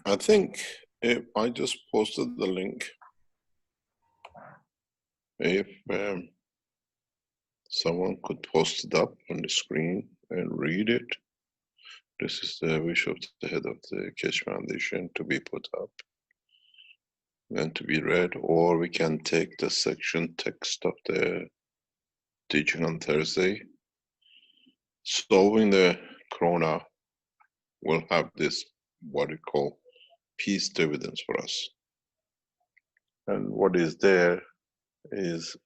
I think if I just posted the link, if someone could post it up on the screen and read it. This is the wish of the head of the Keshe Foundation to be put up and to be read, or we can take the section text of the teaching on Thursday. Solving the corona will have this, what we call peace dividends for us. And what is there is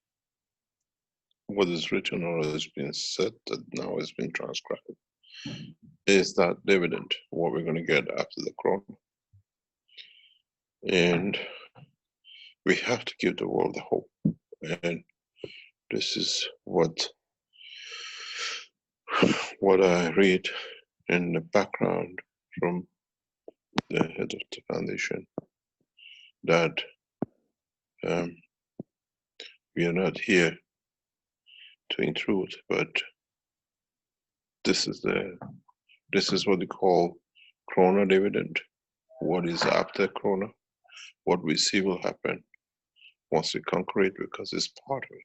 what is written or has been said that now has been transcribed, is that dividend, what we're going to get after the corona. And we have to give the world a hope. And this is what I read in the background from the head of the foundation, that we are not here to intrude, but this is what we call corona dividend. What is after corona? What we see will happen once we conquer it, because it's part of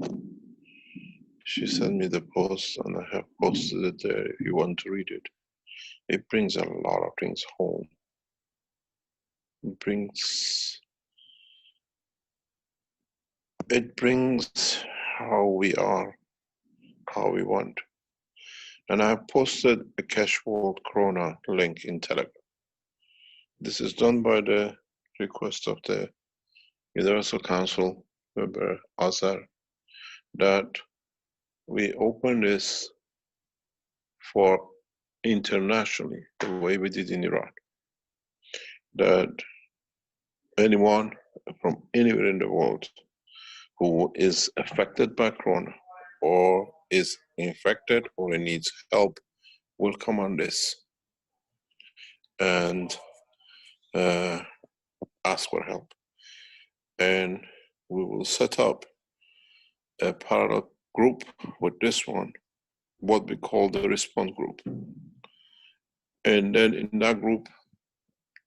it. She sent me the post and I have posted it there if you want to read it. It brings a lot of things home. It brings how we are, how we want. And I have posted a Keshe World Corona link in Telegram. This is done by the request of the Universal Council member Azar, that we open this for internationally, the way we did in Iran, that anyone from anywhere in the world who is affected by corona or is infected or needs help will come on this and ask for help. And we will set up a parallel group with this one, what we call the response group. And then in that group,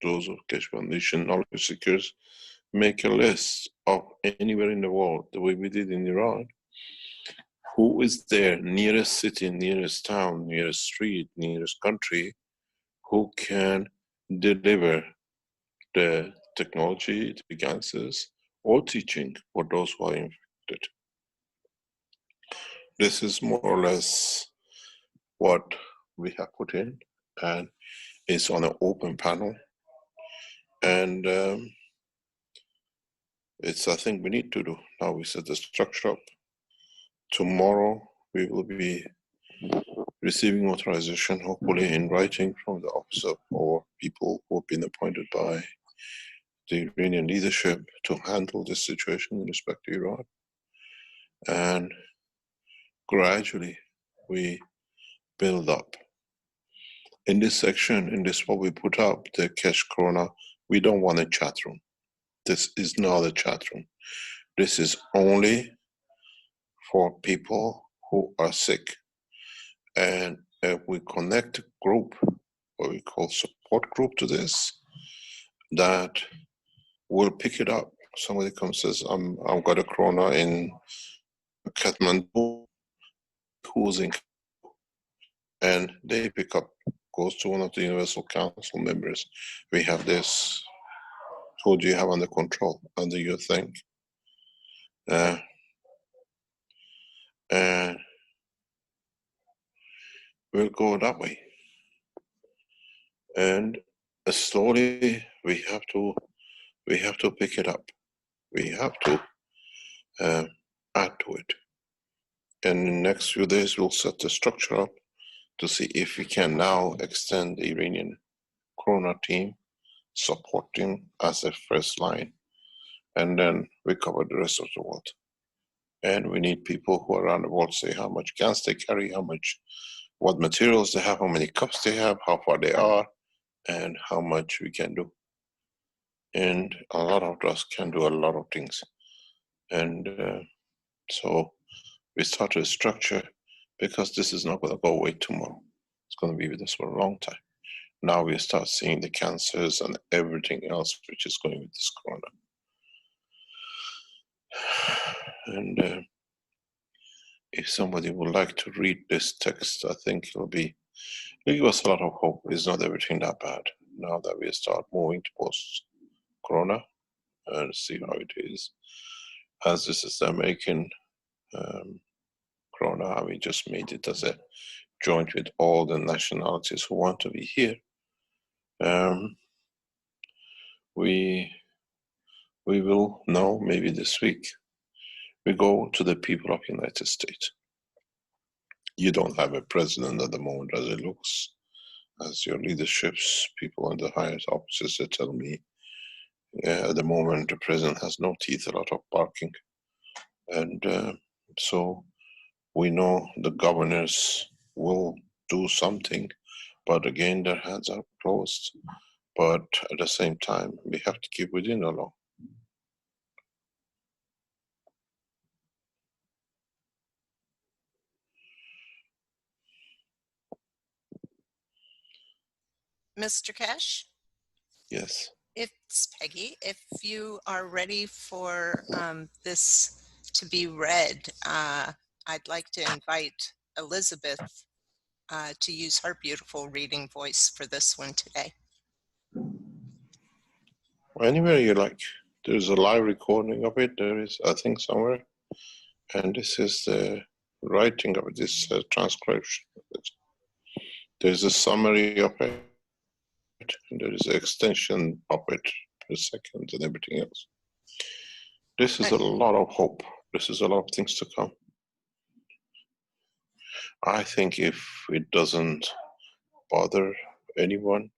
those of Keshe Foundation knowledge seekers make a list of anywhere in the world, the way we did in Iran, who is there, nearest city, nearest town, nearest street, nearest country, who can deliver the technology, the answers, or teaching for those who are infected. This is more or less what we have put in, and it's on an open panel. And it's, I think we need to do. Now we set the structure up. Tomorrow we will be receiving authorization, hopefully in writing, from the office of our people who have been appointed by the Iranian leadership to handle this situation in respect to Iran. And gradually we build up. In this section, in this what we put up, the Keshe Corona, we don't want a chat room. This is not a chat room. This is only for people who are sick. And if we connect a group, what we call support group, to this, that will pick it up. Somebody comes and says, I've got a corona in Kathmandu, who's in, and they pick up, goes to one of the Universal Council members. We have this, who do you have under control, under your thing? And we'll go that way. And slowly we have to pick it up. We have to add to it. And in the next few days, we'll set the structure up to see if we can now extend the Iranian Corona team supporting as a first line. And then we cover the rest of the world. And we need people who are around the world say how much gas they carry, what materials they have, how many cups they have, how far they are, and how much we can do. And a lot of us can do a lot of things. And so we started a structure, because this is not going to go away tomorrow. It's going to be with us for a long time. Now we start seeing the cancers and everything else which is going with this corona. And if somebody would like to read this text, I think it'll give us a lot of hope. It's not everything that bad. Now that we start moving to post-corona and see how it is. As this is the American corona, how we just made it as a joint with all the nationalities who want to be here. We will know maybe this week. We go to the people of the United States. You don't have a president at the moment as it looks, as your leaderships, people in the highest offices, they tell me at the moment the president has no teeth, a lot of barking. And so we know the governors will do something, but again, their hands are closed. But at the same time, we have to keep within the law. Mr. Keshe? Yes. It's Peggy. If you are ready for this to be read, I'd like to invite Elizabeth to use her beautiful reading voice for this one today. Anywhere you like. There's a live recording of it. There is, I think, somewhere. And this is the writing of it, this transcription of it. There's a summary of it. And there is an extension of it per second and everything else. This is a lot of hope. This is a lot of things to come. I think if it doesn't bother anyone,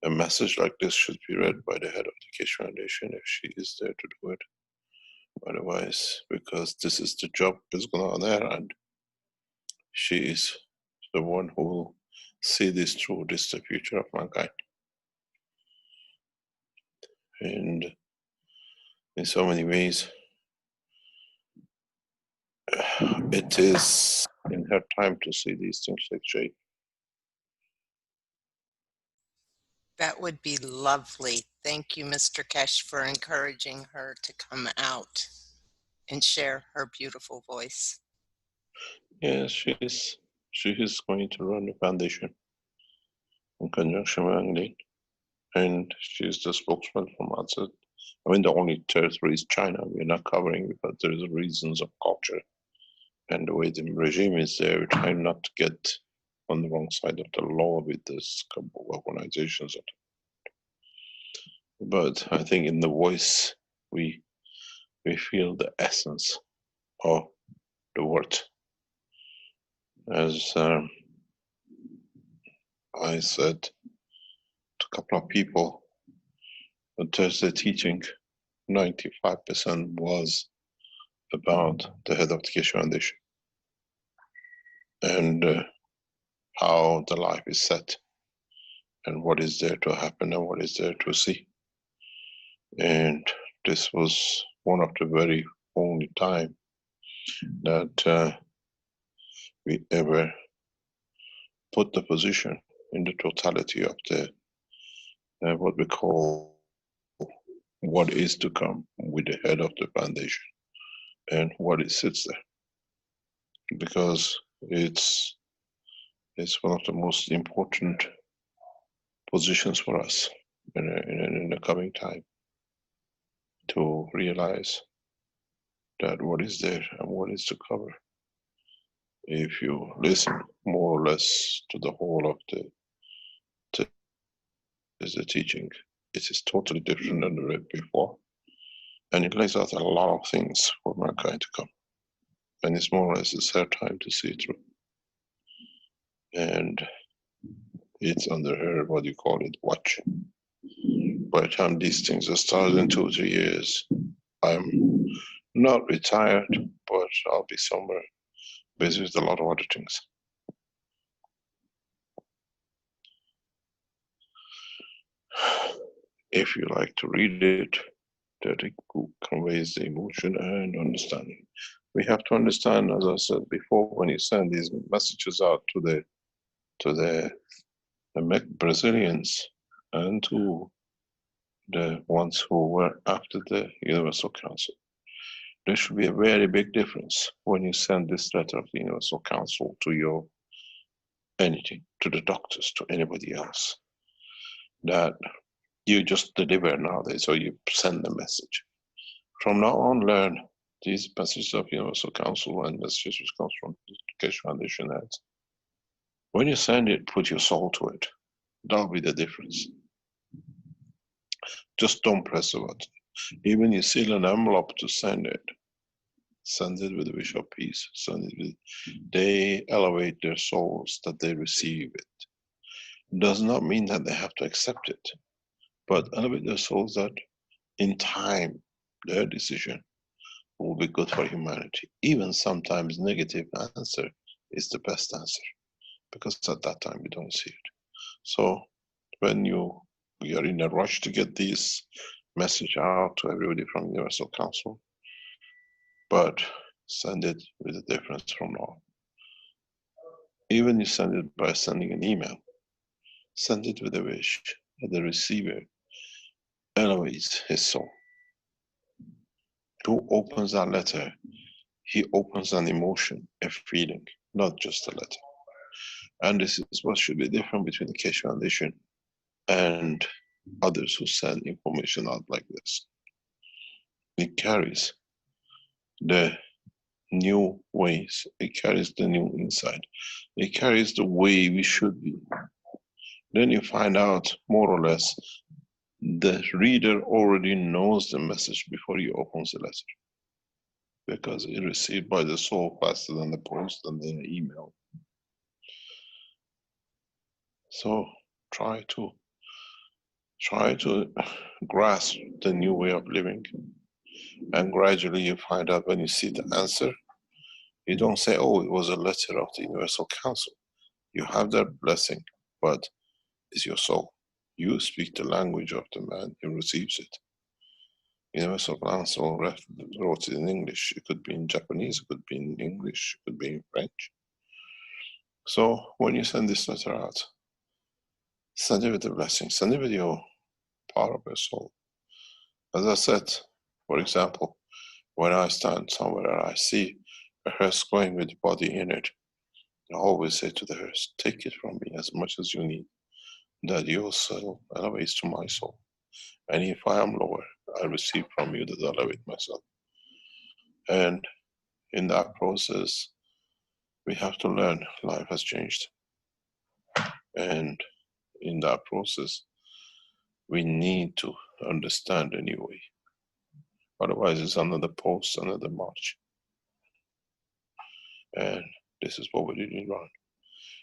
a message like this should be read by the head of the Keshe Foundation if she is there to do it. Otherwise, because this is the job that's going on there, and she is the one who will see this through. This is the future of mankind. And in so many ways, it is in her time to see these things take shape. That would be lovely. Thank you, Mr. Keshe, for encouraging her to come out and share her beautiful voice. Yes, she is going to run the foundation in conjunction with Anglin, and she's the spokesman from outside. I mean, the only territory is China. We're not covering because there's reasons of culture and the way the regime is there. We're trying not to get on the wrong side of the law with this couple of organizations. But I think in the voice, we feel the essence of the word. As I said to a couple of people, the Thursday teaching, 95% was about the head of the Keshe Foundation and how the life is set and what is there to happen and what is there to see. And this was one of the very only time that we ever put the position in the totality of the what we call what is to come with the head of the foundation and what it sits there, because it's one of the most important positions for us in the coming time to realize that what is there and what is to cover. If you listen more or less to the whole of the teaching, it is totally different than the read before, and it lays out a lot of things for mankind to come. And it's more or less it's her time to see it through. And it's under her, what do you call it, watch. By the time these things are started in 2 or 3 years, I'm not retired, but I'll be somewhere busy with a lot of other things. If you like to read it, that it conveys the emotion and understanding. We have to understand, as I said before, when you send these messages out to the Brazilians and to the ones who were after the Universal Council. There should be a very big difference when you send this letter of the Universal Council to your anything, to the doctors, to anybody else, that you just deliver nowadays, or you send a message. From now on, learn these messages of Universal Council and messages which comes from the Keshe Foundation ads. When you send it, put your soul to it. That'll be the difference. Just don't press a button. Even you seal an envelope to send it with a wish of peace. Send it with, they elevate their souls that they receive it. Does not mean that they have to accept it, but elevate their souls that in time, their decision will be good for humanity. Even sometimes negative answer is the best answer, because at that time we don't see it. So when we are in a rush to get this message out to everybody from Universal Council, but send it with a difference from now. Even you send it by sending an email, send it with a wish that the receiver elevates his soul. Who opens that letter, he opens an emotion, a feeling, not just a letter. And this is what should be different between the Keshe Foundation and others who send information out like this. It carries the new ways, it carries the new insight, it carries the way we should be. Then you find out more or less the reader already knows the message before he opens the letter, because it's received by the soul faster than the post and the email. So try to grasp the new way of living, and gradually you find out when you see the answer, you don't say, oh, it was a letter of the Universal Council. You have that blessing, but it's your soul. You speak the language of the man who receives it. Universal Council wrote it in English. It could be in Japanese, it could be in English, it could be in French. So when you send this letter out, send it with a blessing, send it with your power of your soul. As I said, for example, when I stand somewhere and I see a hearse going with the body in it, I always say to the hearse, take it from me as much as you need, that your soul elevates to my soul. And if I am lower, I receive from you that I elevate myself. And in that process, we have to learn life has changed. And in that process, we need to understand a new way. Otherwise, it's another post, another march. And this is what we did in Iran.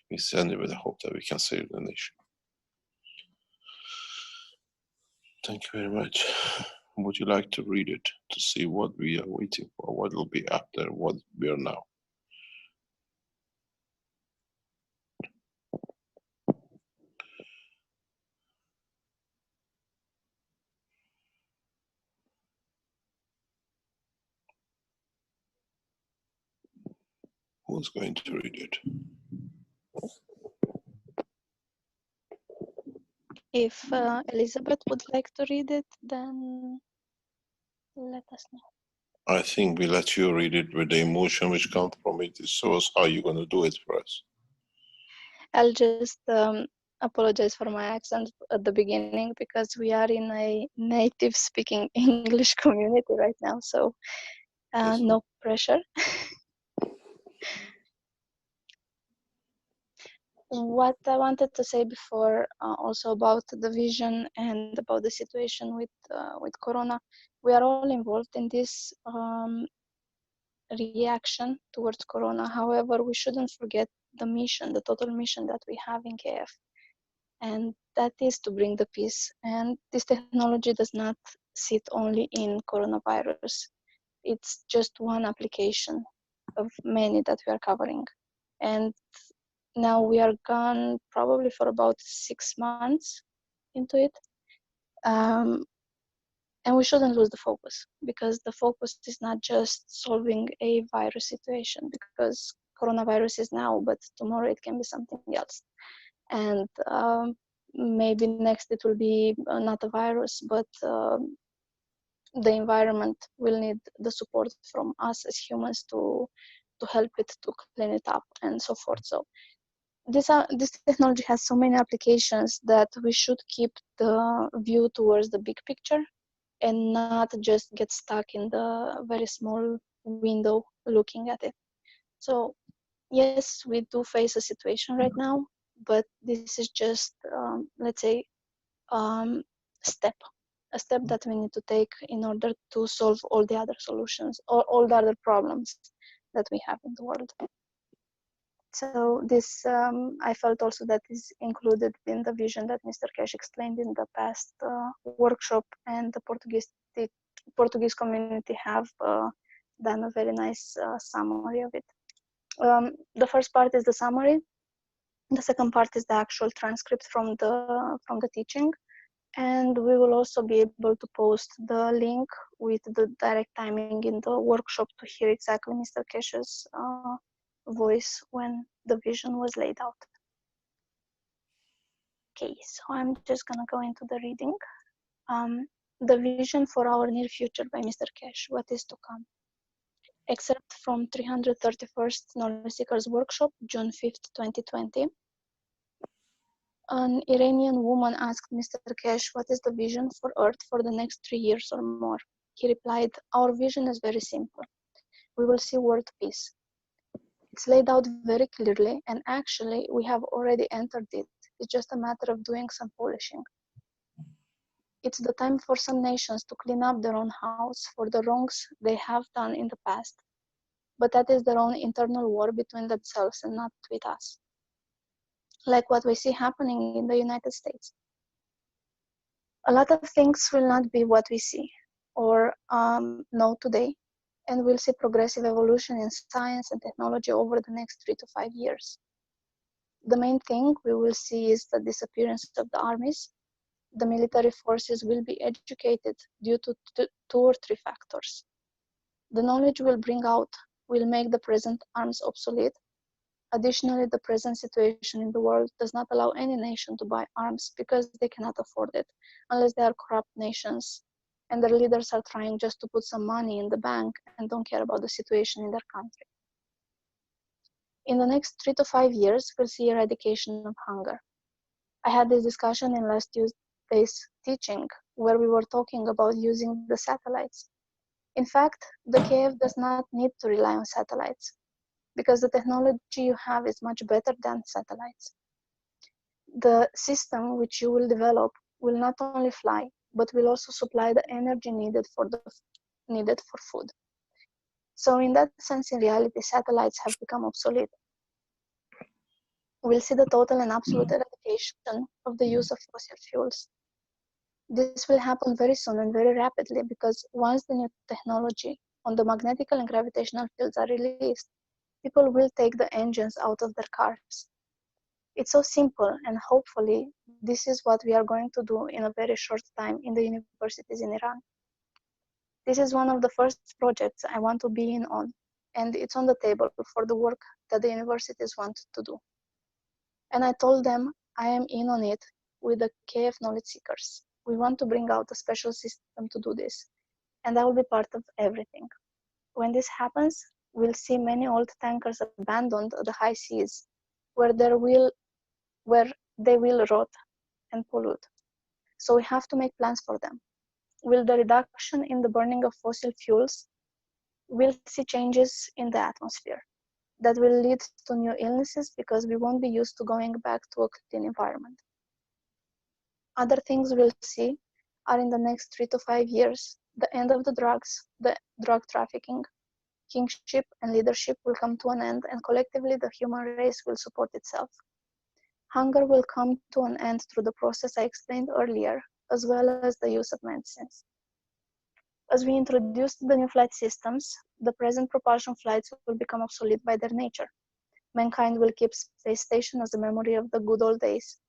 We send it with the hope that we can save the nation. Thank you very much. Would you like to read it to see what we are waiting for, what will be after what we are now? Who's going to read it? If Elizabeth would like to read it, then let us know. I think we let you read it with the emotion which comes from it. It shows how you're going to do it for us. I'll just apologize for my accent at the beginning, because we are in a native speaking English community right now, so no pressure. What I wanted to say before, also about the vision and about the situation with Corona, we are all involved in this reaction towards Corona. However, we shouldn't forget the mission, the total mission that we have in KF, and that is to bring the peace. And this technology does not sit only in coronavirus. It's just one application of many that we are covering. And now we are gone probably for about 6 months into it. And we shouldn't lose the focus, because the focus is not just solving a virus situation, because coronavirus is now, but tomorrow it can be something else. and maybe next it will be not a virus, but the environment will need the support from us as humans to help it to clean it up and so forth. So this technology has so many applications that we should keep the view towards the big picture and not just get stuck in the very small window looking at it. So yes, we do face a situation right now, but this is just let's say um, step a step that we need to take in order to solve all the other solutions or all the other problems that we have in the world. So this, I felt also that is included in the vision that Mr. Keshe explained in the past workshop, and the Portuguese community have done a very nice summary of it. The first part is the summary. The second part is the actual transcript from the teaching, and we will also be able to post the link with the direct timing in the workshop to hear exactly Mr. Keshe's voice when the vision was laid out. Okay, so I'm just gonna go into the reading. The vision for our near future by Mr. Keshe, what is to come. Excerpt from 331st Knowledge Seekers Workshop, June 5th, 2020. An Iranian woman asked Mr. Keshe, what is the vision for Earth for the next 3 years or more? He replied, our vision is very simple. We will see world peace. It's laid out very clearly, and actually we have already entered it. It's just a matter of doing some polishing. It's the time for some nations to clean up their own house for the wrongs they have done in the past. But that is their own internal war between themselves and not with us. Like what we see happening in the United States. A lot of things will not be what we see or know today, and we'll see progressive evolution in science and technology over the next 3 to 5 years. The main thing we will see is the disappearance of the armies. The military forces will be educated due to 2 or 3 factors. The knowledge we'll bring out will make the present arms obsolete. Additionally, the present situation in the world does not allow any nation to buy arms because they cannot afford it, unless they are corrupt nations and their leaders are trying just to put some money in the bank and don't care about the situation in their country. In the next 3 to 5 years, we'll see eradication of hunger. I had this discussion in last Tuesday's teaching, where we were talking about using the satellites. In fact, the KF does not need to rely on satellites, because the technology you have is much better than satellites. The system which you will develop will not only fly, but will also supply the energy needed for food. So in that sense, in reality, satellites have become obsolete. We'll see the total and absolute eradication of the use of fossil fuels. This will happen very soon and very rapidly, because once the new technology on the magnetical and gravitational fields are released, people will take the engines out of their cars. It's so simple, and hopefully this is what we are going to do in a very short time in the universities in Iran. This is one of the first projects I want to be in on, and it's on the table for the work that the universities want to do. And I told them I am in on it with the KF Knowledge Seekers. We want to bring out a special system to do this, and I will be part of everything. When this happens, we'll see many old tankers abandoned at the high seas, where they will rot and pollute. So we have to make plans for them. With the reduction in the burning of fossil fuels, we'll see changes in the atmosphere that will lead to new illnesses, because we won't be used to going back to a clean environment. Other things we'll see are in the next 3 to 5 years, the end of the drugs, the drug trafficking, kingship and leadership will come to an end, and collectively the human race will support itself. Hunger will come to an end through the process I explained earlier, as well as the use of medicines. As we introduce the new flight systems, the present propulsion flights will become obsolete by their nature. Mankind will keep space station as a memory of the good old days.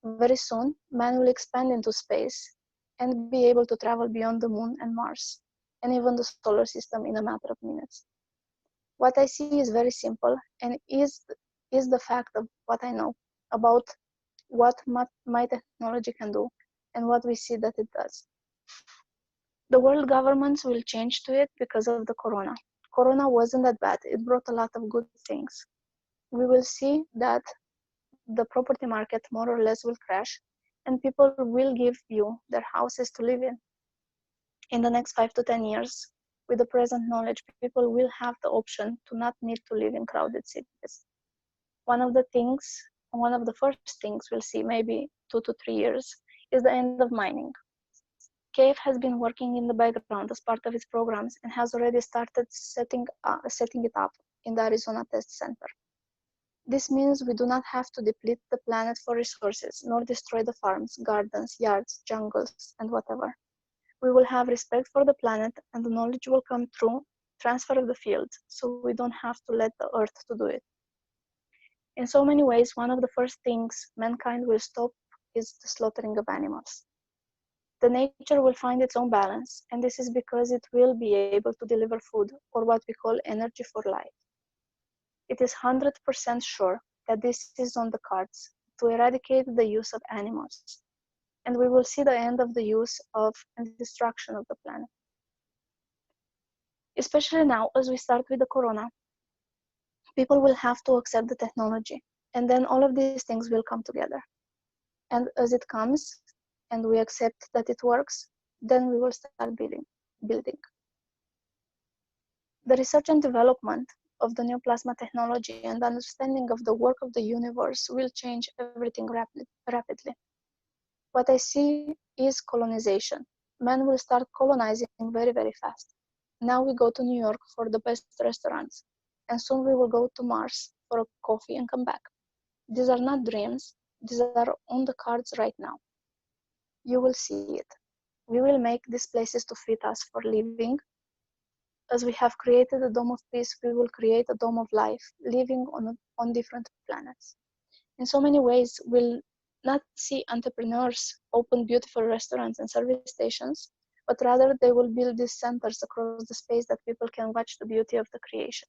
Very soon, man will expand into space and be able to travel beyond the moon and Mars, and even the solar system in a matter of minutes. What I see is very simple, and is the fact of what I know about what my technology can do and what we see that it does. The world governments will change to it because of the corona. Corona wasn't that bad. It brought a lot of good things. We will see that the property market more or less will crash and people will give you their houses to live in. In the next 5 to 10 years, with the present knowledge, people will have the option to not need to live in crowded cities. One of the first things we'll see, maybe 2 to 3 years, is the end of mining. CAVE has been working in the background as part of its programs and has already started setting it up in the Arizona Test Center. This means we do not have to deplete the planet for resources, nor destroy the farms, gardens, yards, jungles, and whatever. We will have respect for the planet and the knowledge will come through transfer of the fields, so we don't have to let the earth to do it. In so many ways, one of the first things mankind will stop is the slaughtering of animals. The nature will find its own balance, and this is because it will be able to deliver food, or what we call energy for life. It is 100% sure that this is on the cards to eradicate the use of animals, and we will see the end of the use of and destruction of the planet. Especially now, as we start with the corona, people will have to accept the technology, and then all of these things will come together. And as it comes, and we accept that it works, then we will start building. The research and development of the new plasma technology and understanding of the work of the universe will change everything rapidly. What I see is colonization. Men will start colonizing very, very fast. Now we go to New York for the best restaurants, and soon we will go to Mars for a coffee and come back. These are not dreams, these are on the cards right now. You will see it. We will make these places to fit us for living. As we have created a dome of peace, we will create a dome of life, living on different planets. In so many ways, we'll not see entrepreneurs open beautiful restaurants and service stations, but rather they will build these centers across the space that people can watch the beauty of the creation.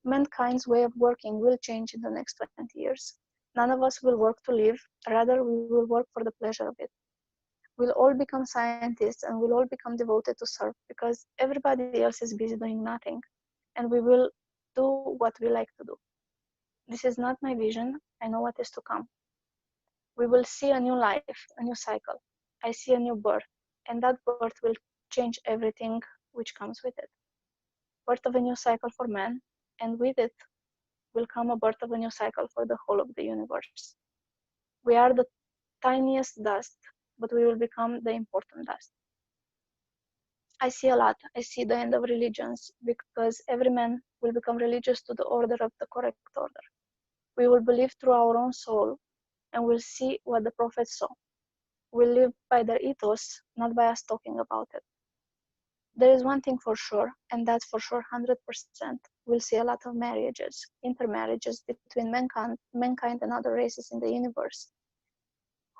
Mankind's way of working will change in the next 20 years. None of us will work to live, rather we will work for the pleasure of it. We'll all become scientists and we'll all become devoted to serve because everybody else is busy doing nothing, and we will do what we like to do. This is not my vision, I know what is to come. We will see a new life, a new cycle. I see a new birth, and that birth will change everything which comes with it. Birth of a new cycle for man, and with it will come a birth of a new cycle for the whole of the universe. We are the tiniest dust, but we will become the important dust. I see a lot. I see the end of religions because every man will become religious to the order of the correct order. We will believe through our own soul and we'll see what the prophets saw. We'll live by their ethos, not by us talking about it. There is one thing for sure, and that's for sure 100%. We'll see a lot of marriages, intermarriages between mankind and other races in the universe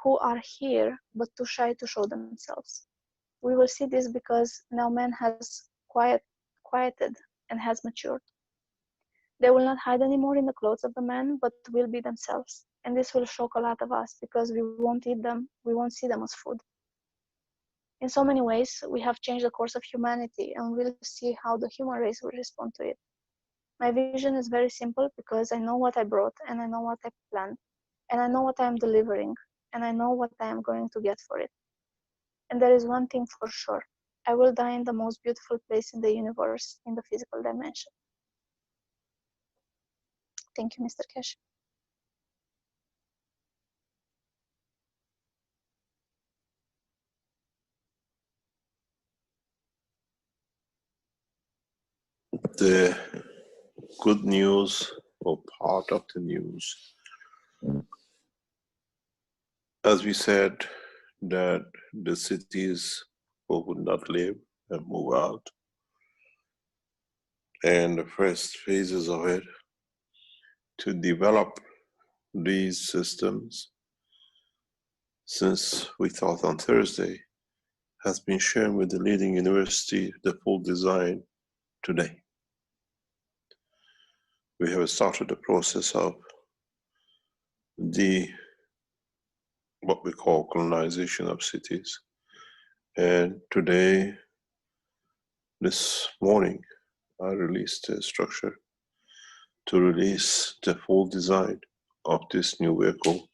who are here but too shy to show themselves. We will see this because now man has quieted and has matured. They will not hide anymore in the clothes of the man, but will be themselves. And this will shock a lot of us because we won't eat them, we won't see them as food. In so many ways, we have changed the course of humanity and we'll see how the human race will respond to it. My vision is very simple because I know what I brought and I know what I planned and I know what I am delivering and I know what I am going to get for it. And there is one thing for sure. I will die in the most beautiful place in the universe, in the physical dimension. Thank you, Mr. Keshe. The good news, or part of the news, as we said, that the cities would not live and move out. And the first phases of it to develop these systems, since we thought on Thursday, has been shared with the leading university, the full design today. We have started the process of the what we call colonization of cities. And today, this morning, I released a structure to release the full design of this new vehicle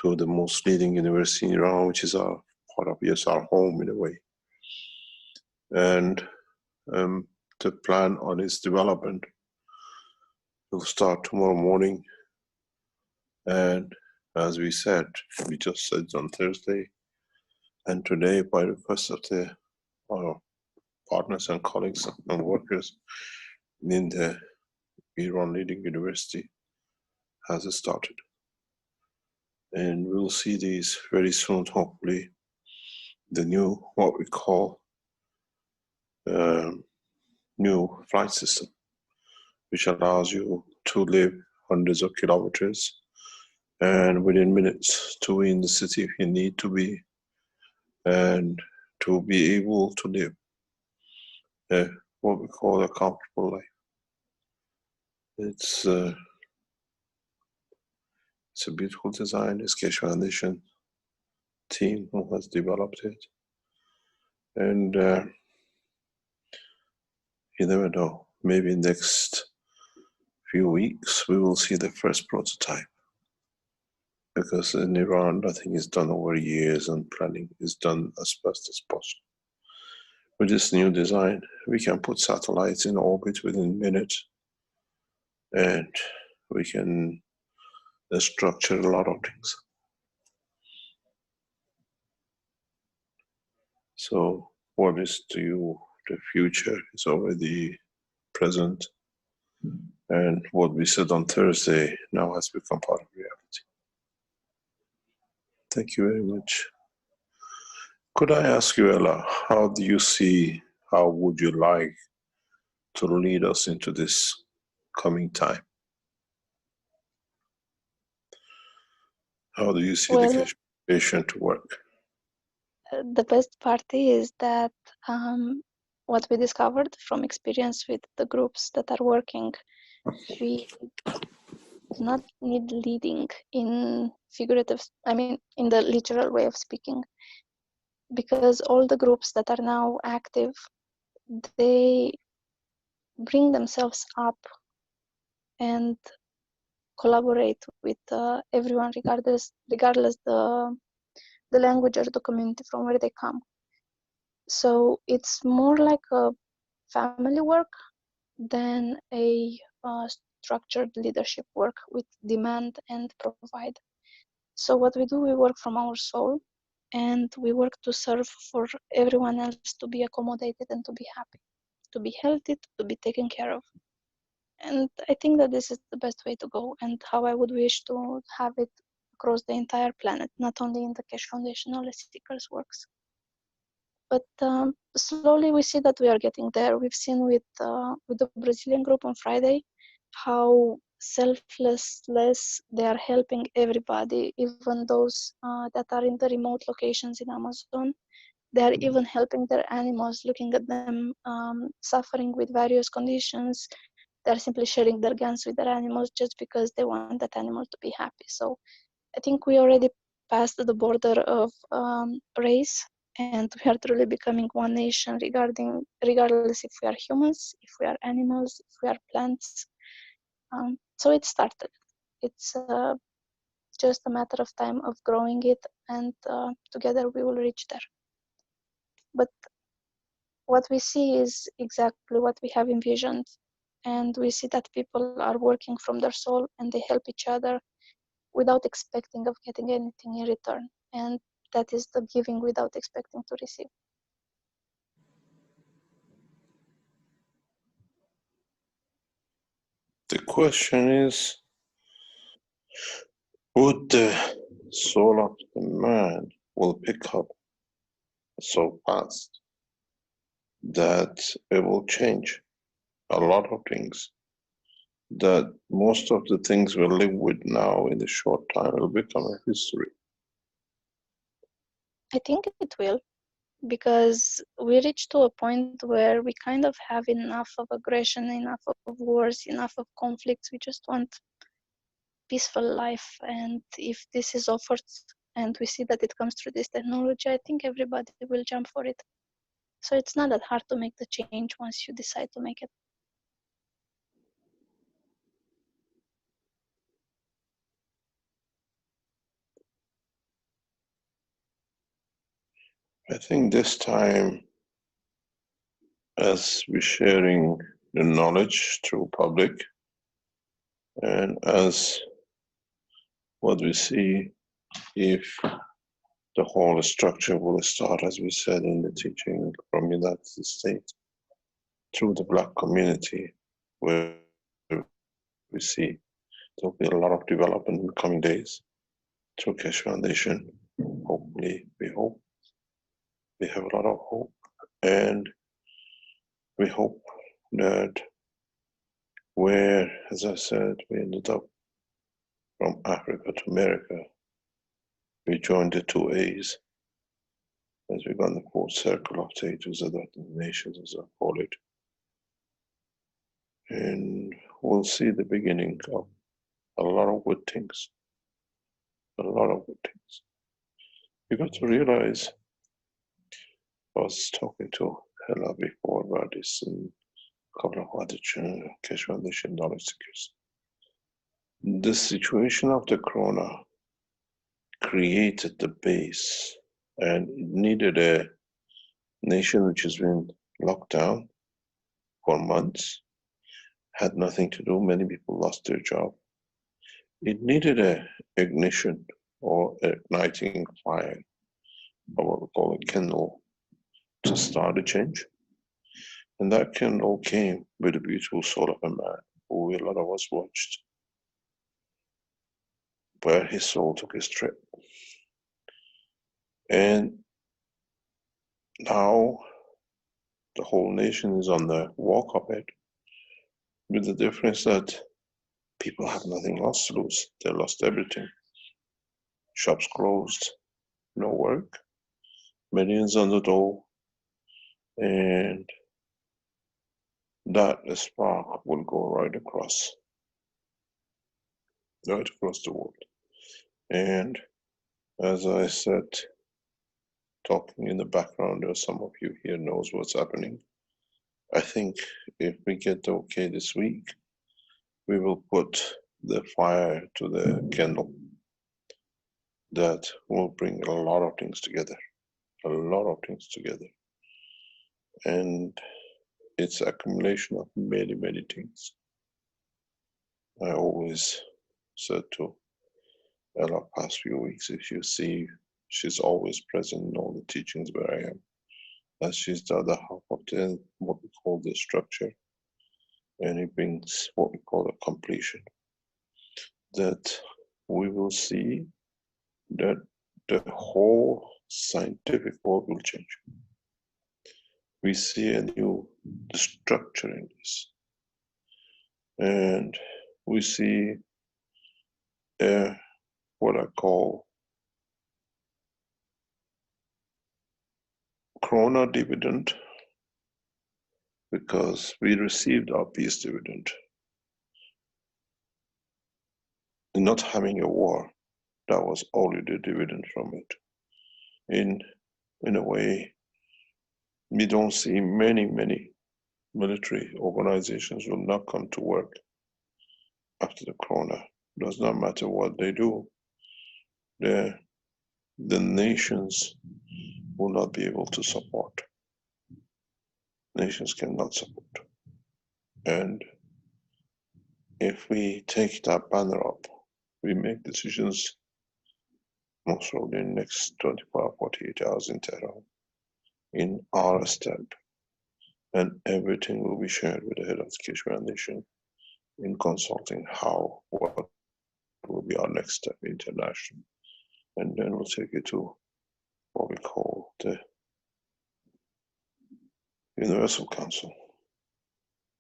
to the most leading university in Iran, which is our part of, yes, our home in a way. And the plan on its development will start tomorrow morning. And as we said, we just said on Thursday, and today, by request of our partners and colleagues and workers in the Iran leading university, has started. And we'll see these very soon, hopefully, the new, what we call new flight system, which allows you to live hundreds of kilometers and within minutes to be in the city if you need to be, and to be able to live what we call a comfortable life. It's a beautiful design. It's Keshe Foundation team who has developed it, and you never know. Maybe next few weeks we will see the first prototype, because in Iran nothing is done over years and planning is done as best as possible. With this new design, we can put satellites in orbit within minutes, and we can structure a lot of things. So what is to you the future is already present, and what we said on Thursday now has become part of reality. Thank you very much. Could I ask you, Ella, how do you see, how would you like to lead us into this coming time? How do you see the Keshe Foundation to work? The best part is that what we discovered from experience with the groups that are working, we do not need leading in figurative, in the literal way of speaking, because all the groups that are now active, they bring themselves up and collaborate with everyone, regardless the language or the community from where they come. So it's more like a family work than a structured leadership work with demand and provide. So what we do, we work from our soul, and we work to serve for everyone else to be accommodated and to be happy, to be healthy, to be taken care of. And I think that this is the best way to go, and how I would wish to have it across the entire planet, not only in the Keshe Foundation or Seekers works. But slowly we see that we are getting there. We've seen with the Brazilian group on Friday how selfless they are helping everybody, even those that are in the remote locations in Amazon. They are even helping their animals, looking at them suffering with various conditions. They're simply sharing their guns with their animals just because they want that animal to be happy. So I think we already passed the border of race, and we are truly becoming one nation, regardless if we are humans, if we are animals, if we are plants. So it started. It's just a matter of time of growing it, and together we will reach there. But what we see is exactly what we have envisioned, and we see that people are working from their soul and they help each other without expecting of getting anything in return, and that is the giving without expecting to receive. The question is, would the soul of the man will pick up so fast that it will change a lot of things, that most of the things we live with now in a short time will become a history? I think it will, because we reach to a point where we kind of have enough of aggression, enough of wars, enough of conflicts. We just want peaceful life, and if this is offered and we see that it comes through this technology, I think everybody will jump for it. So it's not that hard to make the change once you decide to make it. I think this time, as we're sharing the knowledge through public, and as what we see, if the whole structure will start, as we said in the teaching from United States, through the Black community, where we see there'll be a lot of development in the coming days through Keshe Foundation. Hopefully, we have a lot of hope, and we hope that where, as I said, we ended up from Africa to America, we joined the two A's as we got the full circle of status of the nations, as I call it. And we'll see the beginning of a lot of good things. A lot of good things. You got to realize, I was talking to Hella before about this and a couple of other Keshe Foundation knowledge seekers. The situation of the corona created the base, and it needed a nation which has been locked down for months, had nothing to do, many people lost their job. It needed a ignition or igniting fire, or what we call a candle, to start a change. And that candle came with the beautiful soul of a man who a lot of us watched, where his soul took his trip. And now the whole nation is on the walk of it, with the difference that people have nothing else to lose. They lost everything. Shops closed, no work, millions on the door, and that spark will go right across the world. And as I said, talking in the background, or some of you here knows what's happening. I think if we get the okay this week, we will put the fire to the candle. That will bring a lot of things together, a lot of things together. And it's accumulation of many, many things. I always said to Ella past few weeks, if you see, she's always present in all the teachings where I am, as she's the other half of the, what we call the structure, and it brings what we call a completion. That we will see that the whole scientific world will change. We see a new structure in this, and we see what I call Corona dividend, because we received our peace dividend. In not having a war, that was only the dividend from it. In a way, we don't see many military organizations will not come to work after the corona. Does not matter what they do. The nations will not be able to support. Nations cannot support. And if we take that banner up, we make decisions most probably in the next 24, 48 hours in Tehran, in our step, and everything will be shared with the head of the Keshe Foundation in consulting what will be our next step internationally. And then we'll take it to what we call the Universal Council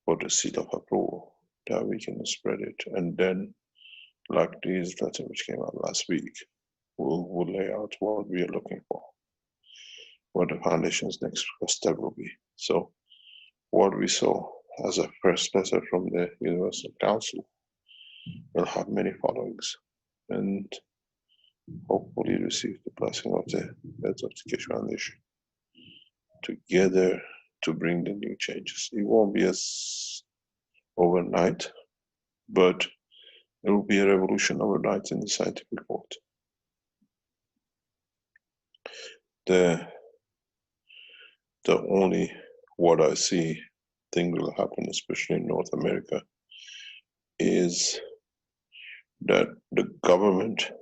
for the seal of approval, that we can spread it. And then, like these letter which came out last week, we'll lay out what we are looking for, what the foundation's next step will be. So what we saw as a first letter from the Universal Council will have many followings. And hopefully receive the blessing of the heads of the Keshe Foundation together to bring the new changes. It won't be as overnight, but it will be a revolution overnight in the scientific world. The only what I see thing will happen, especially in North America, is that the government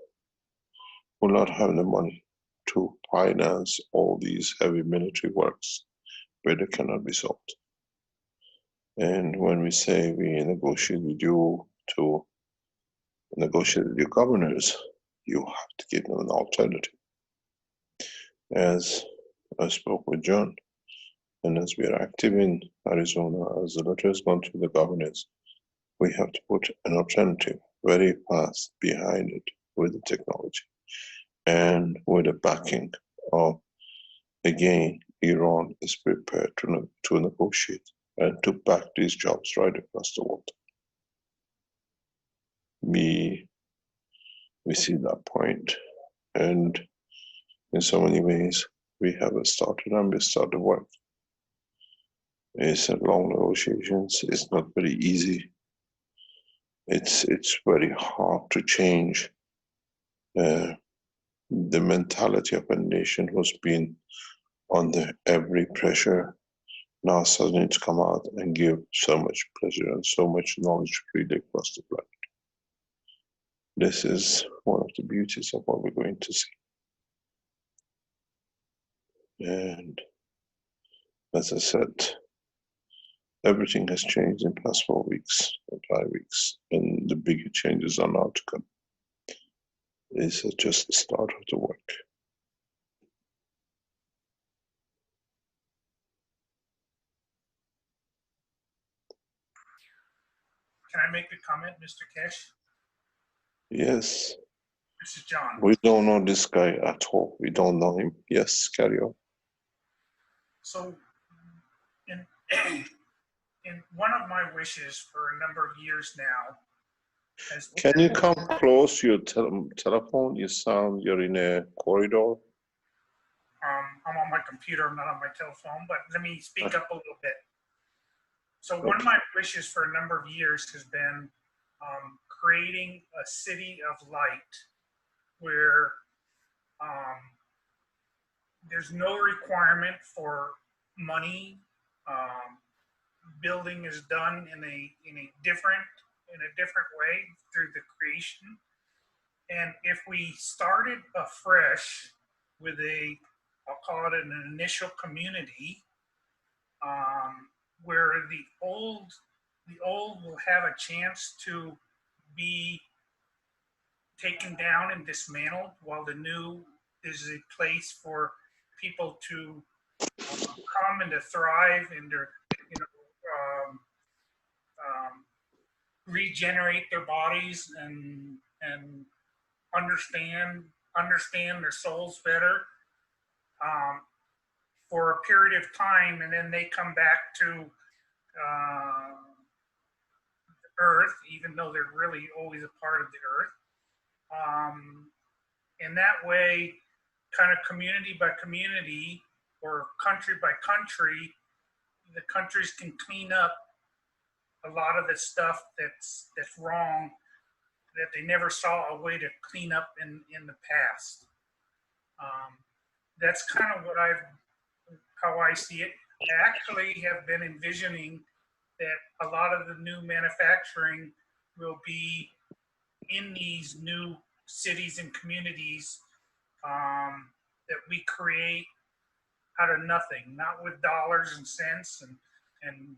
will not have the money to finance all these heavy military works where they cannot be solved. And when we say we negotiate with you to negotiate with your governors, you have to give them an alternative. As I spoke with John, and as we are active in Arizona, as the letter has gone to the governors, we have to put an alternative very fast behind it with the technology and with the backing of, again, Iran is prepared to negotiate and to back these jobs right across the world. We see that point, and in so many ways, we have started and we started work. It's a long negotiations. It's not very easy. It's very hard to change the mentality of a nation who's been under every pressure. Now suddenly to come out and give so much pleasure and so much knowledge freely across the planet. This is one of the beauties of what we're going to see. And as I said, everything has changed in the past 4 weeks or 5 weeks, and the bigger changes are now to come. This is just the start of the work. Can I make a comment, Mr. Keshe? Yes. This is John. We don't know this guy at all. We don't know him. Yes, carry on. So, in one of my wishes for a number of years now has Can you come close to your telephone? You sound you're in a corridor. I'm on my computer, I'm not on my telephone, but let me speak up a little bit. So one of my wishes for a number of years has been creating a city of light where there's no requirement for money. Building is done in a different way through the creation. And if we started afresh with I'll call it an initial community, where the old will have a chance to be taken down and dismantled, while the new is a place for people to come and to thrive and to, regenerate their bodies and understand their souls better for a period of time, and then they come back to Earth, even though they're really always a part of the Earth. In that way, kind of community by community or country by country, the countries can clean up a lot of the stuff that's wrong, that they never saw a way to clean up in the past. That's kind of how I see it. I actually have been envisioning that a lot of the new manufacturing will be in these new cities and communities that we create out of nothing, not with dollars and cents and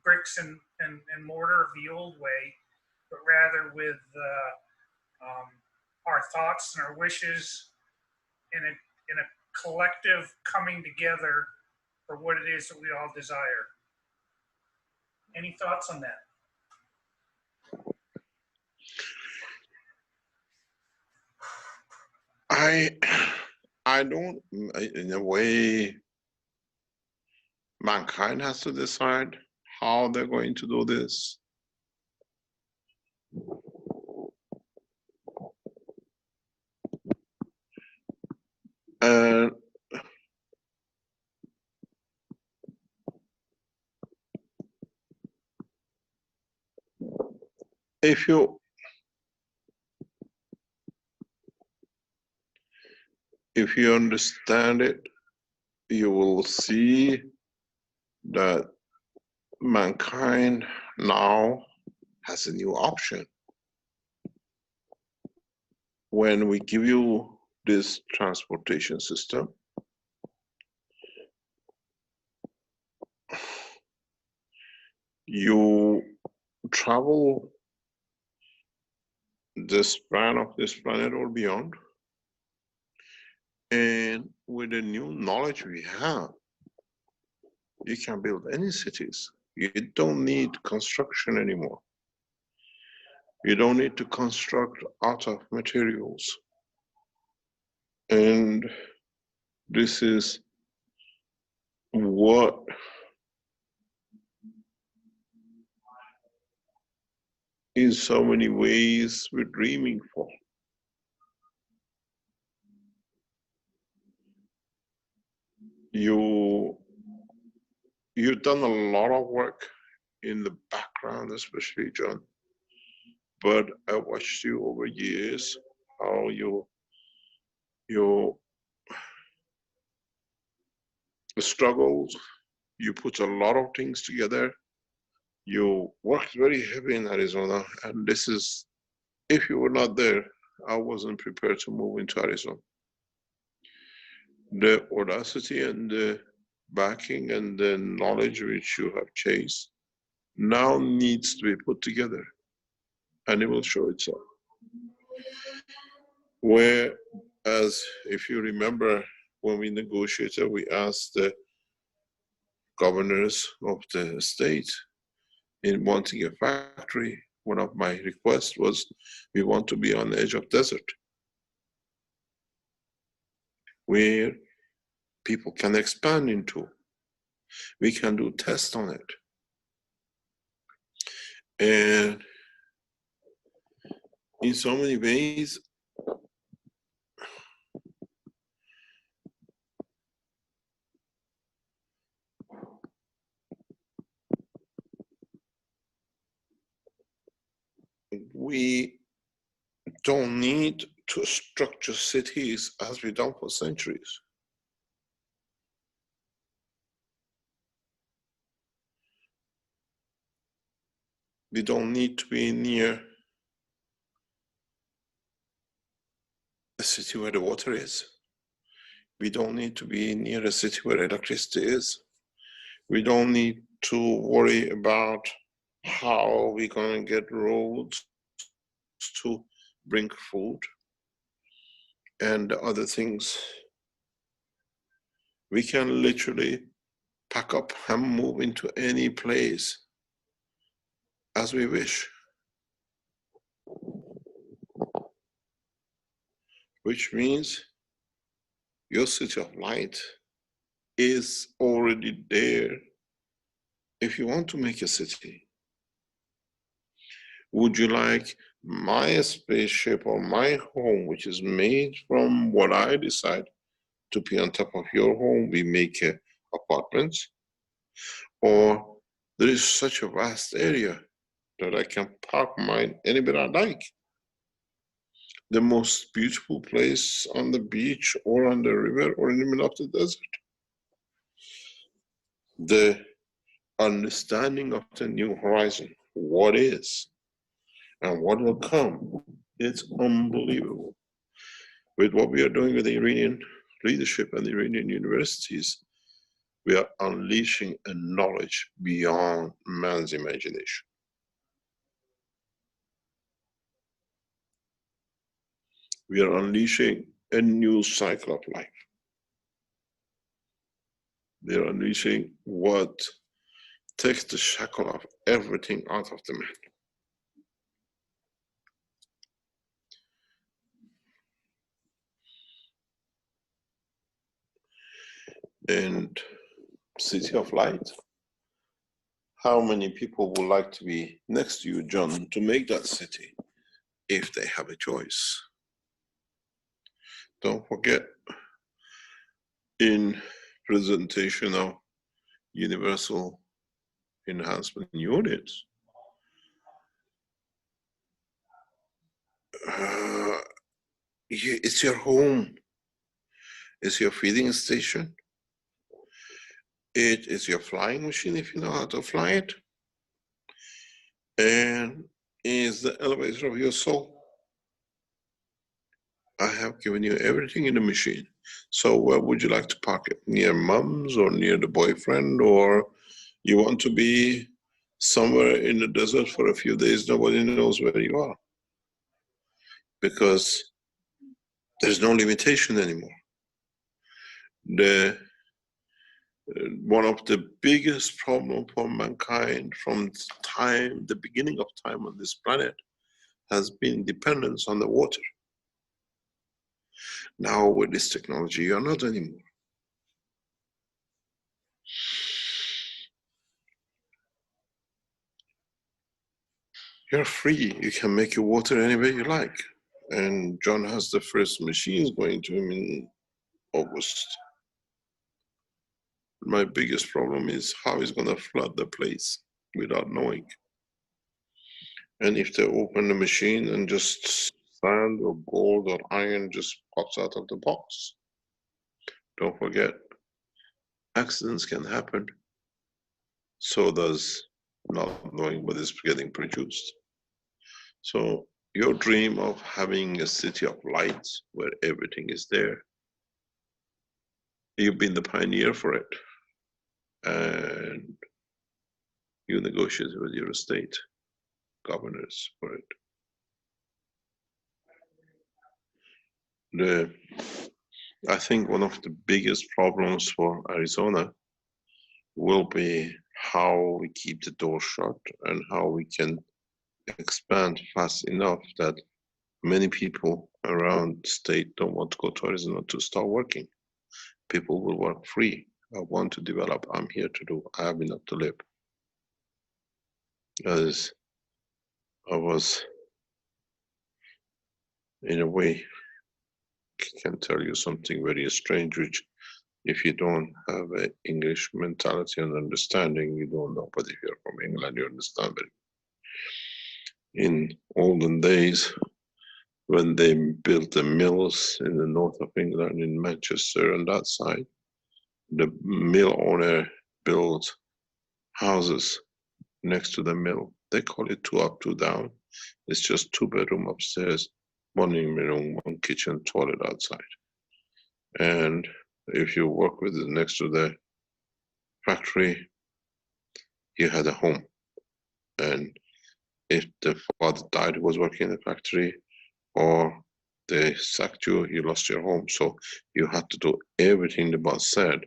bricks and mortar of the old way, but rather with our thoughts and our wishes in a collective coming together for what it is that we all desire. Any thoughts on that? I don't, in a way, mankind has to decide how they're going to do this. If you understand it, you will see that mankind now has a new option. When we give you this transportation system, you travel the span of this planet or beyond, and with the new knowledge we have, you can build any cities. You don't need construction anymore. You don't need to construct out of materials. And this is what in so many ways we're dreaming for. You've done a lot of work in the background, especially John, but I watched you over years, how you struggled, you put a lot of things together. You worked very heavy in Arizona, and this is, if you were not there, I wasn't prepared to move into Arizona. The audacity and the backing and the knowledge which you have chased now needs to be put together, and it will show itself. Whereas, if you remember, when we negotiated, we asked the governors of the state in wanting a factory. One of my requests was, we want to be on the edge of desert, where people can expand into. We can do tests on it. And in so many ways, we don't need to structure cities as we've done for centuries. We don't need to be near a city where the water is. We don't need to be near a city where electricity is. We don't need to worry about how we're going to get roads to bring food and other things. We can literally pack up and move into any place as we wish, which means your city of light is already there. If you want to make a city, would you like my spaceship or my home, which is made from what I decide, to be on top of your home? We make apartments, or there is such a vast area that I can park mine anywhere I like. The most beautiful place on the beach or on the river or in the middle of the desert. The understanding of the new horizon, what is and what will come, it's unbelievable. With what we are doing with the Iranian leadership and the Iranian universities, we are unleashing a knowledge beyond man's imagination. We are unleashing a new cycle of life. We are unleashing what takes the shackle of everything out of the man. And City of Light, how many people would like to be next to you, John, to make that city if they have a choice? Don't forget, in presentation of universal enhancement units, It's your home. It's your feeding station. It is your flying machine if you know how to fly it. And is the elevator of your soul. I have given you everything in the machine. So where would you like to park it? Near mom's or near the boyfriend? Or you want to be somewhere in the desert for a few days, nobody knows where you are. Because there's no limitation anymore. One of the biggest problems for mankind from time, the beginning of time on this planet, has been dependence on the water. Now with this technology, you're not anymore. You're free. You can make your water any way you like. And John has the first machines going to him in August. My biggest problem is how he's going to flood the place without knowing. And if they open the machine and just sand or gold or iron just pops out of the box, don't forget, accidents can happen. So does not knowing what is getting produced. So your dream of having a city of lights where everything is there, you've been the pioneer for it. And you negotiate with your state governors for it. I think one of the biggest problems for Arizona will be how we keep the door shut and how we can expand fast enough that many people around the state don't want to go to Arizona to start working. People will work free. I want to develop. I'm here to do. I have enough to live. As I was, in a way, can tell you something very strange, which if you don't have an English mentality and understanding, you don't know. But if you're from England, you understand it. In olden days, when they built the mills in the north of England, in Manchester and that side, the mill owner built houses next to the mill. They call it 2 up, 2 down. It's just 2-bedroom upstairs, 1 living room, 1 kitchen, toilet outside. And if you work with it next to the factory, you had a home. And if the father died who was working in the factory, or they sacked you, you lost your home. So you had to do everything the boss said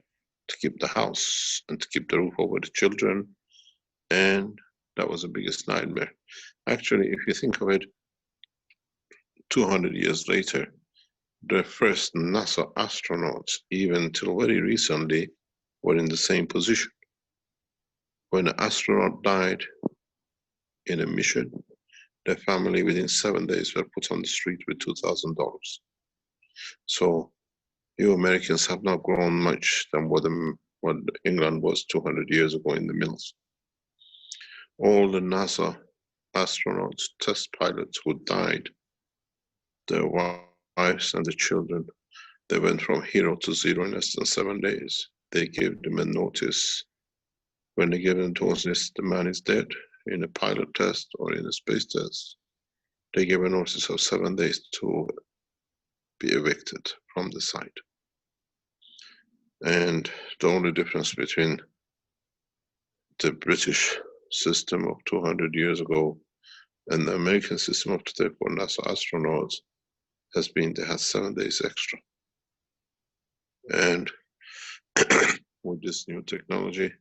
to keep the house and to keep the roof over the children. And that was the biggest nightmare. Actually, if you think of it, 200 years later, the first NASA astronauts, even till very recently, were in the same position. When an astronaut died in a mission, the family within 7 days were put on the street with $2,000. So you Americans have not grown much than what England was 200 years ago in the mills. All the NASA astronauts, test pilots who died, their wives and the children, they went from hero to zero in less than 7 days. They gave them a notice. When they gave them notice, the man is dead in a pilot test or in a space test. They gave a notice of 7 days to be evicted from the site. And the only difference between the British system of 200 years ago and the American system of today for NASA astronauts has been they had 7 days extra. And with this new technology,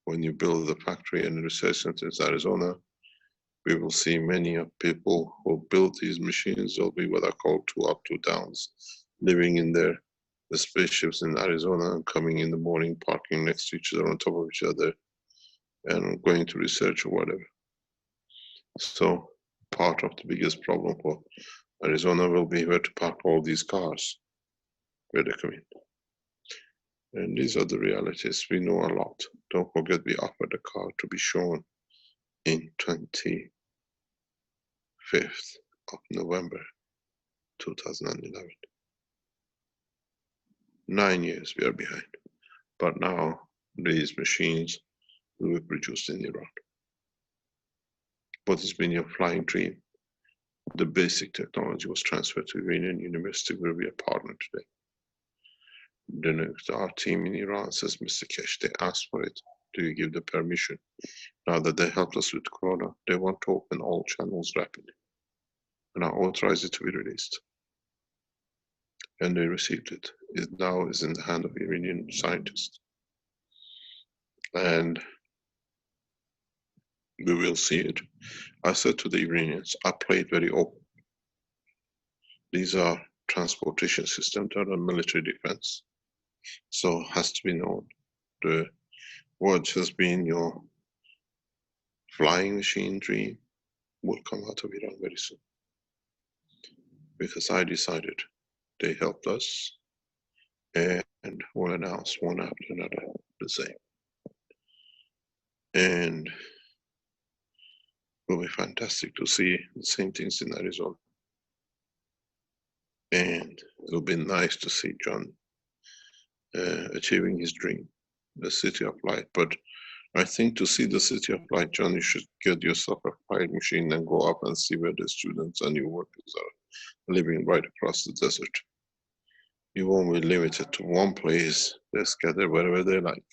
when you build the factory and the research center in Arizona, we will see many of people who build these machines. They'll be what I call 2 up, 2 downs, living in the spaceships in Arizona and coming in the morning, parking next to each other on top of each other and going to research or whatever. So part of the biggest problem for Arizona will be where to park all these cars, where they come in. And these are the realities. We know a lot. Don't forget we offered the car to be shown in 2015 5th of November 2011. 9 years we are behind. But now these machines will be produced in Iran. What has been your flying dream? The basic technology was transferred to Iranian University, where we are partner today. Then our team in Iran says, Mr. Keshe, they asked for it. Do you give the permission? Now that they helped us with Corona, they want to open all channels rapidly. And I authorize it to be released. And they received it. It now is in the hand of Iranian scientists. And we will see it. I said to the Iranians, I played very open. These are transportation systems that are military defense. So has to be known. The what has been your flying machine dream will come out of Iran very soon. Because I decided they helped us and will announce one after another the same. And it will be fantastic to see the same things in Arizona. And it'll be nice to see John achieving his dream, the City of Light. But I think to see the City of Light, John, you should get yourself a flying machine and go up and see where the students and your workers are living right across the desert. You won't be limited to one place. They scatter wherever they like.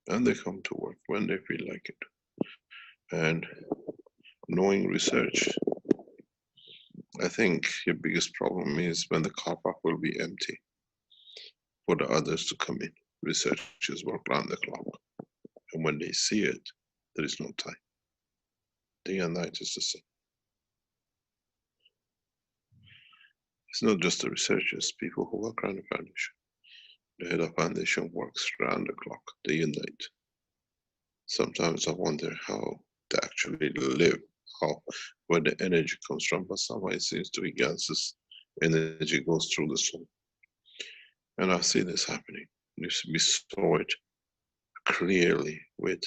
And they come to work when they feel like it. And knowing research, I think your biggest problem is when the car park will be empty for the others to come in. Researchers work round the clock. And when they see it, there is no time. Day and night is the same. It's not just the researchers, people who work around the foundation. The head of foundation works around the clock, day and night. Sometimes I wonder how they actually live, where the energy comes from, but somehow it seems to be gases. Energy goes through the soul. And I see this happening. We saw it clearly with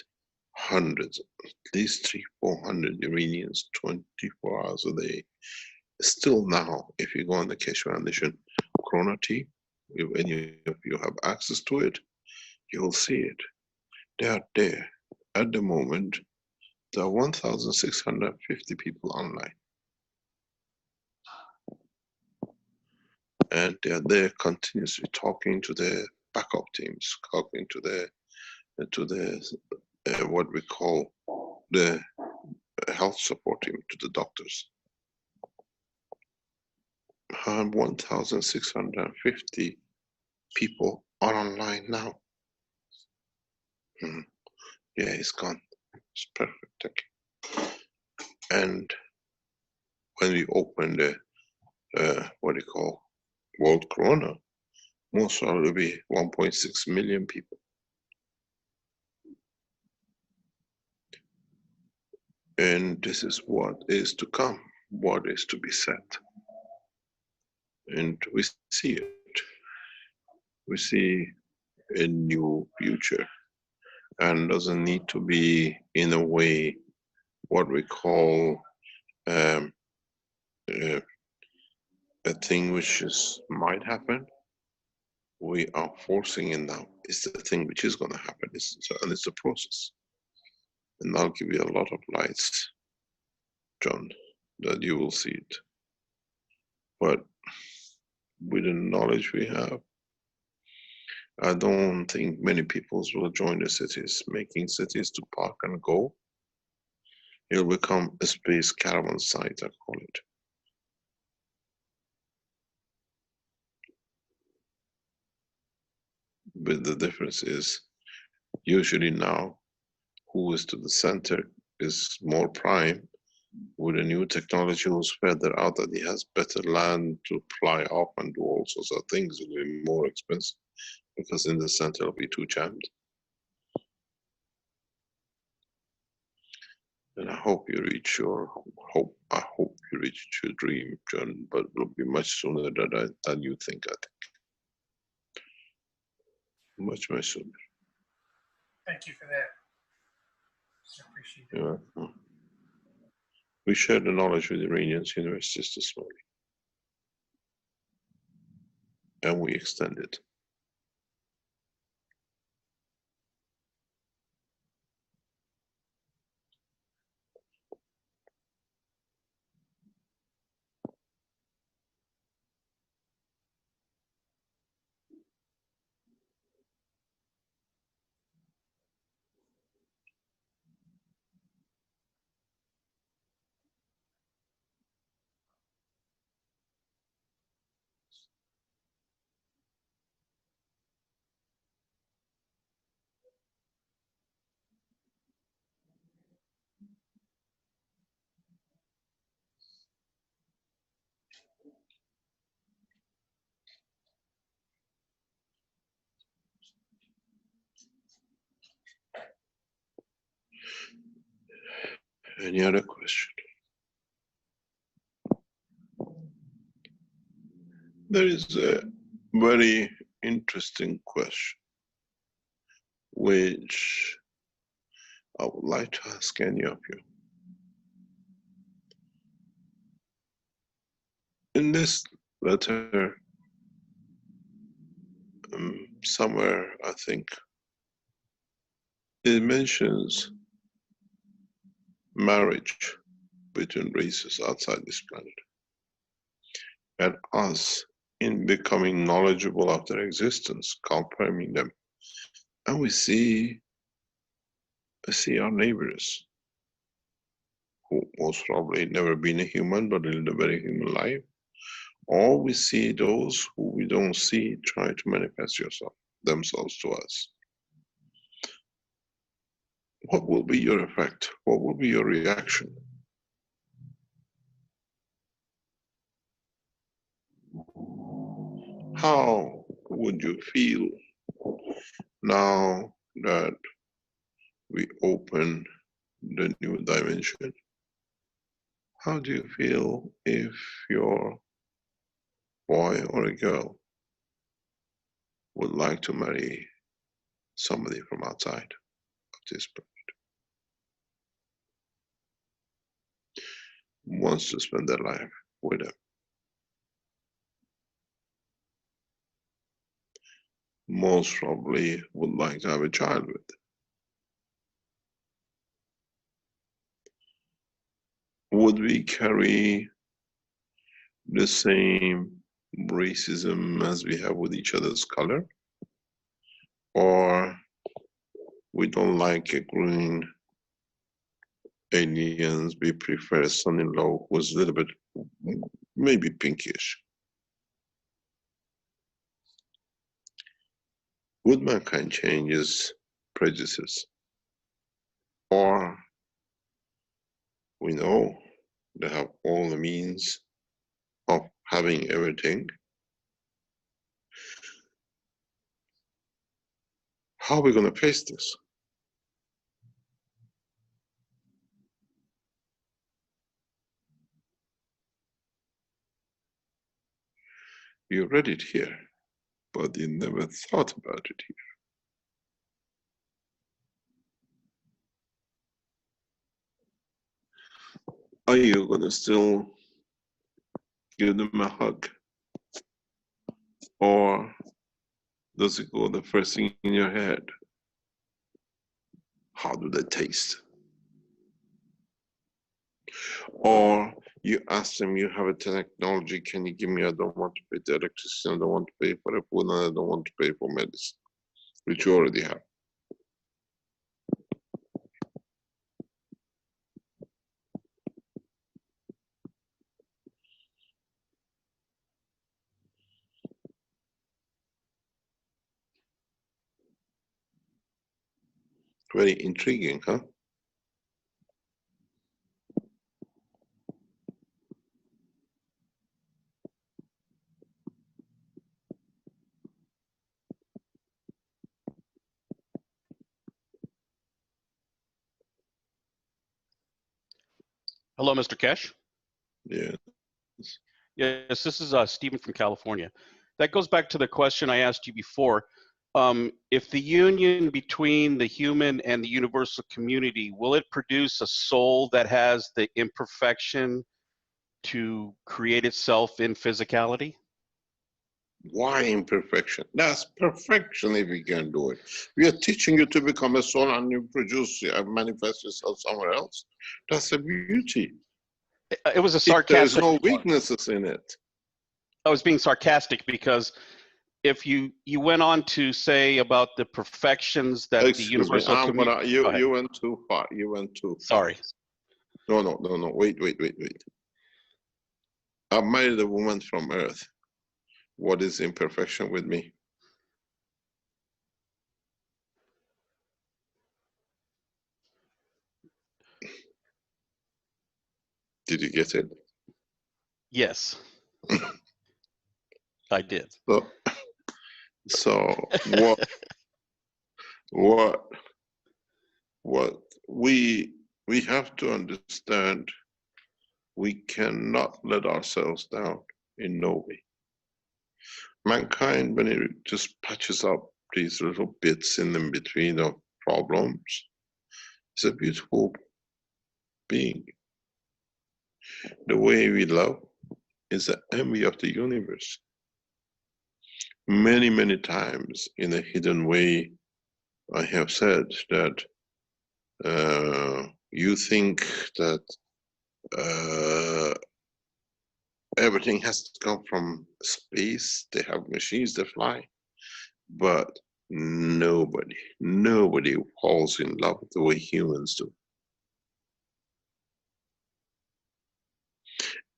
hundreds, at least 300-400 Iranians, 24 hours a day. Still now, if you go on the Keshe Foundation Corona team, if any of you have access to it, you will see it. They are there. At the moment, there are 1,650 people online. And they are there continuously talking to their backup teams, talking to the what we call the health support team, to the doctors. 1,650 people are online now. Yeah, it's gone. It's perfect. Thank you. And when we open the what do you call World Corona, most probably be 1.6 million people. And this is what is to come, what is to be said. And we see it. We see a new future, and doesn't need to be in a way what we call a thing which might happen. We are forcing it now. It's the thing which is going to happen, and it's a process. And I'll give you a lot of lights, John, that you will see it. But with the knowledge we have, I don't think many peoples will join the cities, making cities to park and go. It'll become a space caravan site, I call it. But the difference is, usually now, who is to the center is more prime. With a new technology, who's further out, that he has better land to fly off and do all sorts of things. It will be more expensive because in the center it'll be too jammed. And I hope you reach your hope. I hope you reach your dream, John. But it will be much sooner than you think. I think much sooner. Thank you for that. I appreciate it. Yeah. We shared the knowledge with Iranians universities this morning, and we extend it. Any other question? There is a very interesting question which I would like to ask any of you. In this letter, somewhere I think it mentions marriage between races outside this planet, and us in becoming knowledgeable of their existence, confirming them. And we see our neighbors who most probably never been a human but lived a very human life. Or we see those who we don't see try to manifest themselves to us. What will be your effect? What will be your reaction? How would you feel now that we open the new dimension? How do you feel if your boy or a girl would like to marry somebody from outside of this planet? Wants to spend their life with them? Most probably would like to have a child with. Would we carry the same racism as we have with each other's color? Or we don't like a green aliens, we prefer a son-in-law who's a little bit, maybe pinkish? Would mankind change its prejudices? Or we know they have all the means of having everything. How are we going to face this? You read it here, but you never thought about it here. Are you going to still give them a hug? Or does it go the first thing in your head? How do they taste? Or you ask them, you have a technology, can you give me, I don't want to pay the electricity, I don't want to pay for the food, and I don't want to pay for medicine, which you already have. Very intriguing, huh? Hello, Mr. Keshe. Yeah. Yes, this is Stephen from California. That goes back to the question I asked you before. If the union between the human and the universal community, will it produce a soul that has the imperfection to create itself in physicality? Why imperfection? That's perfection if you can do it. We are teaching you to become a soul and you produce, manifest yourself somewhere else. That's the beauty. It was a If there is sarcastic no remark. weaknesses in it. I was being sarcastic because if you went on to say about the perfections that the Excuse me, universal I'm community. gonna, you went too far. You went too far. Sorry. No, wait. I married a woman from Earth. What is imperfection with me? Did you get it? Yes, I did. So what we have to understand, we cannot let ourselves down in no way. Mankind, when it just patches up these little bits in the between of problems, is a beautiful being. The way we love is the envy of the universe. Many, many times in a hidden way, I have said that you think that everything has to come from space. They have machines that fly, but nobody falls in love the way humans do.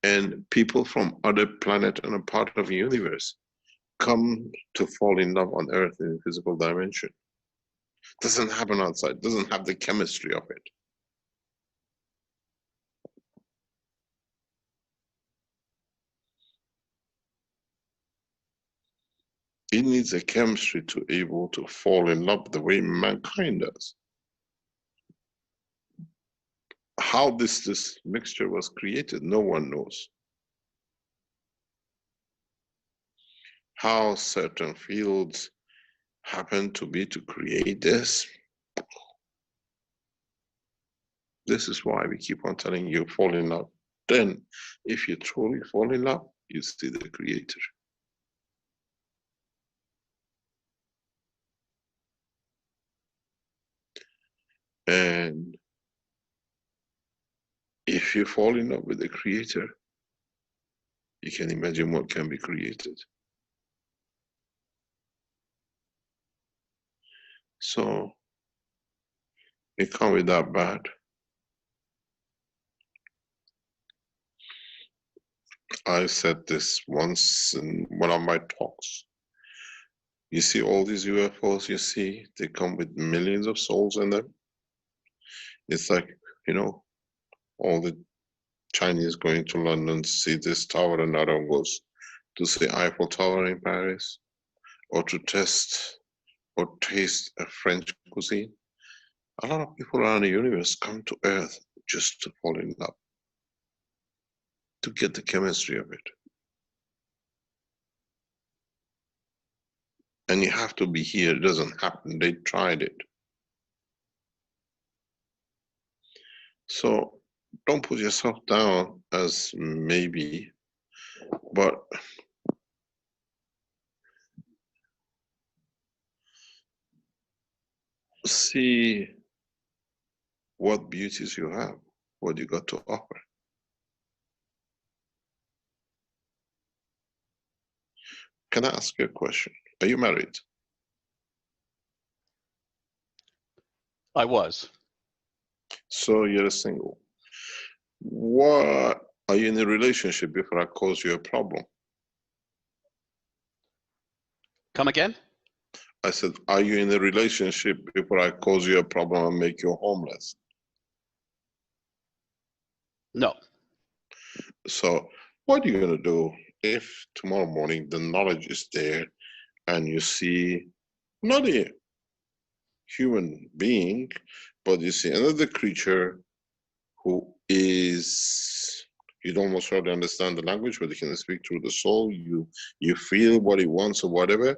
And people from other planet and a part of the universe come to fall in love on Earth in a physical dimension. Doesn't happen outside, doesn't have the chemistry of it. It needs a chemistry to be able to fall in love the way mankind does. How this mixture was created, no one knows. How certain fields happen to be to create this. This is why we keep on telling you, fall in love. Then, if you truly fall in love, you see the Creator. And if you fall in love with the Creator, you can imagine what can be created. So, it can't be that bad. I said this once in one of my talks. You see all these UFOs you see, they come with millions of souls in them. It's like, all the Chinese going to London to see this tower, and another one goes to see Eiffel Tower in Paris, or to test or taste a French cuisine. A lot of people around the universe come to Earth just to fall in love, to get the chemistry of it. And you have to be here. It doesn't happen. They tried it. So don't put yourself down as maybe, but see what beauties you have, what you got to offer. Can I ask you a question? Are you married? I was. So you're single. What are you in a relationship before I cause you a problem? Come again? I said, are you in a relationship before I cause you a problem and make you homeless? No. So what are you going to do if tomorrow morning the knowledge is there and you see not a human being, but you see another creature who is, you don't most hardly understand the language, but you can speak through the soul, you feel what he wants or whatever,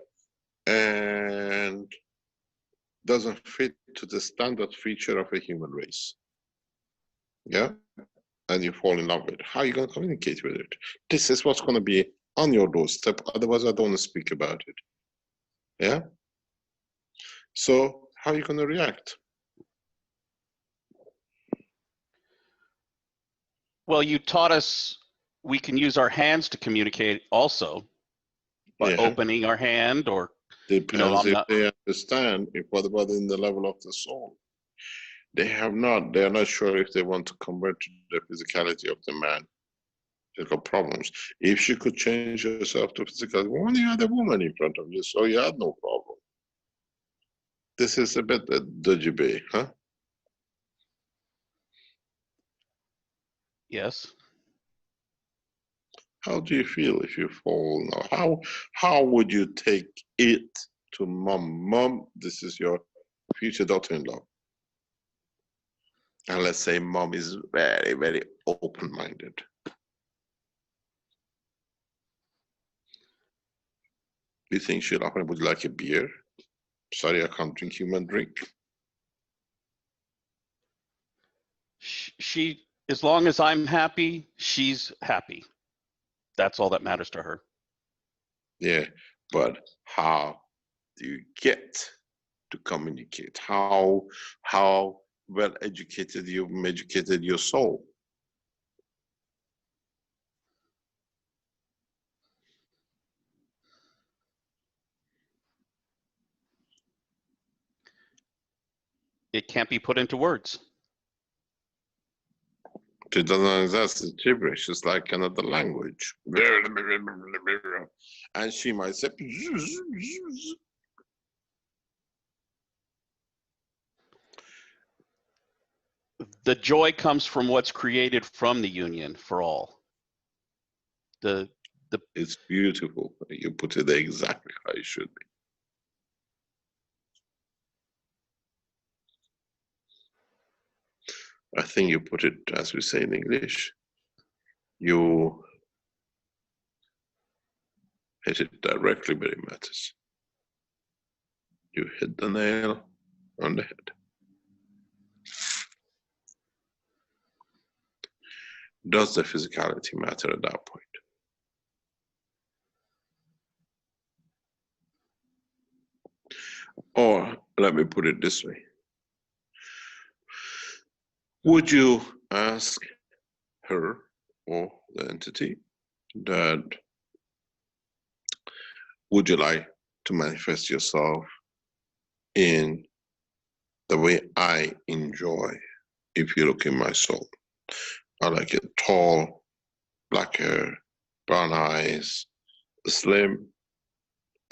and doesn't fit to the standard feature of a human race. Yeah? And you fall in love with it. How are you going to communicate with it? This is what's going to be on your doorstep. Otherwise, I don't want to speak about it. Yeah? So, how are you going to react? Well, you taught us we can use our hands to communicate also by Yeah. opening our hand, or, Depends I'm if not. they understand. If what about in the level of the soul? They have not. They are not sure if they want to convert to the physicality of the man. They've got problems. If you could change yourself to physicality, well, you had a woman in front of you, so you had no problem. This is a bit a dodgy bay, huh? Yes. How do you feel if you fall now? How would you take it to mom? Mom, this is your future daughter-in-law. And let's say mom is very, very open-minded. Do you think she'll offer, would you like a beer? Sorry, I can't drink human drink. She, as long as I'm happy, she's happy. That's all that matters to her. Yeah, but how do you get to communicate? How well educated you've educated your soul? It can't be put into words. She doesn't, that's gibberish. It's like another language. And she might say, The joy comes from what's created from the union for all. it's beautiful. You put it exactly how it should be. I think you put it, as we say in English, you hit it directly where it matters. You hit the nail on the head. Does the physicality matter at that point? Or let me put it this way. Would you ask her or the entity that, would you like to manifest yourself in the way I enjoy? If you look in my soul, I like it tall, black hair, brown eyes, slim,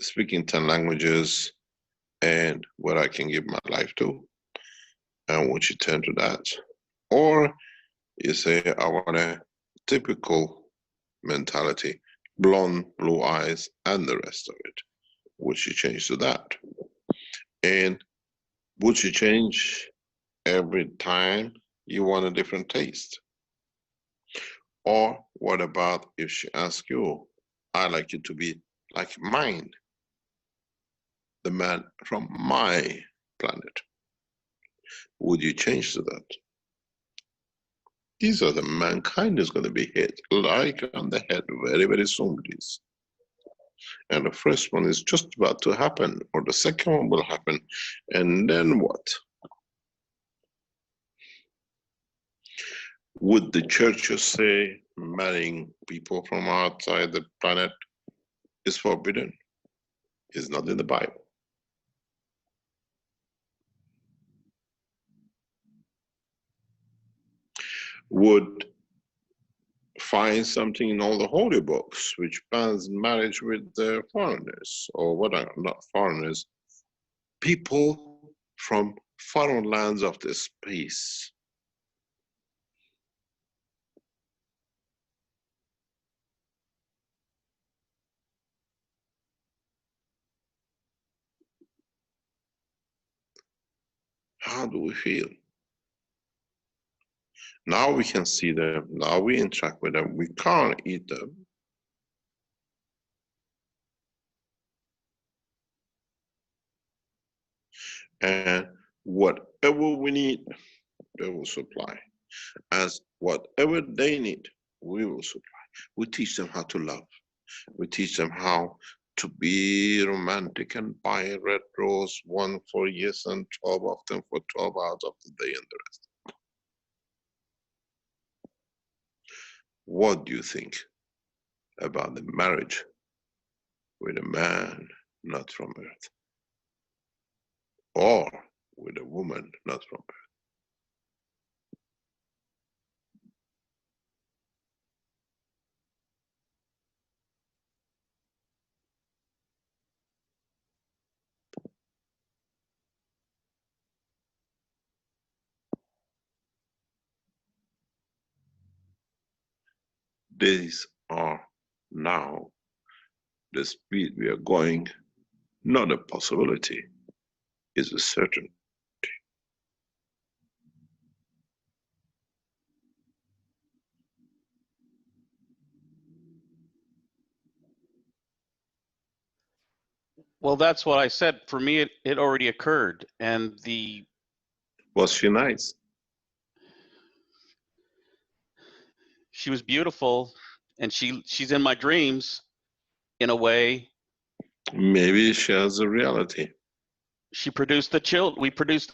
speaking 10 languages, and what I can give my life to. And would you turn to that? Or you say, I want a typical mentality, blonde, blue eyes, and the rest of it. Would you change to that? And would you change every time you want a different taste? Or what about if she asks you, I like you to be like mine, the man from my planet? Would you change to that? These are the mankind is going to be hit like on the head very, very soon with this. And the first one is just about to happen, or the second one will happen. And then what? Would the churches say marrying people from outside the planet is forbidden? It's not in the Bible. Would find something in all the holy books which bans marriage with the foreigners, or what are not foreigners, people from foreign lands of the space? How do we feel? Now we can see them, now we interact with them, we can't eat them. And whatever we need, they will supply. As whatever they need, we will supply. We teach them how to love. We teach them how to be romantic and buy a red rose, one for yes and 12 of them for 12 hours of the day and the rest. What do you think about the marriage with a man not from earth, or with a woman not from earth? These are now the speed we are going, not a possibility, is a certainty. Well, that's what I said. For me, it already occurred. And Was she nice? she was beautiful, and she's in my dreams in a way. Maybe she has a reality. She produced the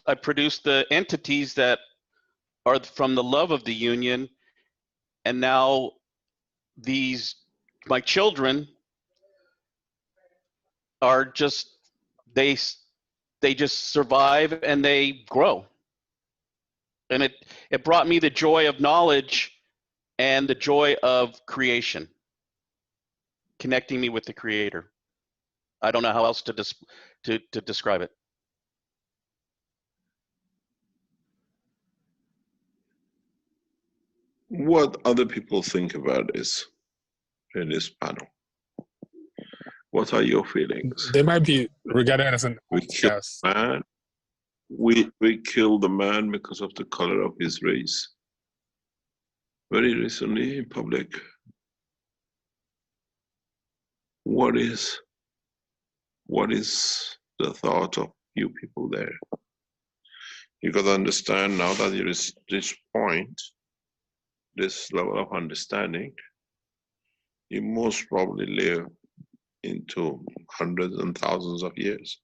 I produced the entities that are from the love of the union, and now my children are just they just survive and they grow. And it brought me the joy of knowledge and the joy of creation, connecting me with the creator. I don't know how else to describe it. What other people think about this in this panel? What are your feelings? They might be regarded as an We kill outcast. the man. We kill the man because of the color of his race. Very recently in public. What is the thought of you people there? You got to understand now that there is this point, this level of understanding, you most probably live into hundreds and thousands of years.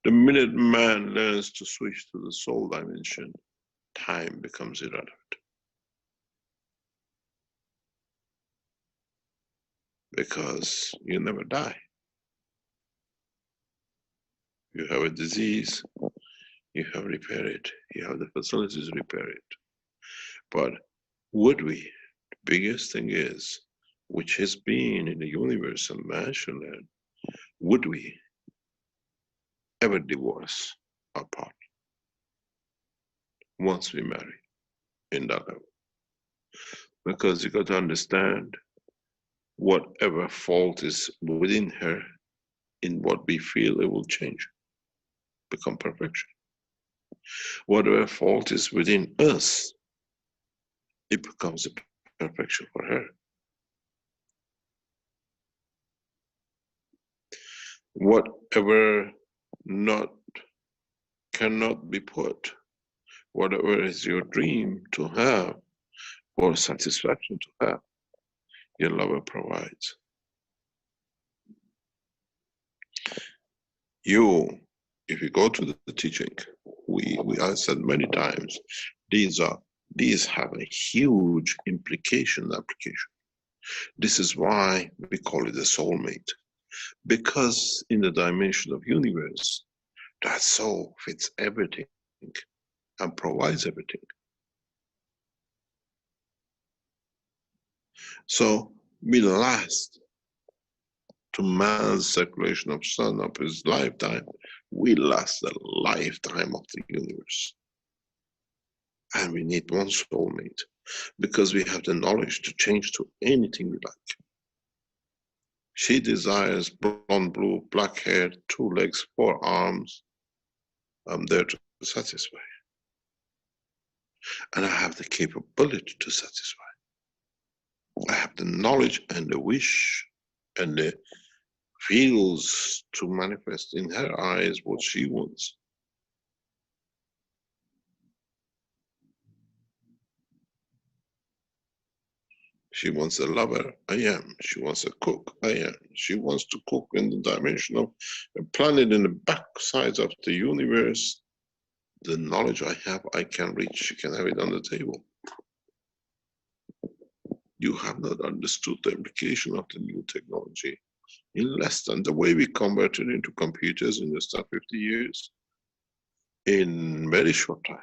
The minute man learns to switch to the soul dimension, time becomes irrelevant. Because you never die. You have a disease, you have repaired it, you have the facilities to repair it. But would we? The biggest thing is, which has been in the universe and man should learn, would we ever divorce our partner once we marry in that level? Because you got to understand, whatever fault is within her, in what we feel, it will change, become perfection. Whatever fault is within us, it becomes a perfection for her. Whatever cannot be put, whatever is your dream to have, or satisfaction to have, your lover provides. If you go to the teaching, we have said many times, these have a huge application. This is why we call it a soulmate. Because in the dimension of universe, that soul fits everything and provides everything. So we last to man's circulation of sun of his lifetime, we last the lifetime of the universe. And we need one soulmate because we have the knowledge to change to anything we like. She desires blonde, blue, black hair, 2 legs, 4 arms. I'm there to satisfy. And I have the capability to satisfy. I have the knowledge and the wish and the feels to manifest in her eyes what she wants. She wants a lover, I am. She wants a cook, I am. She wants to cook in the dimension of a planet in the backsides of the universe. The knowledge I have, I can reach. She can have it on the table. You have not understood the implication of the new technology. In less than the way we converted into computers in less than 50 years, in very short time.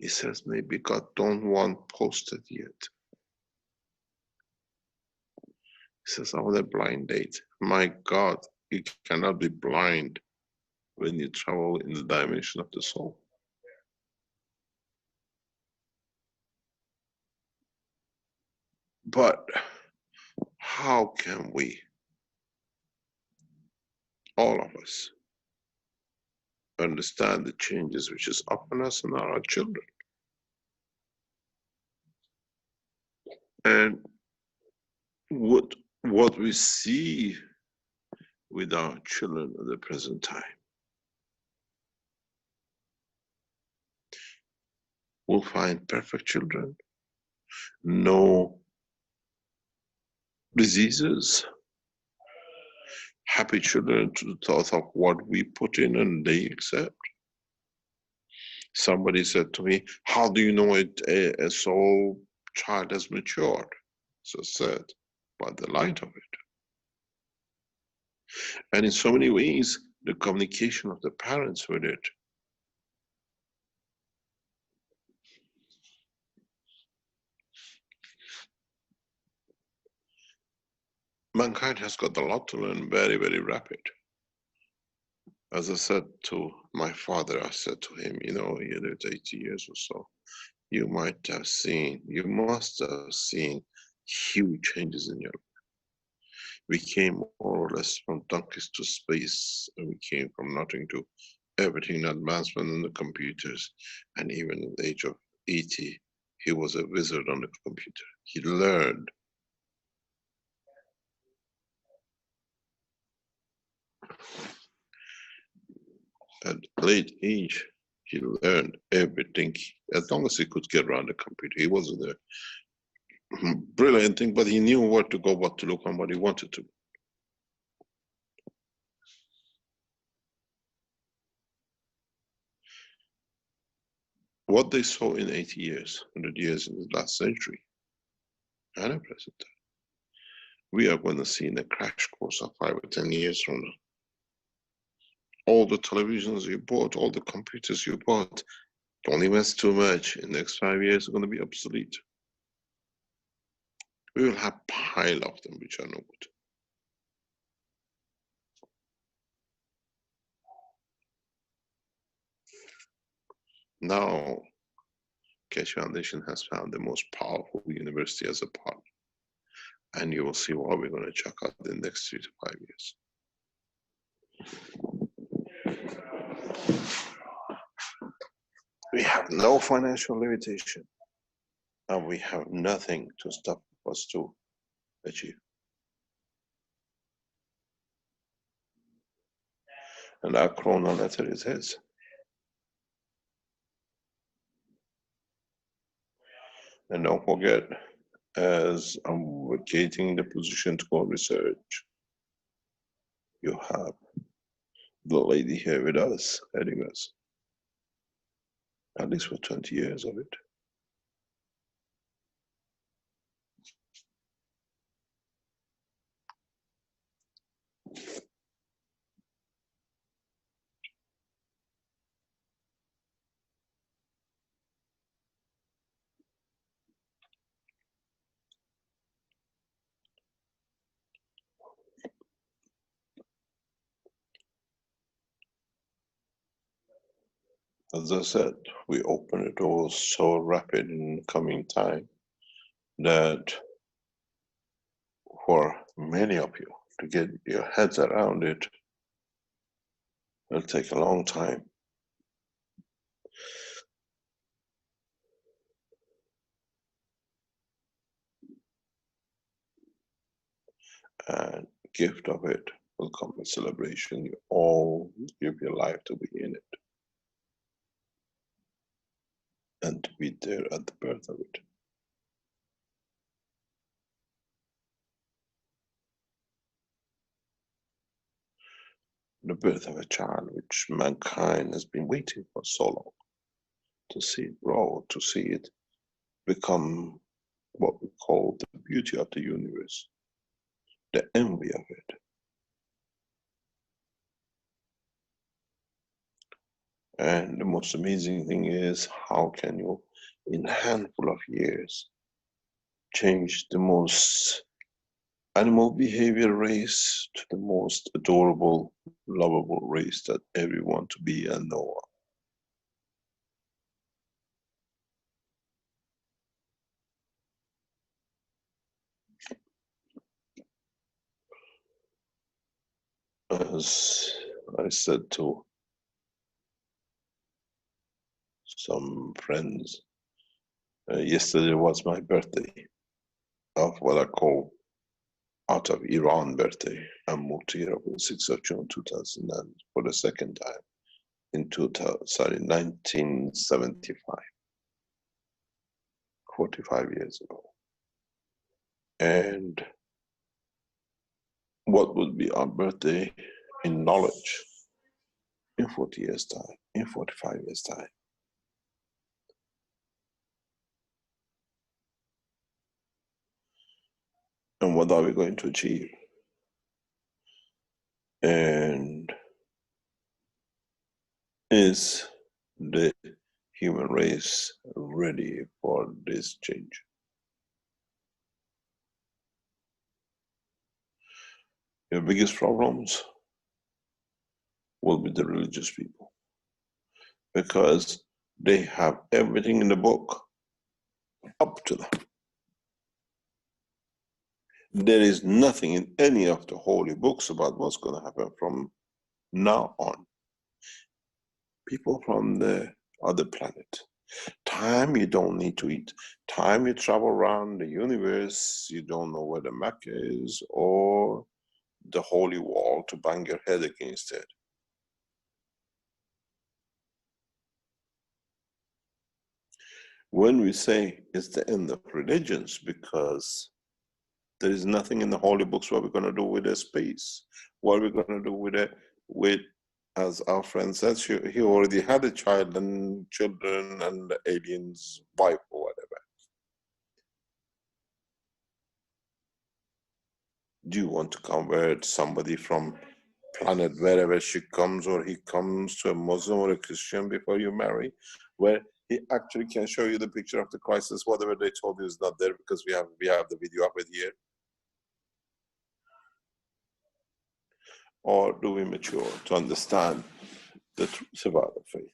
He says maybe God don't want posted yet. He says I want a blind date. My God, you cannot be blind when you travel in the dimension of the soul. But how can we, all of us, understand the changes which is upon us and our children? And what we see with our children at the present time, we'll find perfect children, no diseases, happy children to the thought of what we put in and they accept. Somebody said to me, how do you know a soul child has matured? So I said, by the light of it. And in so many ways, the communication of the parents with it. Mankind has got a lot to learn, very, very rapid. As I said to my father, I said to him, you know, he lived 80 years or so. You must have seen huge changes in your life. We came more or less from donkeys to space, and we came from nothing to everything, advancement in the computers. And even at the age of 80, he was a wizard on the computer. He learned. At late age, he learned everything. As long as he could get around the computer, he wasn't a brilliant thing, but he knew where to go, what to look, and what he wanted to. What they saw in 80 years, 100 years in the last century, and at present time, we are going to see in a crash course of 5 or 10 years from now. All the televisions you bought, all the computers you bought, don't invest too much. In the next 5 years, are going to be obsolete. We will have a pile of them which are no good. Now, Keshe Foundation has found the most powerful university as a partner. And you will see what we're going to check out in the next 3 to 5 years. We have no financial limitation, and we have nothing to stop us to achieve. And our corona letter is his. And don't forget, as I'm vacating the position to go research, you have the lady here with us, heading us, at least for 20 years of it. As I said, we open the doors so rapid in coming time that for many of you to get your heads around it, it'll take a long time. And gift of it will come a celebration. You all give your life to be in it and to be there at the birth of it. The birth of a child which mankind has been waiting for so long, to see it grow, to see it become what we call the beauty of the universe, the envy of it. And the most amazing thing is, how can you, in a handful of years, change the most animal behavior race to the most adorable, lovable race that everyone to be and know of. As I said to some friends, yesterday was my birthday of what I call out of Iran birthday. I moved here on the 6th of June 2000 for the second time in 1975, 45 years ago. And what would be our birthday in knowledge in 40 years' time, in 45 years' time? And what are we going to achieve? And is the human race ready for this change? Your biggest problems will be the religious people, because they have everything in the book up to them. There is nothing in any of the holy books about what's going to happen from now on. People from the other planet, time you don't need to eat, time you travel around the universe, you don't know where the Mecca is or the holy wall to bang your head against it. When we say it's the end of religions, because there is nothing in the holy books what we're going to do with the space, what we're going to do with it, as our friend says, he already had a child and children and the alien's wife or whatever. Do you want to convert somebody from planet wherever she comes or he comes to a Muslim or a Christian before you marry, where he actually can show you the picture of the crisis? Whatever they told you is not there, because we have the video of it here? Or do we mature to understand the truth about the faith?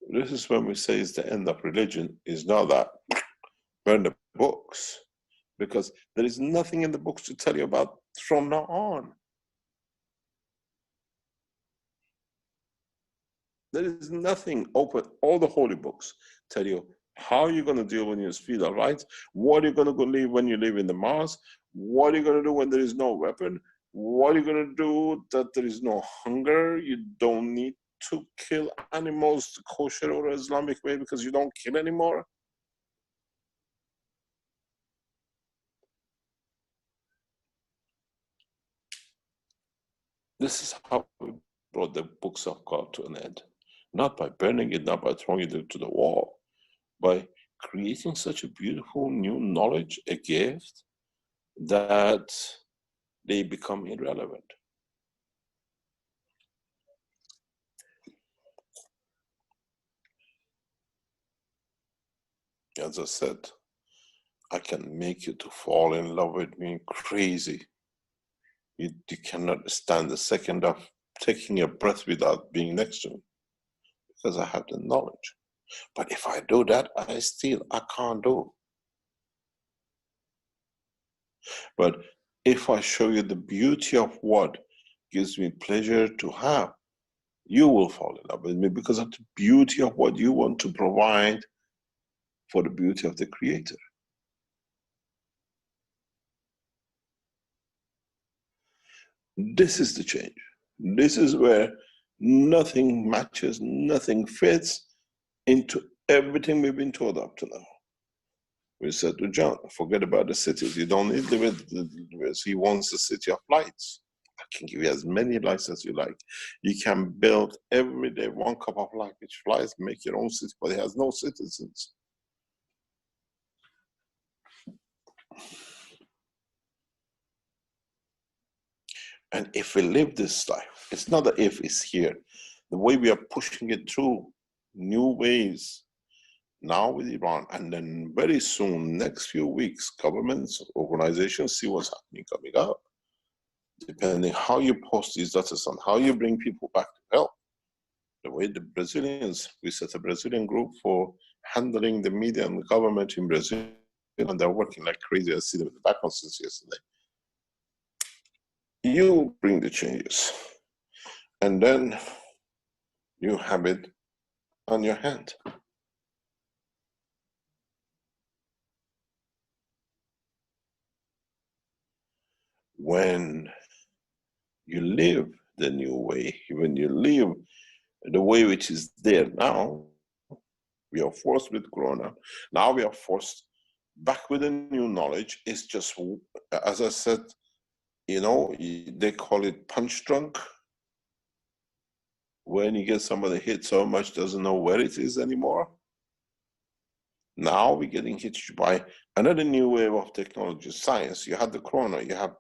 This is when we say it's the end of religion, is not that burn the books, because there is nothing in the books to tell you about from now on. There is nothing open. All the holy books tell you how you're going to deal when you feel all right, what you're going to go live when you live in the Mars, what you're going to do when there is no weapon, what you're going to do that there is no hunger. You don't need to kill animals the kosher or Islamic way because you don't kill anymore. This is how we brought the books of God to an end. Not by burning it, not by throwing it to the wall, by creating such a beautiful new knowledge, a gift, that they become irrelevant. As I said, I can make you to fall in love with me crazy. You cannot stand the second of taking a breath without being next to me, because I have the knowledge. But if I do that, I can't do. But if I show you the beauty of what gives me pleasure to have, you will fall in love with me because of the beauty of what you want to provide for the beauty of the Creator. This is the change. This is where nothing matches, nothing fits into everything we've been told up to now. We said to John, forget about the cities. You don't need to live in. He wants a city of lights. I can give you as many lights as you like. You can build every day one cup of light which flies, make your own city, but it has no citizens. And if we live this life, it's not the if, it's here. The way we are pushing it through, new ways, now with Iran, and then very soon, next few weeks, governments, organizations see what's happening coming up. Depending how you post these data and how you bring people back to health. The way the Brazilians, we set a Brazilian group for handling the media and the government in Brazil, and they're working like crazy. I see them in the background since yesterday. You bring the changes, and then you have it on your hand. When you live the new way, when you live the way which is there now, we are forced with Corona. Now we are forced back with a new knowledge. It's just, as I said, you know, they call it punch drunk. When you get somebody hit so much, doesn't know where it is anymore. Now we're getting hit by another new wave of technology, science. You had the Corona, you have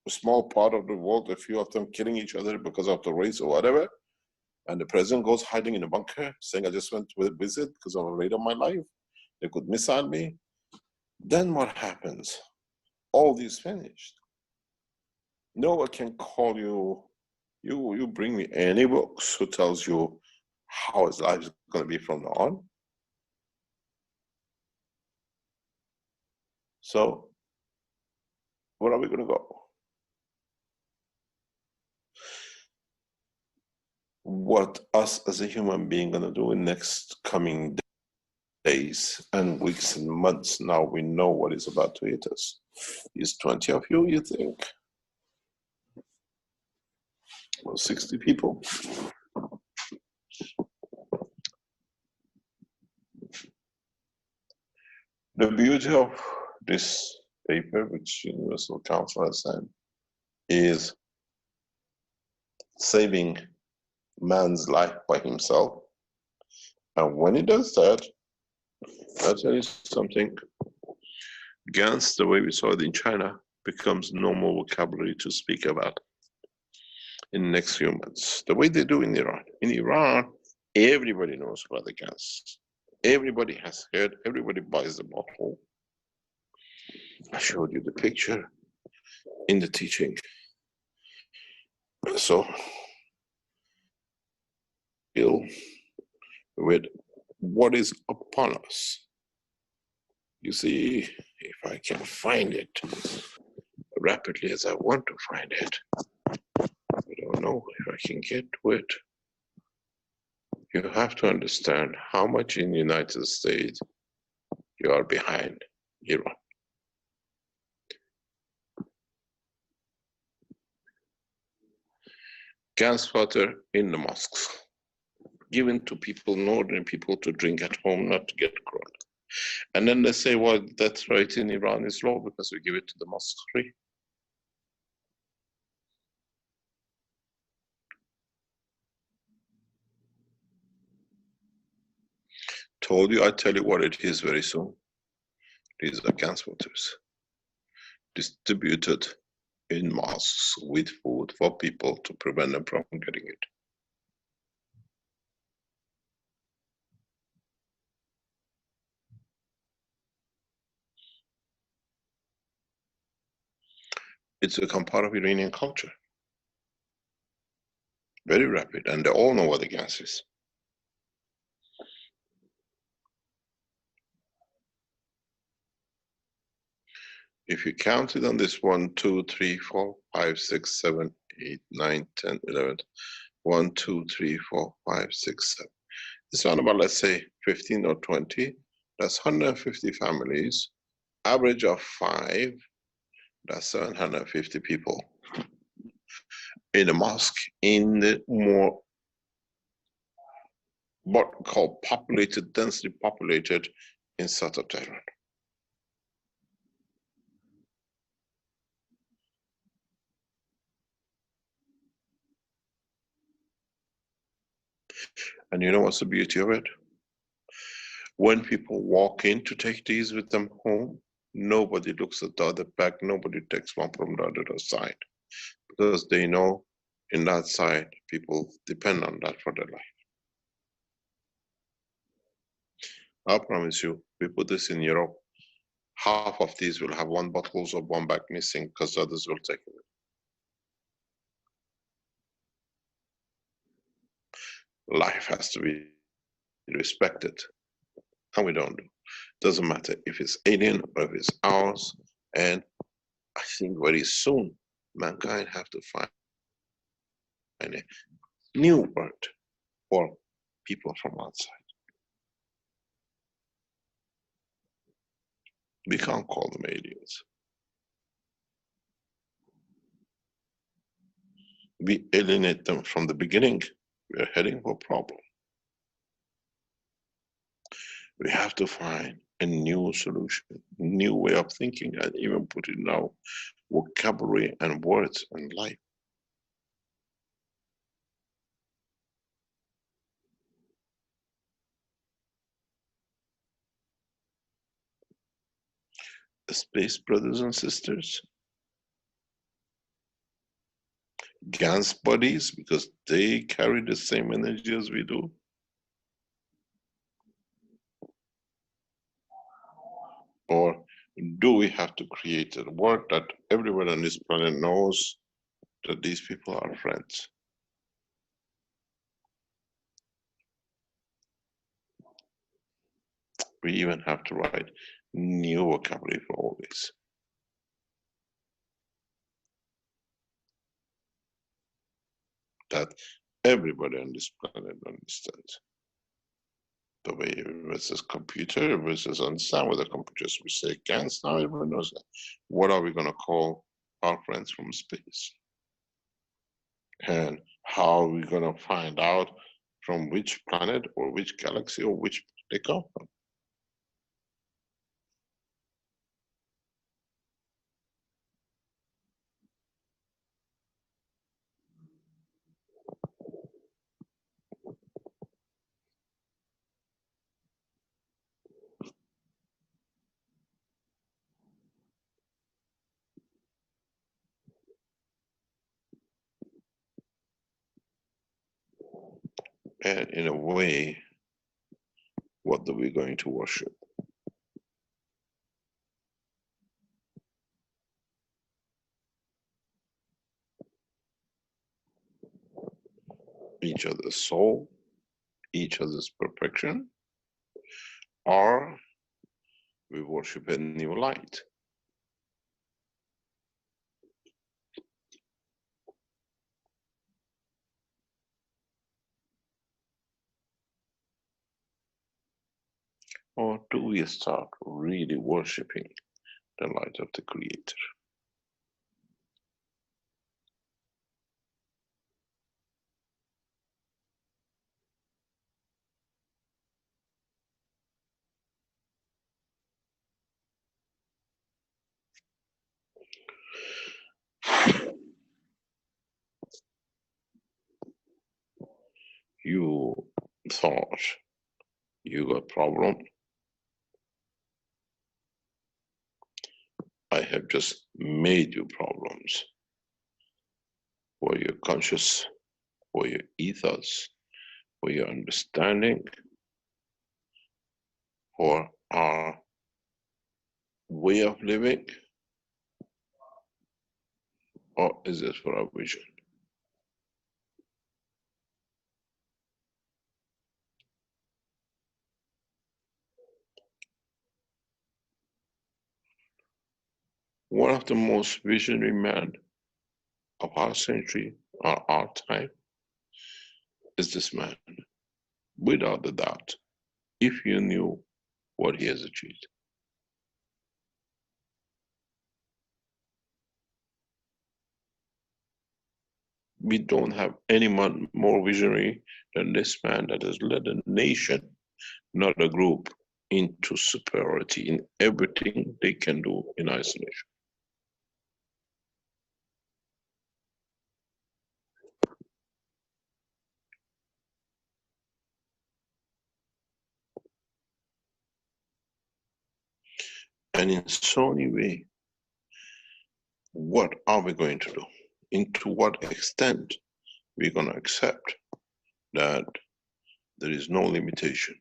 a small part of the world, a few of them killing each other because of the race or whatever. And the president goes hiding in a bunker saying, I just went to a visit because I'm afraid of my life. They could missile me. Then what happens? All this finished. No one can call you, you bring me any books who tells you how his life is going to be from now on. So where are we going to go? What us as a human being going to do in next coming days and weeks and months? Now we know what is about to hit us. Is 20 of you, you think? Well, 60 people. The beauty of this paper, which Universal Council has sent, is saving man's life by himself. And when he does that, I'll tell you something, guns, the way we saw it in China, becomes normal vocabulary to speak about in the next few months. The way they do in Iran. In Iran, everybody knows about the guns. Everybody has heard, everybody buys the bottle. I showed you the picture in the teaching. So, deal with what is upon us. You see, if I can find it rapidly as I want to find it, I don't know if I can get to it. You have to understand how much in the United States you are behind Iran. Gas water in the mosques, given to people, northern people, to drink at home, not to get corona. And then they say, well, that's right, in Iran is law because we give it to the mosques free. Told you, I tell you what it is very soon. These are gas waters distributed in mosques with food for people to prevent them from getting it. It's become part of Iranian culture. Very rapid, and they all know what the gas is. If you count it on this 1, 2, 3, 4, 5, 6, 7, 8, 9, 10, 11, 1, 2, 3, 4, 5, 6, 7. It's around about, let's say, 15 or 20. That's 150 families. Average of 5, that's 750 people. in a mosque in the more what we call populated, densely populated in south of Tehran. And you know what's the beauty of it? When people walk in to take these with them home, nobody looks at the other back, nobody takes one from the other side, because they know in that side, people depend on that for their life. I promise you, we put this in Europe, half of these will have one bottles or one bag missing because others will take it. Life has to be respected, and we don't do. Doesn't matter if it's alien or if it's ours, and I think very soon mankind have to find a new word for people from outside. We can't call them aliens. We alienate them from the beginning, we are heading for a problem. We have to find a new solution, new way of thinking, and even put it in our vocabulary and words and life. Space brothers and sisters, GANS buddies, because they carry the same energy as we do. Or do we have to create a world that everyone on this planet knows that these people are friends? We even have to write new vocabulary for all this. That everybody on this planet understands. The way versus computer versus understand with the computers. We say GANs, now everyone knows that. What are we going to call our friends from space? And how are we going to find out from which planet or which galaxy or which they come from? And in a way, what are we going to worship? Each other's soul, each other's perfection, or we worship a new light? Or do we start really worshiping the light of the Creator? You thought you got problem. I have just made you problems for your conscious, for your ethos, for your understanding, for our way of living, or is it for our vision? One of the most visionary men of our century or our time is this man, without a doubt, if you knew what he has achieved. We don't have anyone more visionary than this man that has led a nation, not a group, into superiority in everything they can do in isolation. And in so many ways, what are we going to do? To what extent we're going to accept that there is no limitation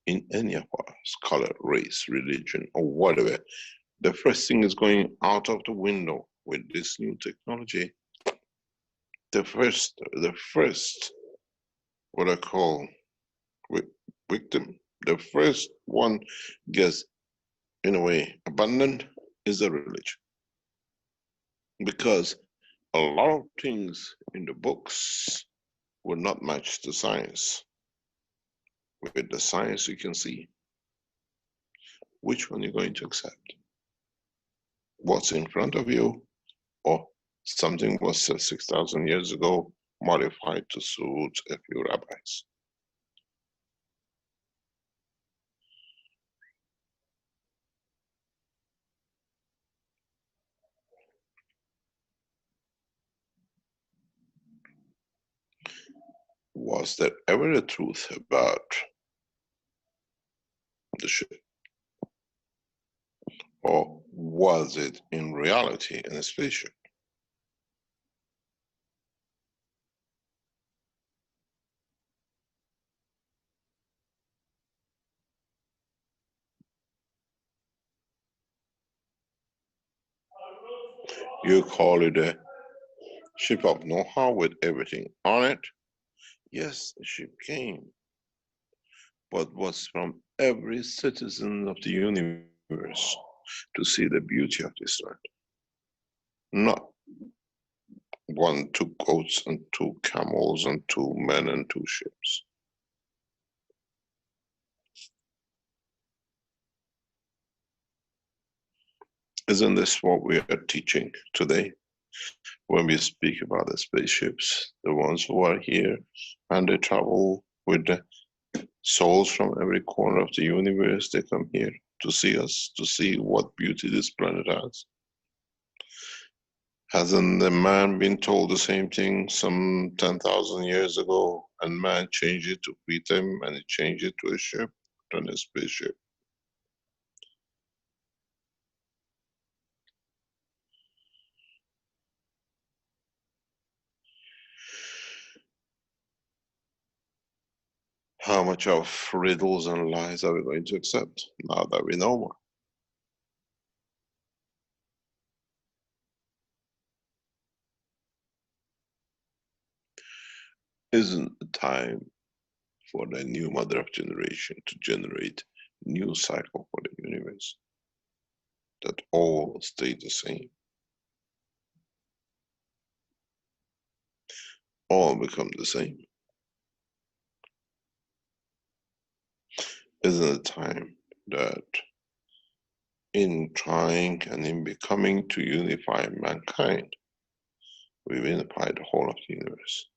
in any of us, color, race, religion, or whatever. The first thing is going out of the window with this new technology. The first, what I call victim, the first one gets, in a way, abandoned is the religion. Because a lot of things in the books will not match the science. With the science, you can see which one you're going to accept. What's in front of you, or something was said 6,000 years ago, modified to suit a few rabbis. Was there ever a truth about the ship? Or was it in reality in a spaceship? You call it a ship of know-how with everything on it? Yes, the ship came, but was from every citizen of the universe to see the beauty of this land. Not one, two goats and two camels and two men and two ships. Isn't this what we are teaching today when we speak about the spaceships, the ones who are here and they travel with the souls from every corner of the universe? They come here to see us, to see what beauty this planet has. Hasn't the man been told the same thing some 10,000 years ago, and man changed it to feed him, and he changed it to a ship, then a spaceship? How much of riddles and lies are we going to accept now that we know more? Isn't it time for the new mother of generation to generate new cycle for the universe, that all stay the same, all become the same? Isn't it time that in trying and in becoming to unify mankind, we unify the whole of the universe?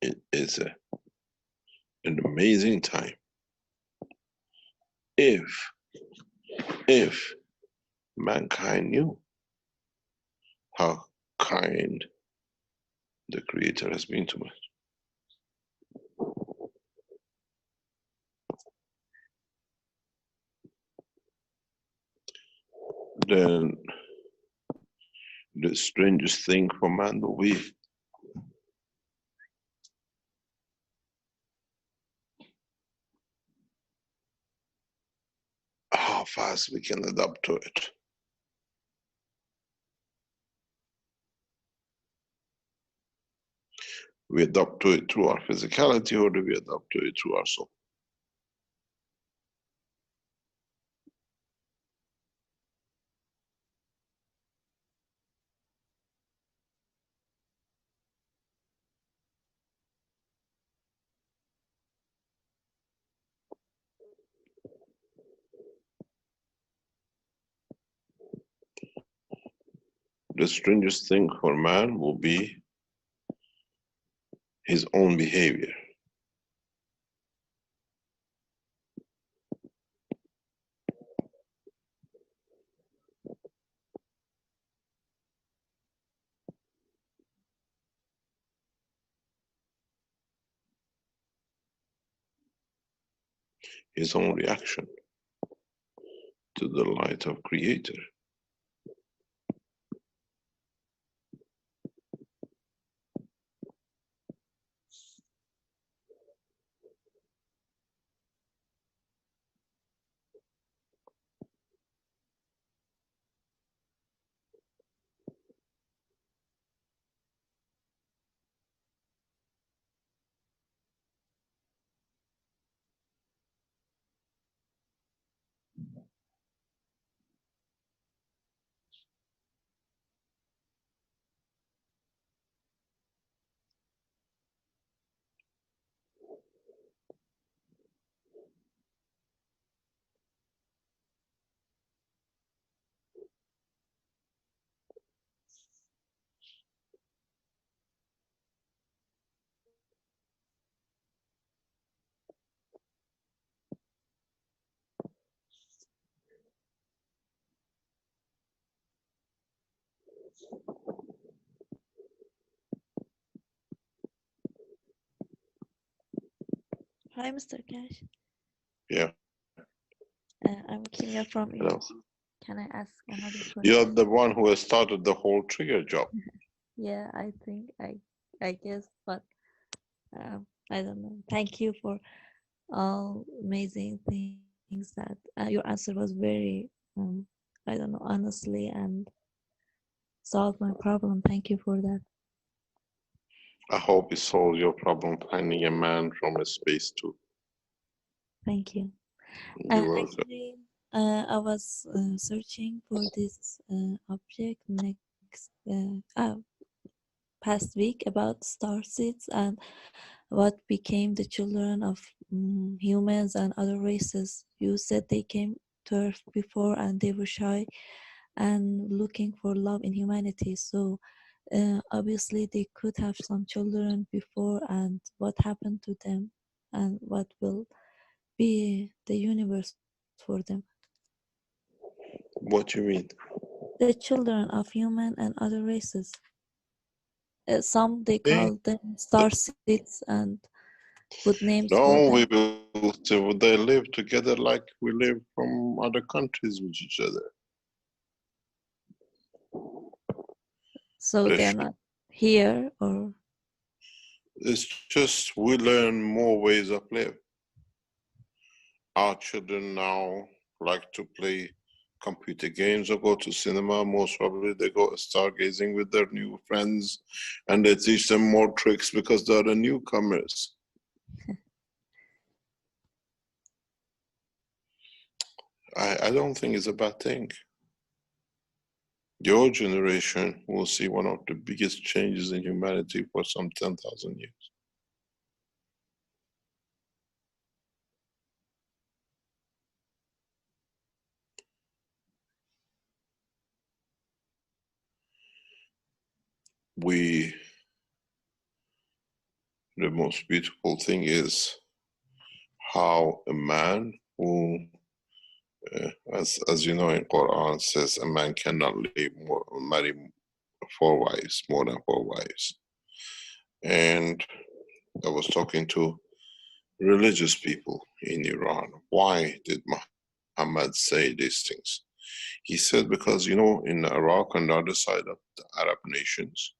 It is an amazing time if mankind knew how kind the Creator has been to us. Then the strangest thing for man will be how fast we can adapt to it. We adapt to it through our physicality, or do we adapt to it through our soul? the strangest thing for man will be his own behavior. His own reaction to the light of Creator. Hi, Mr. Cash. Yeah. I'm Kimia from Hello. Egypt. Can I ask another question? You're the one who has started the whole trigger job. Yeah, I think I guess, but I don't know. Thank you for all amazing things that your answer was very, I don't know, honestly, and solved my problem. Thank you for that. I hope it solves your problem finding a man from a space too. Thank you. You're welcome. Actually, I was searching for this object past week about star seeds and what became the children of humans and other races. You said they came to Earth before and they were shy and looking for love in humanity. So obviously they could have some children before, and what happened to them and what will be the universe for them. What do you mean? The children of human and other races. Some they They, call them star seeds and put names for no, them. they live together like we live from other countries with each other. So they're not here, or It's just we learn more ways of live. Our children now like to play computer games or go to cinema. Most probably they go stargazing with their new friends and they teach them more tricks because they're the newcomers. I don't think it's a bad thing. Your generation will see one of the biggest changes in humanity for some 10,000 years. The most beautiful thing is how a man who, as you know in Quran says, a man cannot marry more than four wives. And I was talking to religious people in Iran. Why did Muhammad say these things? He said, because, in Iraq and the other side of the Arab nations,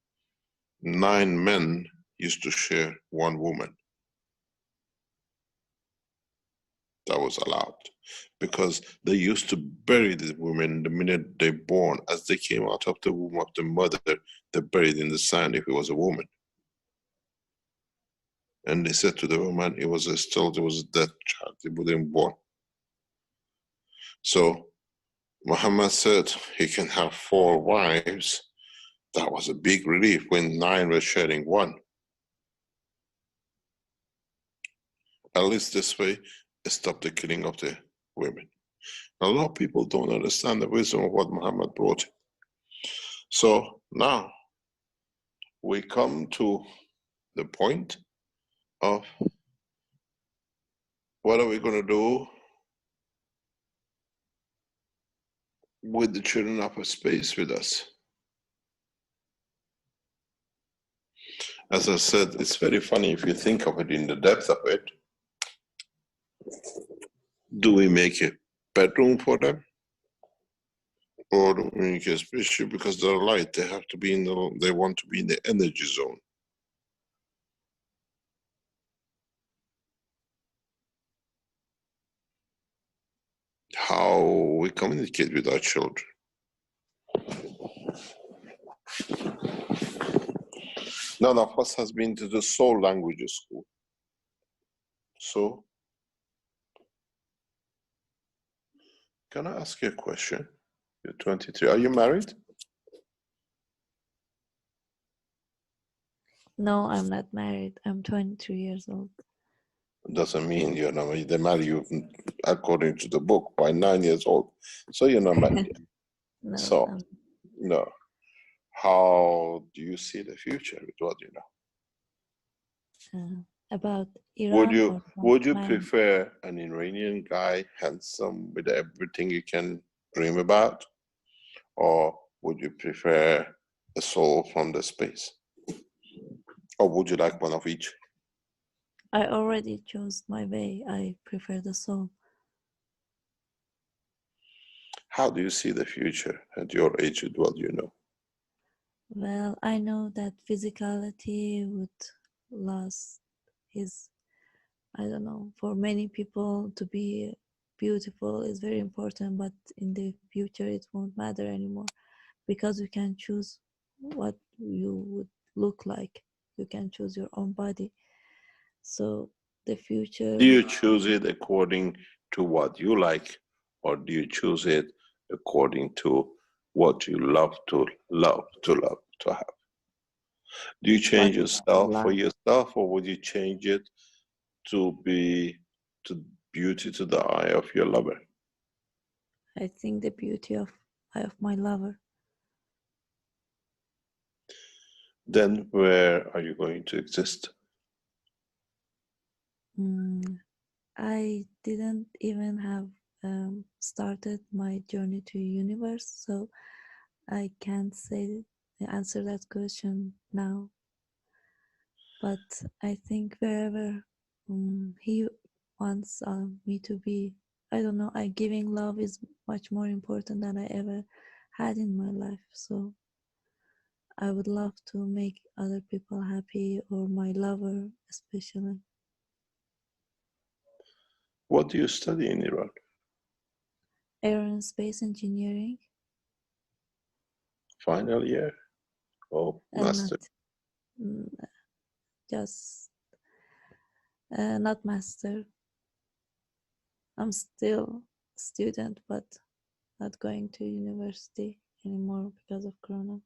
9 men used to share 1 woman. That was allowed because they used to bury the women the minute they born. As they came out of the womb of the mother, they buried in the sand if it was a woman. And they said to the woman, there was a dead child, it wouldn't born. So Muhammad said he can have 4 wives. That was a big relief when 9 were sharing 1. At least this way, it stopped the killing of the women. A lot of people don't understand the wisdom of what Muhammad brought. So now we come to the point of what are we going to do with the children of space with us? As I said, it's very funny if you think of it in the depth of it. Do we make a bedroom for them? Or do we make a spaceship because they're light? They have to be in the, they want to be in the energy zone. How we communicate with our children. None of us has been to the soul language school. So, can I ask you a question? You're 23. Are you married? No, I'm not married. I'm 23 years old. Doesn't mean you're not married. They marry you according to the book by 9 years old. So you're not married yet. No, So, no. How do you see the future with what you know? About Iran or Would you mine? prefer an Iranian guy, handsome, with everything you can dream about? Or would you prefer a soul from the space? Or would you like one of each? I already chose my way. I prefer the soul. How do you see the future at your age with what you know? Well, I know that physicality would last is, I don't know, for many people to be beautiful is very important, but in the future it won't matter anymore because you can choose what you would look like. You can choose your own body. So the future. Do you choose it according to what you like, or do you choose it according to what you love to have? Do you change What yourself for love? yourself, or would you change it to be to beauty to the eye of your lover? I think the beauty of my lover. Then where are you going to exist? I didn't even have started my journey to universe, so I can't say answer that question now. But I think wherever he wants me to be, I don't know. I giving love is much more important than I ever had in my life. So I would love to make other people happy, or my lover especially. What do you study in Iran? Aerospace engineering. Final year or And master? mm, just not master. I'm still student, but not going to university anymore because of Corona.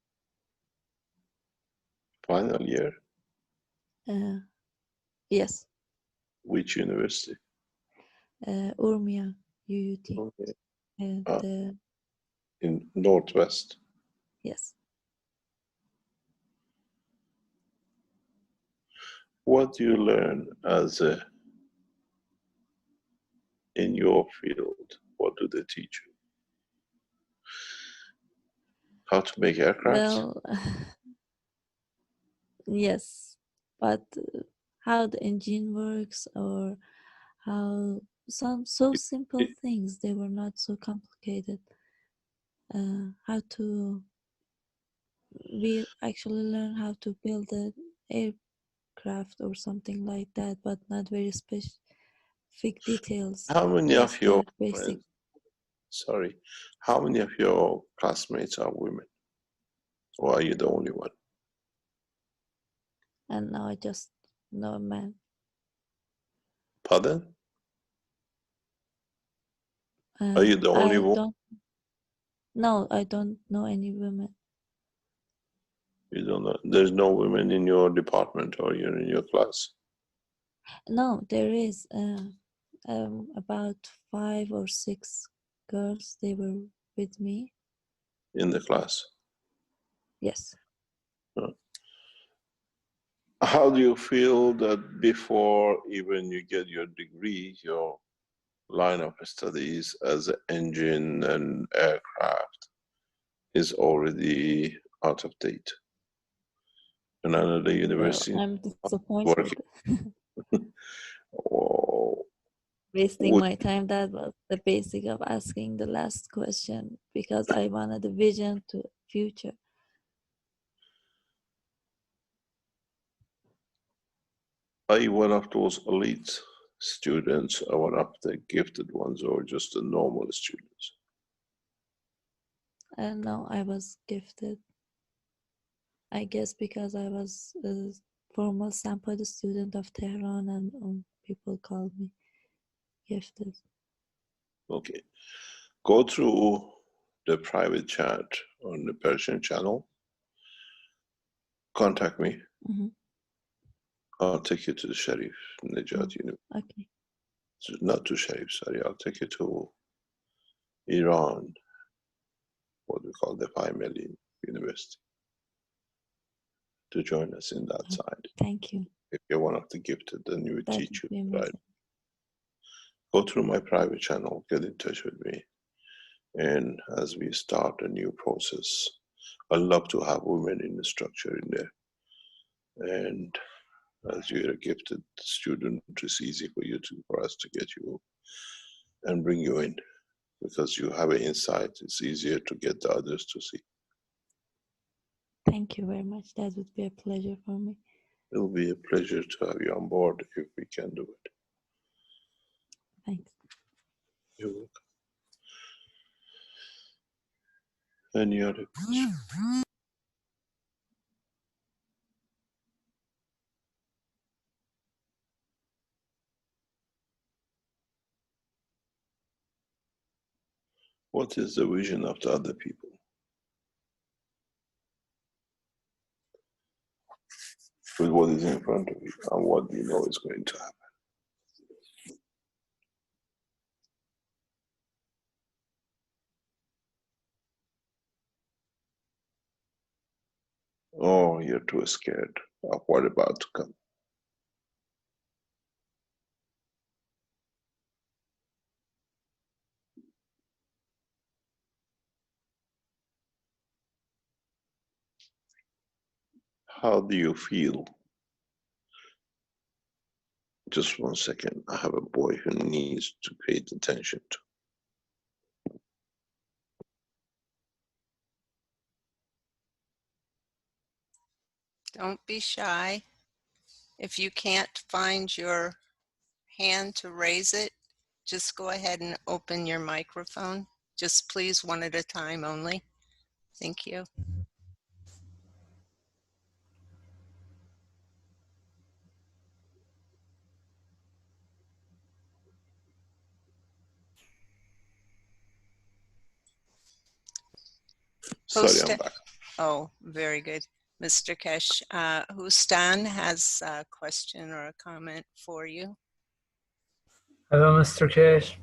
Final year? Yes, Which university? Urmia, UUT. Okay. The In Northwest. yes. What do you learn as a in your field? What do they teach you? How to make aircraft? Well, yes, but how the engine works, or how some so simple things, they were not so complicated. How to we actually learn how to build an aircraft or something like that, but not very specific details. How many of Just your the basic. how many of your classmates are women? Or are you the only one? And now I just know a man. Pardon? Are you the only one? I don't know any women. You don't know. There's no women in your department or you're in your class. No, there is about 5 or 6 girls. They were with me. In the class. Yes. How do you feel that before even you get your degree, your line of studies as an engine and aircraft is already out of date? And another Well, university I'm disappointed. working. Oh, Wasting would my time. That was the basic of asking the last question because I wanted a vision to future. are you one of those elite students or one of the gifted ones or just the normal students? I don't know. I was gifted. I guess because I was a formal sample student of Tehran and people called me gifted. Okay. Go through the private chat on the Persian channel. Contact me. Mm-hmm. I'll take you to the Sharif Nejat University. Okay. Not to Sharif, sorry. I'll take you to Iran, what we call the 5 million university, to join us in that side. Thank you. If you're one of the gifted, then we would That teach would you, be right? amazing. Go through my private channel, get in touch with me. And as we start a new process, I love to have women in the structure in there. And as you're a gifted student, it's easy for us to get you and bring you in because you have an insight. It's easier to get the others to see. Thank you very much. That would be a pleasure for me. It'll be a pleasure to have you on board if we can do it. Thanks. You're welcome. Any other questions? What is the vision of the other people? With what is in front of you and what you know is going to happen. Oh, you're too scared of what about to come. How do you feel? Just 1 second. I have a boy who needs to pay attention to. Don't be shy. If you can't find your hand to raise it, just go ahead and open your microphone. Just please one at a time only. Thank you. Sorry, I'm back. Oh, very good. Mr. Keshe, Hustan has a question or a comment for you. Hello, Mr. Kesh.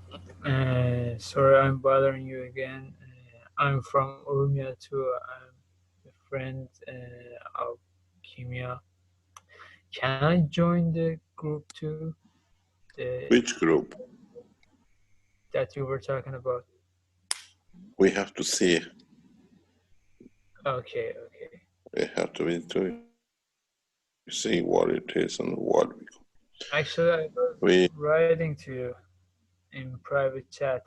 Sorry I'm bothering you again. I'm from Urumia too. I'm a friend of Kimia. Can I join the group too? Which group? That you were talking about. We have to see. Okay. We have to see what it is and what we. Actually, I was writing to you in private chat.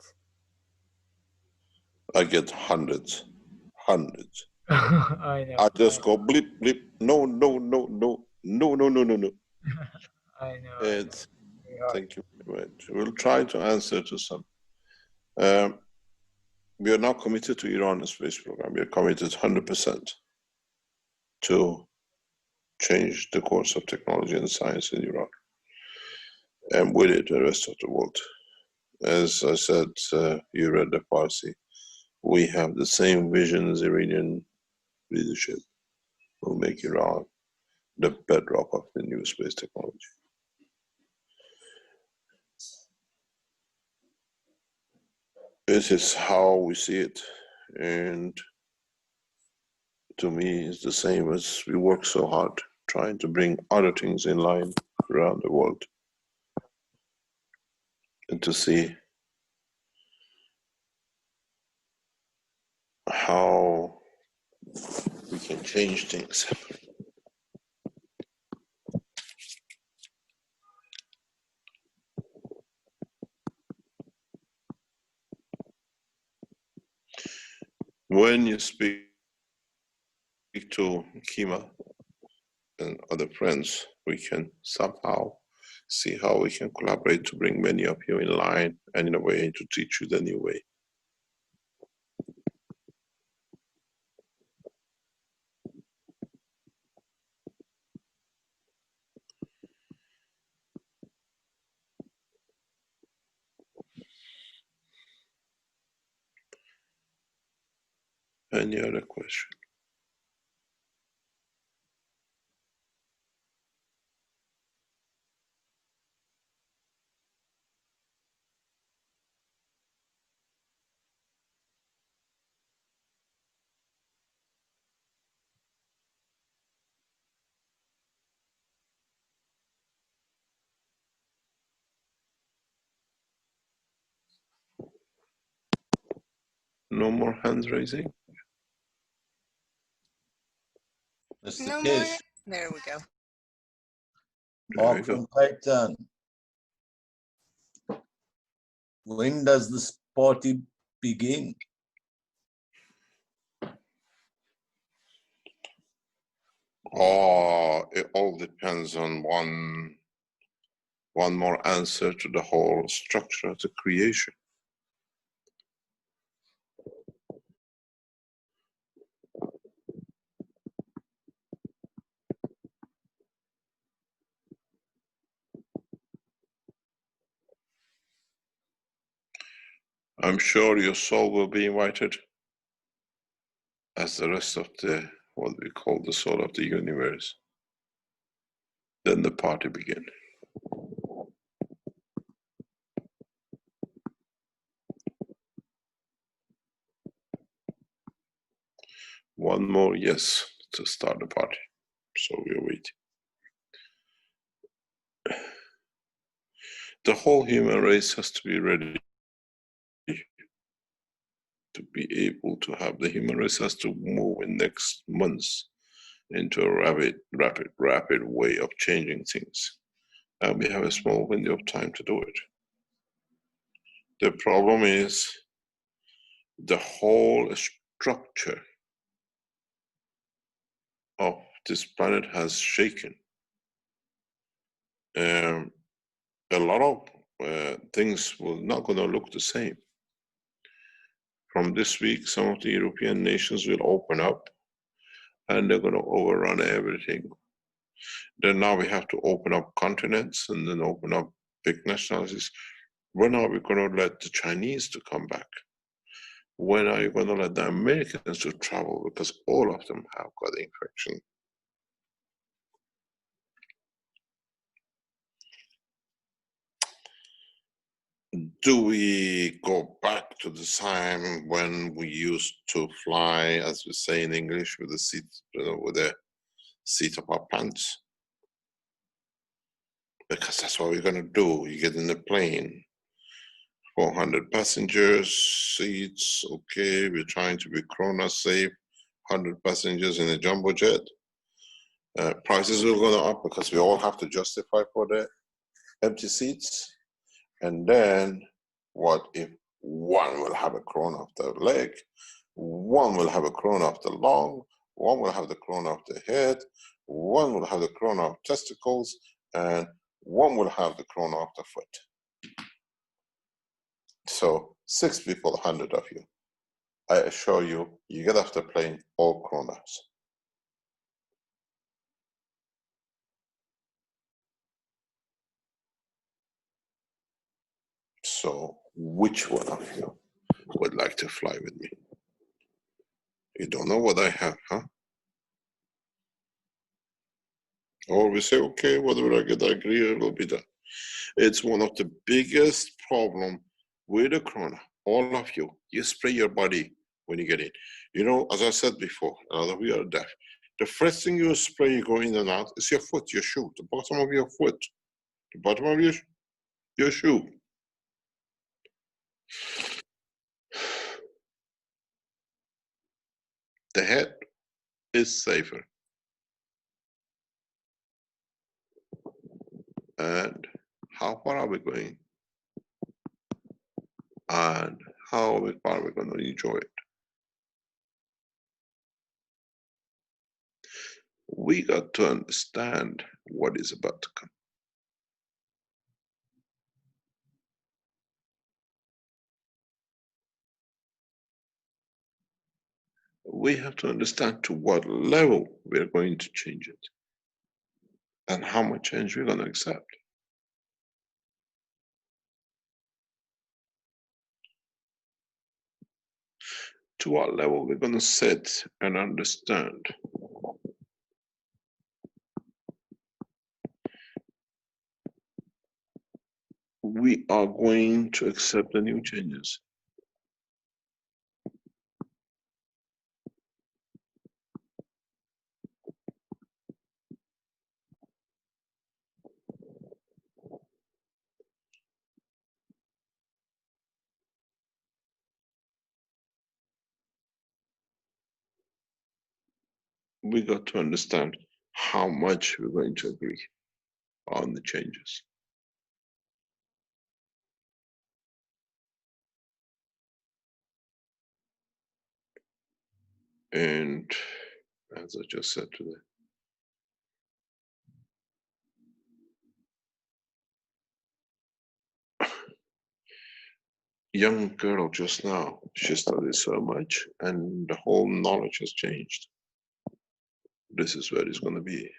I get hundreds. I know. I just go blip. No. I know. It's, Very hard. thank you very much. We'll try to answer to some. We are now committed to Iran space program. We are committed 100% to change the course of technology and science in Iran, and with it, the rest of the world. As I said, you read the Farsi. We have the same vision as Iranian leadership will make Iran the bedrock of the new space technology. This is how we see it, and to me is the same as we work so hard trying to bring other things in line around the world and to see how we can change things. When you speak to Kima and other friends, we can somehow see how we can collaborate to bring many of you in line and in a way to teach you the new way. Any other question? No more hands raising? Mr. No more. Keshe, There we go. There Mark we go. from Titan. When does this party begin? Oh, it all depends on one more answer to the whole structure of the creation. I'm sure your soul will be invited as the rest of the, what we call the soul of the universe. Then the party begins. One more yes to start the party. So we're waiting. The whole human race has to be ready to be able to have, the human race has to move in next months into a rapid way of changing things. And we have a small window of time to do it. The problem is the whole structure of this planet has shaken. A lot of things will not going to look the same. From this week, some of the European nations will open up and they're going to overrun everything. Then now we have to open up continents and then open up big nationalities. When are we going to let the Chinese to come back? When are you going to let the Americans to travel? Because all of them have got the infection. Do we go back to the time when we used to fly, as we say in English, with the seat, with the seat of our pants? Because that's what we're going to do. You get in the plane, 400 passengers, seats, okay, we're trying to be corona safe, 100 passengers in a jumbo jet. Prices will go up because we all have to justify for the empty seats. And then what if one will have a corona of the leg, one will have a corona of the lung, one will have the corona of the head, one will have the corona of testicles, and one will have the corona of the foot. So 6 people, 100 of you. I assure you, you get off the plane, all coronas. So which one of you would like to fly with me? You don't know what I have, huh? Or we say, okay, whatever I get, I agree, it will be done. It's one of the biggest problem with the corona. All of you, you spray your body when you get in. You know, as I said before, a lot of you are deaf. The first thing you spray, you go in and out, is your foot, your shoe, the bottom of your foot, the bottom of your shoe. The head is safer. And how far are we going? And how far are we going to enjoy it? We got to understand what is about to come. We have to understand to what level we're going to change it and how much change we're going to accept. To what level we're going to sit and understand. We are going to accept the new changes. We got to understand how much we're going to agree on the changes. And as I just said today, young girl just now, she studied so much and the whole knowledge has changed. This is where it's going to be.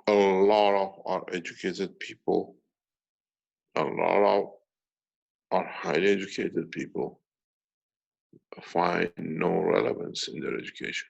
A lot of our educated people, a lot of our highly educated people find no relevance in their education.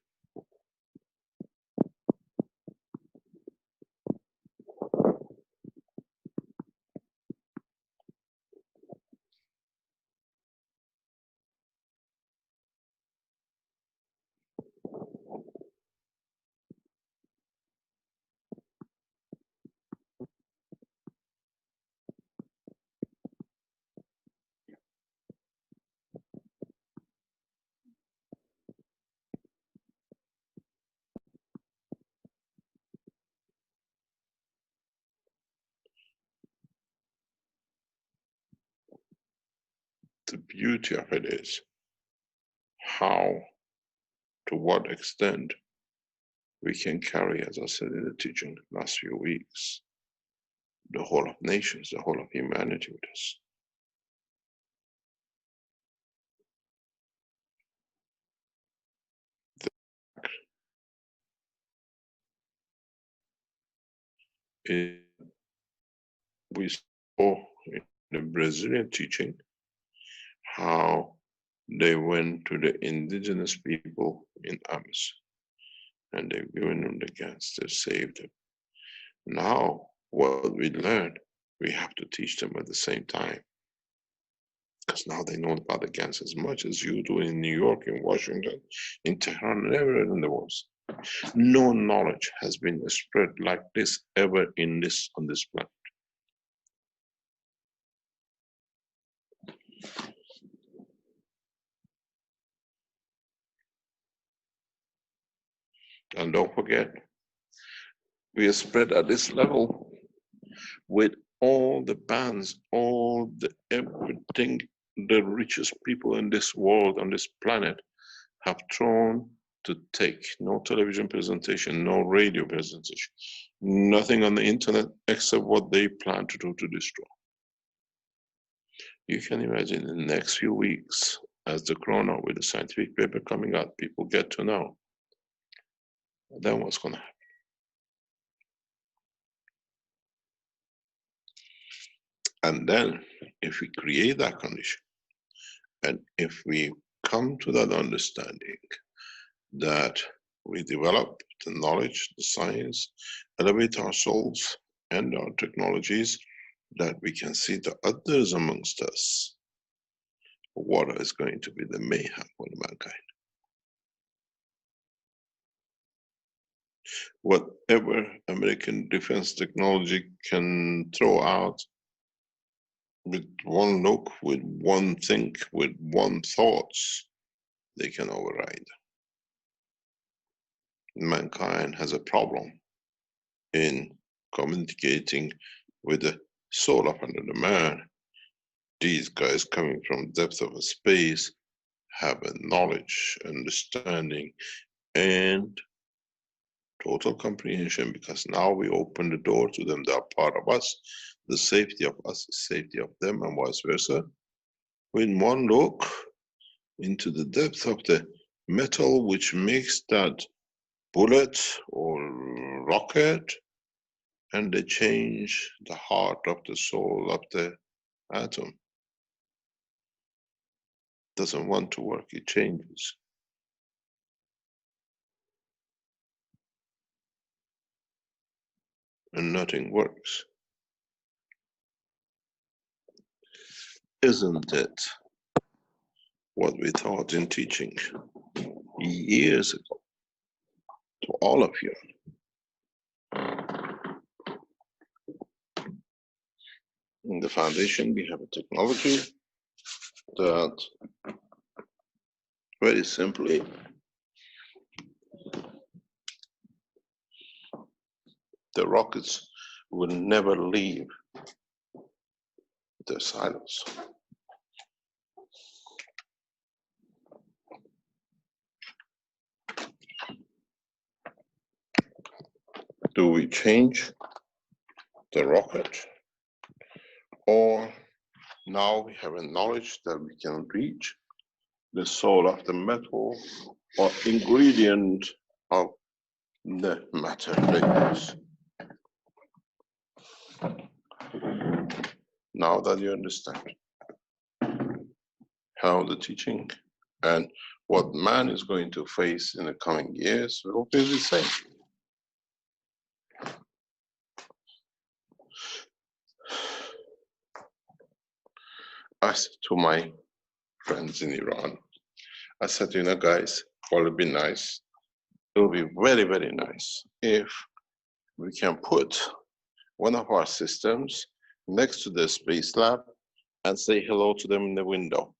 The beauty of it is how, to what extent we can carry, as I said in the teaching last few weeks, the whole of nations, the whole of humanity with us. We saw in the Brazilian teaching how they went to the indigenous people in Amazon and they've given them the gas, they saved them. Now, what we learned, we have to teach them at the same time. Because now they know about the gas as much as you do in New York, in Washington, in Tehran, and everywhere in the world. No knowledge has been spread like this ever on this planet. And don't forget, we are spread at this level with all the bands, all the everything the richest people in this world, on this planet, have thrown to take. No television presentation, no radio presentation, nothing on the internet except what they plan to do to destroy. You can imagine in the next few weeks, as the corona with the scientific paper coming out, people get to know, then what's going to happen? And then if we create that condition, and if we come to that understanding that we develop the knowledge, the science, elevate our souls and our technologies, that we can see the others amongst us, what is going to be the mayhem for mankind. Whatever American defense technology can throw out, with one look, with one think, with one thoughts, they can override. Mankind has a problem in communicating with the soul of another man. These guys coming from depth of a space have a knowledge, understanding, and total comprehension, because now we open the door to them. They are part of us. The safety of us is safety of them, and vice versa. With one look into the depth of the metal which makes that bullet or rocket, and they change the heart of the soul of the atom. Doesn't want to work, it changes. And nothing works. Isn't it what we taught in teaching years ago to all of you? In the foundation, we have a technology that very simply the rockets will never leave their silos. Do we change the rocket, or now we have a knowledge that we can reach the soul of the metal or ingredient of the matter they use? Now that you understand how the teaching and what man is going to face in the coming years will be the same. I said to my friends in Iran, I said, you know, guys, well, it'll be nice. It will be very, very nice if we can put one of our systems next to the space lab and say hello to them in the window.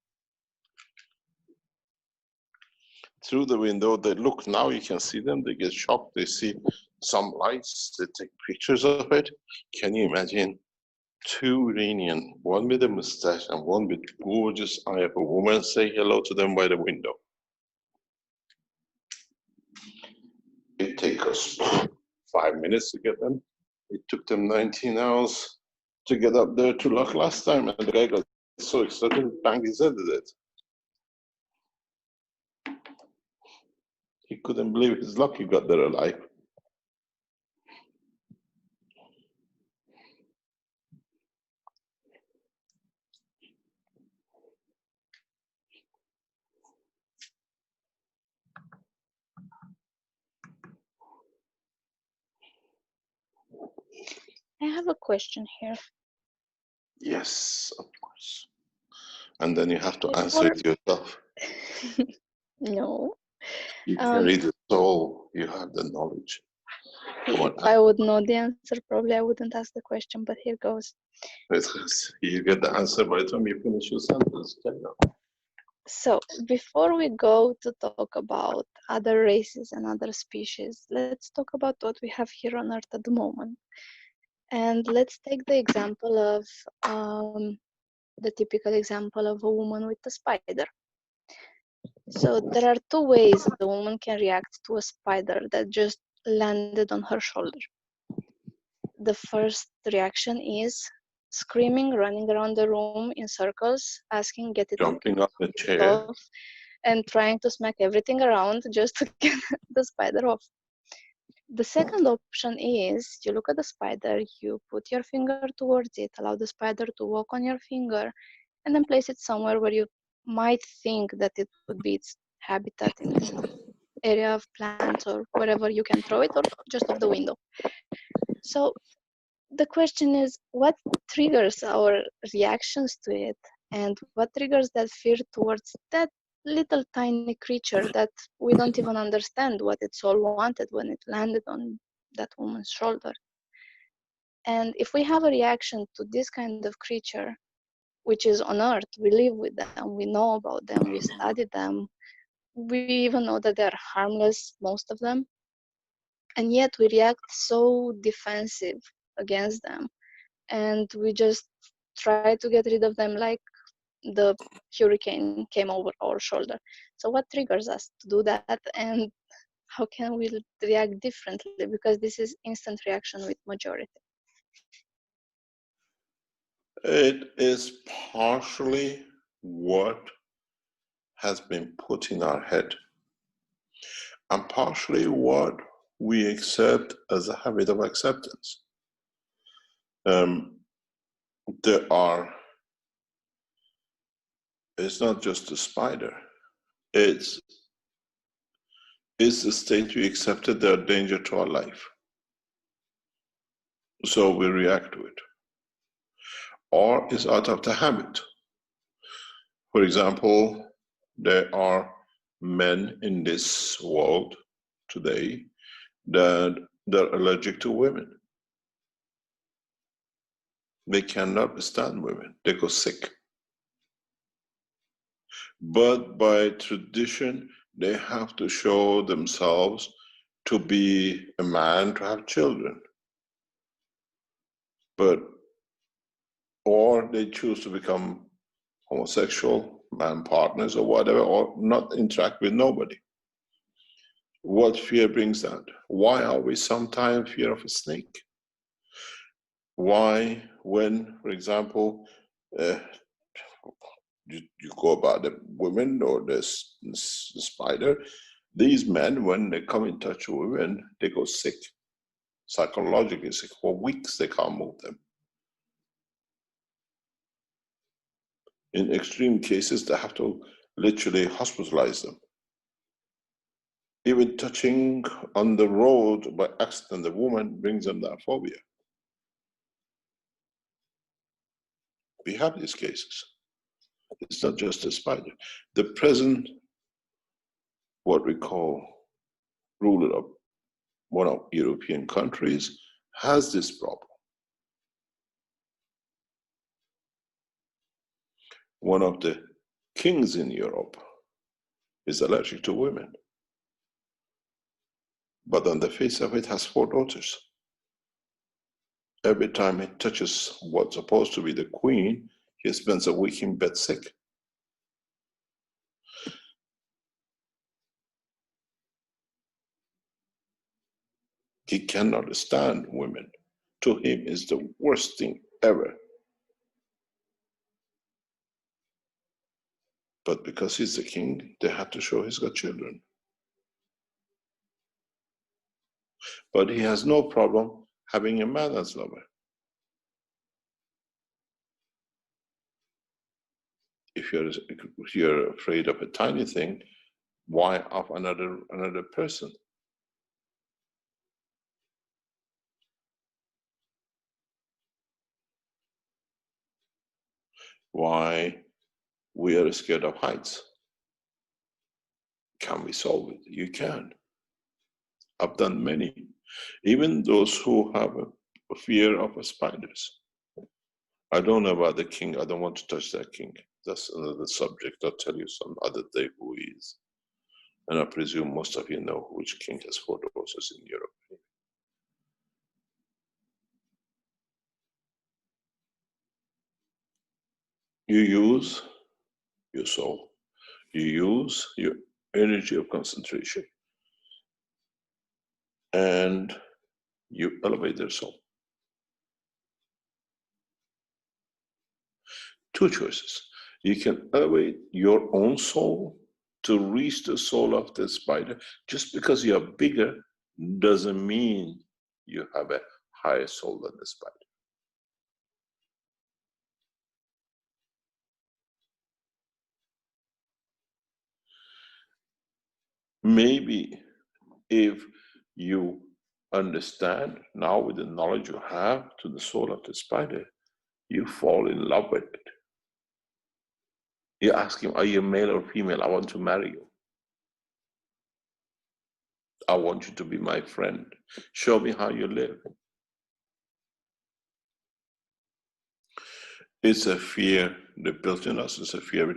Through the window, they look, now you can see them, they get shocked, they see some lights, they take pictures of it. Can you imagine two Iranian, one with a mustache and one with gorgeous eye of a woman, say hello to them by the window? It takes us 5 minutes to get them. It took them 19 hours to get up there to lock last time, and the guy got so excited, banged his head at it. He couldn't believe his luck he got there alive. I have a question here. Yes, of course. And then you have to Before- answer it yourself. No. You carry the soul, you have the knowledge. Come on, If I would know the answer, probably I wouldn't ask the question, but here goes. you get the answer by the time you finish your sentence. So, before we go to talk about other races and other species, let's talk about what we have here on Earth at the moment. And let's take the example of the typical example of a woman with a spider. So there are two ways a woman can react to a spider that just landed on her shoulder. The first reaction is screaming, running around the room in circles, asking, get it Jumping off the chair. off, and trying to smack everything around just to get the spider off. The second option is you look at the spider, you put your finger towards it, allow the spider to walk on your finger, and then place it somewhere where you might think that it would be its habitat in area of plants or wherever you can throw it, or just off the window. So the question is, what triggers our reactions to it, and what triggers that fear towards that little tiny creature that we don't even understand what its soul wanted when it landed on that woman's shoulder. And if we have a reaction to this kind of creature, which is on Earth, we live with them, we know about them, we study them, we even know that they're harmless, most of them, and yet we react so defensive against them, and we just try to get rid of them like the hurricane came over our shoulder. So what triggers us to do that, and how can we react differently? Because this is instant reaction with majority. It is partially what has been put in our head, and partially what we accept as a habit of acceptance. It's not just a spider, it's the state we accepted they're a danger to our life. So we react to it. Or it's out of the habit. For example, there are men in this world today that they're allergic to women. They cannot stand women, they go sick. But by tradition, they have to show themselves to be a man, to have children. Or they choose to become homosexual, man partners or whatever, or not interact with nobody. What fear brings that? Why are we sometimes fear of a snake? Why, when, for example, you go about the women or the spider, these men, when they come in touch with women, they go sick, psychologically sick. For weeks they can't move them. In extreme cases, they have to literally hospitalize them. Even touching on the road by accident, the woman brings them that phobia. We have these cases. It's not just a spider. The present, what we call ruler of one of European countries, has this problem. One of the kings in Europe is allergic to women, but on the face of it has 4 daughters. Every time he touches what's supposed to be the queen, he spends a week in bed sick. He cannot stand women. To him, it's the worst thing ever. But because he's the king, they had to show he's got children. But he has no problem having a man as lover. If you're afraid of a tiny thing, why of another person? Why we are scared of heights? Can we solve it? You can. I've done many. Even those who have a fear of spiders. I don't know about the king. I don't want to touch that king. That's another subject. I'll tell you some other day who he is. And I presume most of you know which king has 4 daughters in Europe. You use your soul. You use your energy of concentration. And you elevate their soul. 2 choices. You can elevate your own soul to reach the soul of the spider just because you are bigger doesn't mean you have a higher soul than the spider. Maybe if you understand now with the knowledge you have to the soul of the spider, you fall in love with it. You ask him, are you male or female? I want to marry you. I want you to be my friend. Show me how you live. It's a fear that built in us. It's a fear.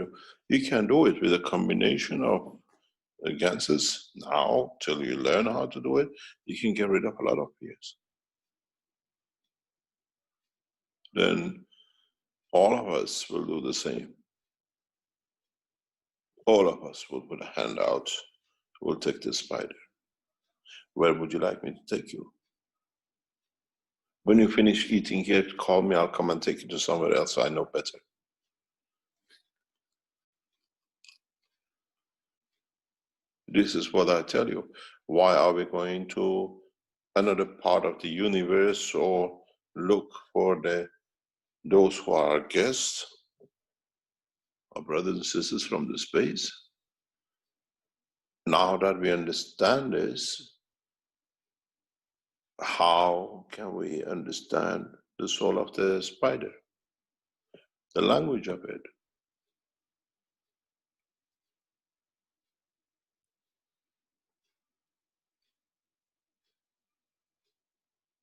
You can do it with a combination of ganses now till you learn how to do it. You can get rid of a lot of fears. Then all of us will do the same. All of us will put a hand out. We'll take the spider. Where would you like me to take you? When you finish eating here, call me. I'll come and take you to somewhere else. I know better. This is what I tell you. Why are we going to another part of the universe or look for those who are our guests, our brothers and sisters from the space? Now that we understand this, how can we understand the soul of the spider, the language of it?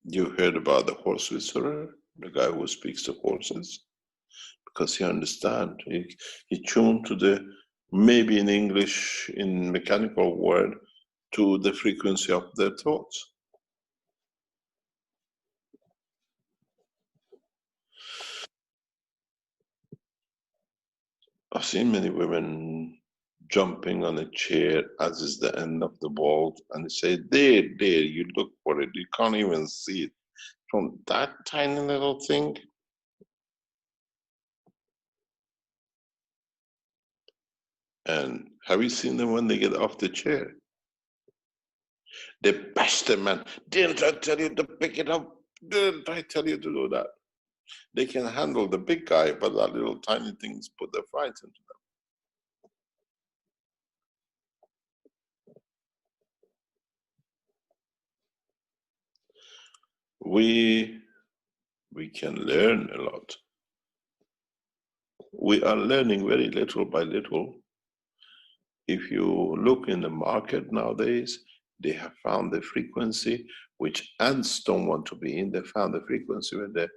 You heard about the horse whisperer, the guy who speaks to horses, because he understands. He tuned to the, maybe in English, in mechanical word, to the frequency of their thoughts. I've seen many women jumping on a chair as is the end of the world, and they say, there, you look for it, you can't even see it. From that tiny little thing, and have you seen them when they get off the chair? They bash the man. Didn't I tell you to pick it up? Didn't I tell you to do that? They can handle the big guy, but that little tiny things put the fright into them. We can learn a lot. We are learning very little by little. If you look in the market nowadays, they have found the frequency which ants don't want to be in. They found the frequency where the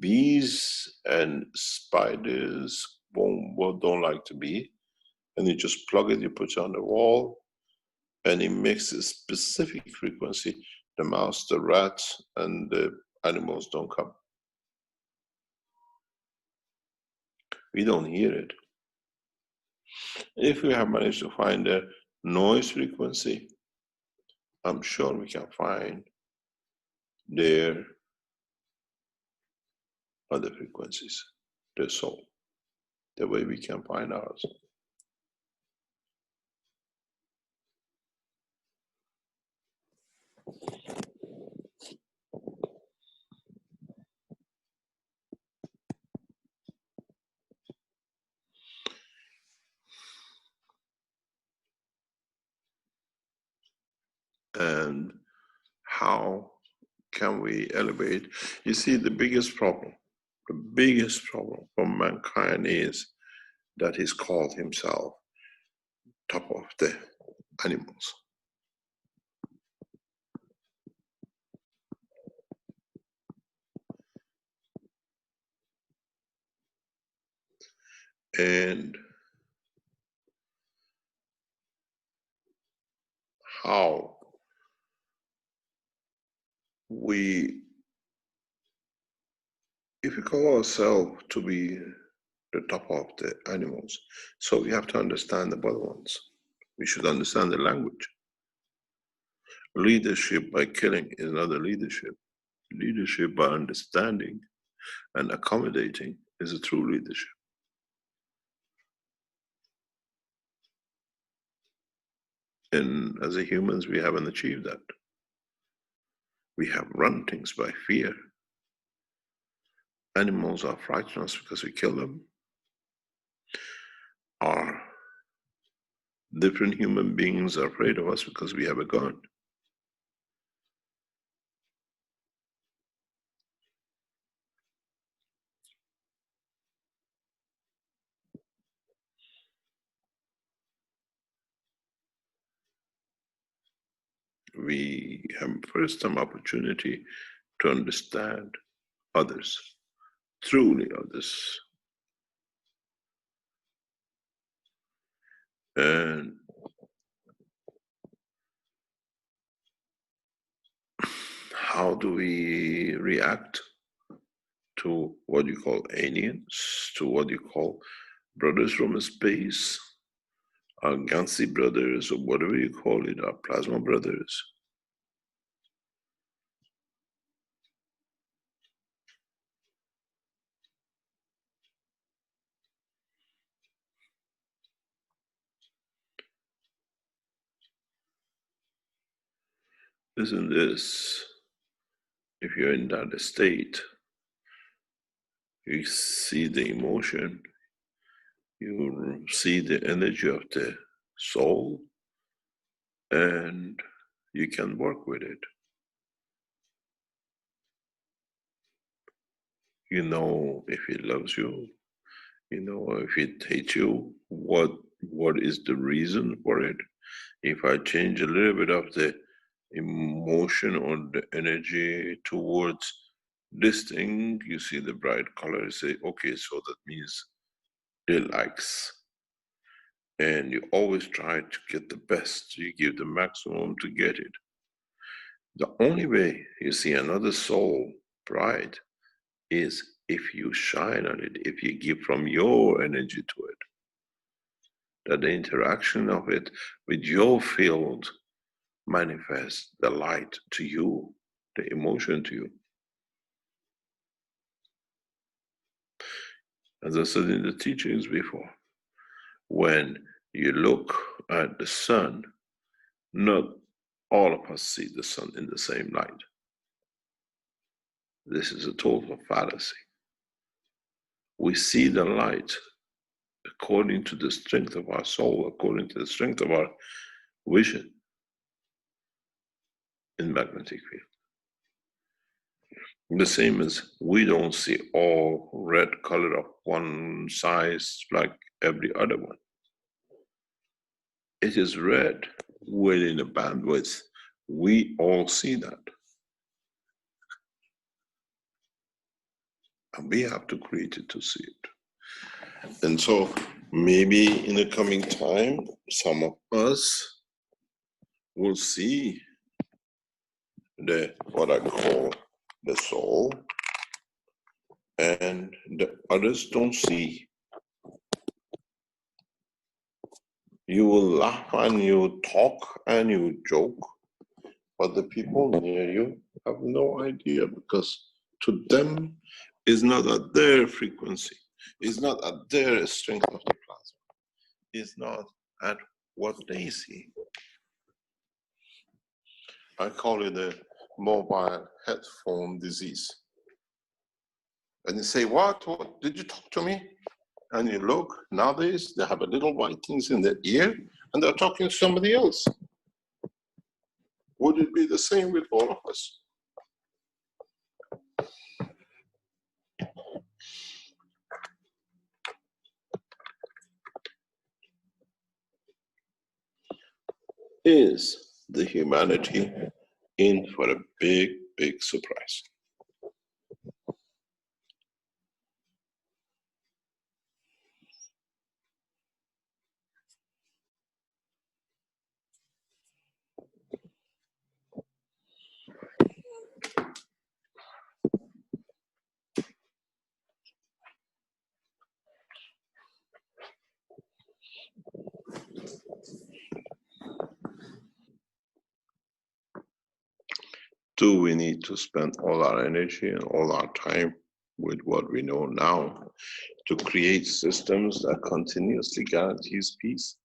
bees and spiders don't like to be. And you just plug it, you put it on the wall, and it makes a specific frequency. The mouse, the rat, and the animals don't come. We don't hear it. If we have managed to find a noise frequency, I'm sure we can find their other frequencies, their soul, the way we can find ours. And how can we elevate? You see, the biggest problem for mankind is that he's called himself top of the animals. And how we, if we call ourselves to be the top of the animals, so we have to understand the bottom ones. We should understand the language. Leadership by killing is not a leadership. Leadership by understanding and accommodating is a true leadership. And as a humans, we haven't achieved that. We have run things by fear. Animals are frightened us because we kill them. Our different human beings are afraid of us because we have a gun. We have first time opportunity to understand others, truly others. And how do we react to what you call aliens, to what you call brothers from space, our Gansi brothers, or whatever you call it, our plasma brothers? Isn't this, if you're in that state, you see the emotion, you see the energy of the soul, and you can work with it. You know if it loves you, you know if it hates you, what is the reason for it. If I change a little bit of the emotion or the energy towards this thing, you see the bright color, you say, okay, so that means it likes. And you always try to get the best, you give the maximum to get it. The only way you see another soul bright is if you shine on it, if you give from your energy to it. That the interaction of it with your field manifests the light to you, the emotion to you. As I said in the teachings before, when you look at the sun, not all of us see the sun in the same light. This is a total fallacy. We see the light according to the strength of our soul, according to the strength of our vision in magnetic field. The same as we don't see all red color of one size like every other one. It is red within a bandwidth. We all see that. And we have to create it to see it. And so maybe in the coming time, some of us will see the what I call the soul, and the others don't see. You will laugh and you talk and you joke, but the people near you have no idea, because to them is not at their frequency, is not at their strength of the plasma, is not at what they see. I call it a mobile headphone disease. And you say, what did you talk to me? And you look, nowadays they have a little white things in their ear and they're talking to somebody else. Would it be the same with all of us? Is the humanity in for a big, big surprise? Do we need to spend all our energy and all our time with what we know now to create systems that continuously guarantees peace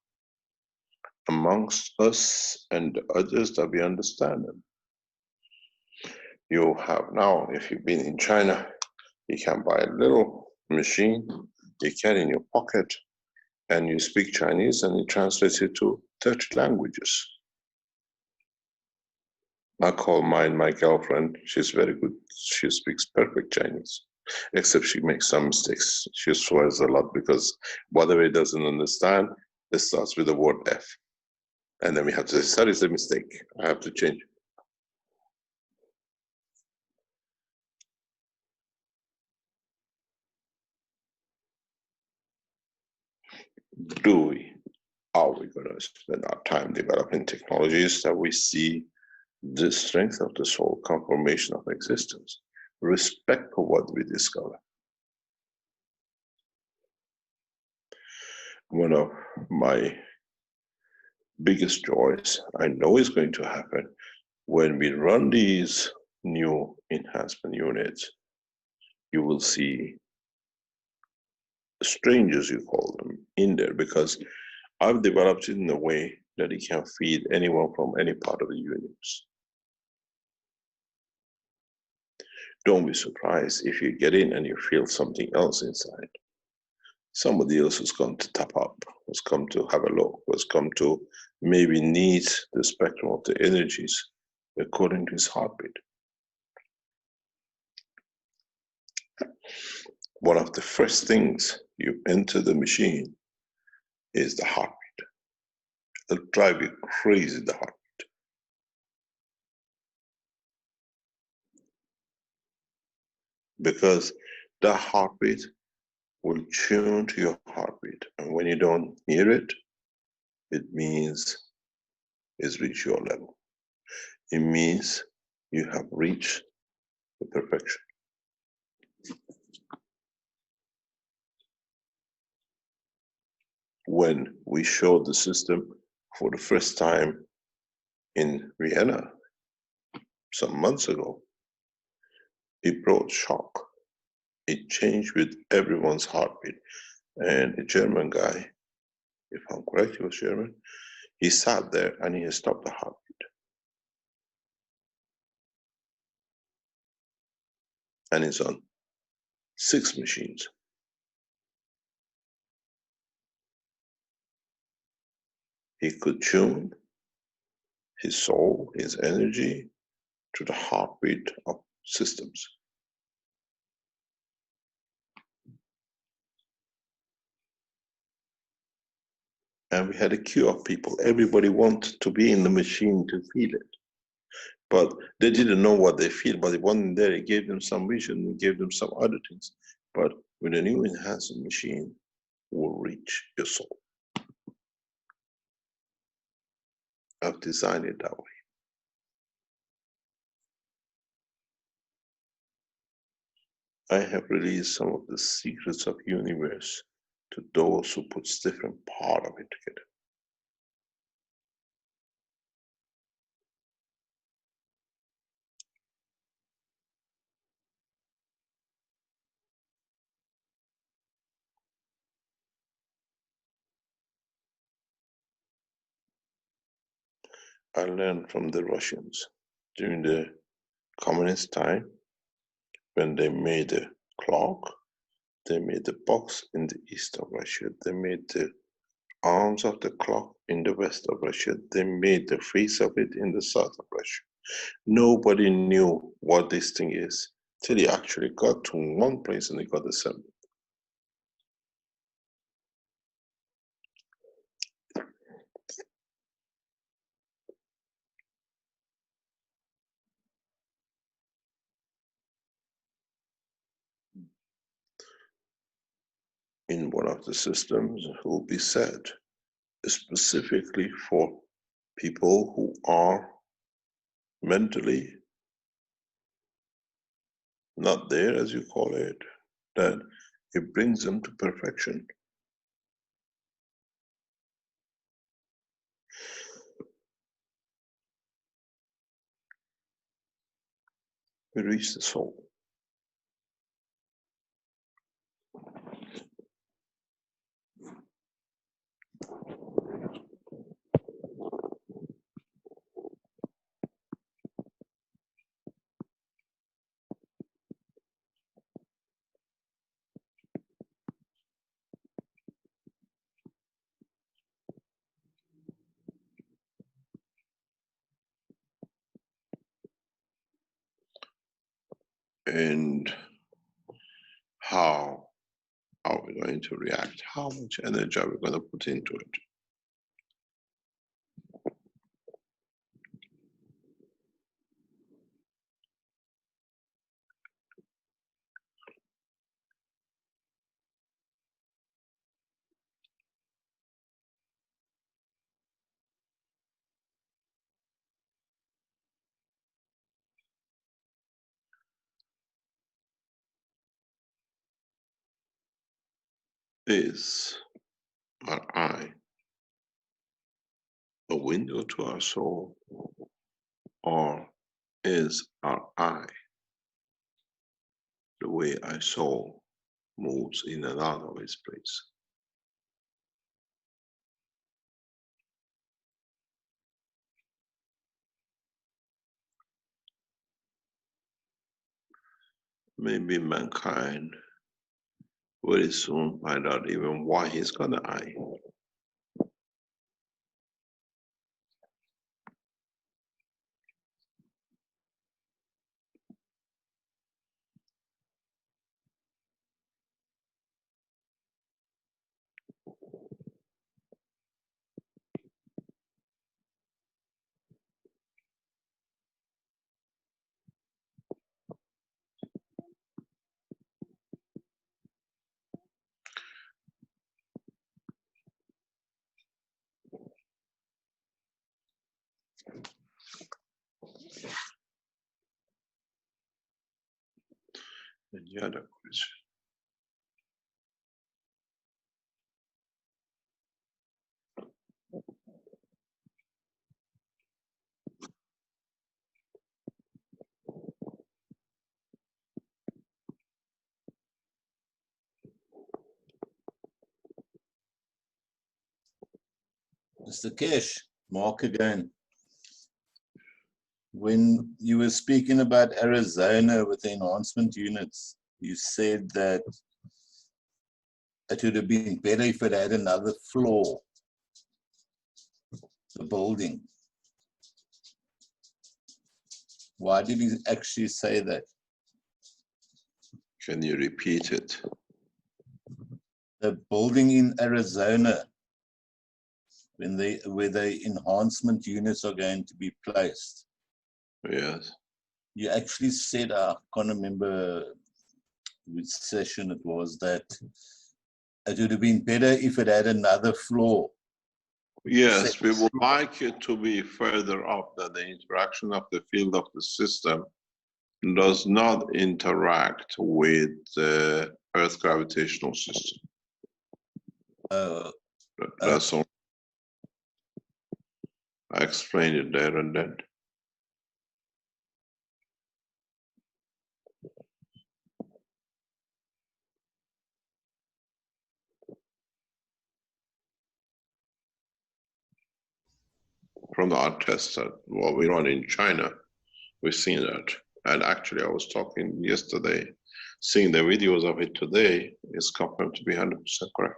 amongst us and the others that we understand them? You have now, if you've been in China, you can buy a little machine you carry in your pocket, and you speak Chinese, and it translates it to 30 languages. I call mine my girlfriend. She's very good. She speaks perfect Chinese, except she makes some mistakes. She swears a lot because whatever he doesn't understand, it starts with the word F. And then we have to say, sorry, it's a mistake. I have to change. Are we going to spend our time developing technologies that we see the strength of the soul, confirmation of existence, respect for what we discover? One of my biggest joys, I know is going to happen when we run these new enhancement units. You will see strangers, you call them, in there, because I've developed it in a way that it can feed anyone from any part of the universe. Don't be surprised if you get in and you feel something else inside. Somebody else has come to tap up, has come to have a look, has come to maybe need the spectrum of the energies according to his heartbeat. One of the first things you enter the machine is the heartbeat. It'll drive you crazy, the heartbeat. Because the heartbeat will tune to your heartbeat. And when you don't hear it, it means it's reached your level. It means you have reached the perfection. When we showed the system for the first time in Vienna some months ago, it brought shock. It changed with everyone's heartbeat. And a German guy, if I'm correct, he was German, he sat there and he stopped the heartbeat. And it's on 6 machines. He could tune his soul, his energy, to the heartbeat of systems. And we had a queue of people. Everybody wanted to be in the machine to feel it. But they didn't know what they feel, but it wasn't there. It gave them some vision, it gave them some other things. But with a new enhancement machine, will reach your soul. I've designed it that way. I have released some of the secrets of universe to those who put different part of it together. I learned from the Russians during the communist time when they made a clock. They made the box in the east of Russia. They made the arms of the clock in the west of Russia. They made the face of it in the south of Russia. Nobody knew what this thing is till he actually got to one place and it got assembled. In one of the systems, it will be said specifically for people who are mentally not there, as you call it, that it brings them to perfection. We reach the soul. And how are we going to react? How much energy are we going to put into it? Is our eye a window to our soul, or is our eye the way our soul moves in and out of its place? Maybe mankind very soon find out even why he's got an eye. And the other question. Mr. Keshe, Mark again. When you were speaking about Arizona with the enhancement units, you said that it would have been better if it had another floor, the building. Why did he actually say that? Can you repeat it? The building in Arizona, where the enhancement units are going to be placed. Yes. You actually said, I can't remember which session it was, that it would have been better if it had another floor. Yes, we would like it to be further up, that the interaction of the field of the system does not interact with the Earth gravitational system. That's all. I explained it there and then. From the art tests that what we run in China, we've seen that. And actually, I was talking yesterday, seeing the videos of it today is confirmed to be 100% correct.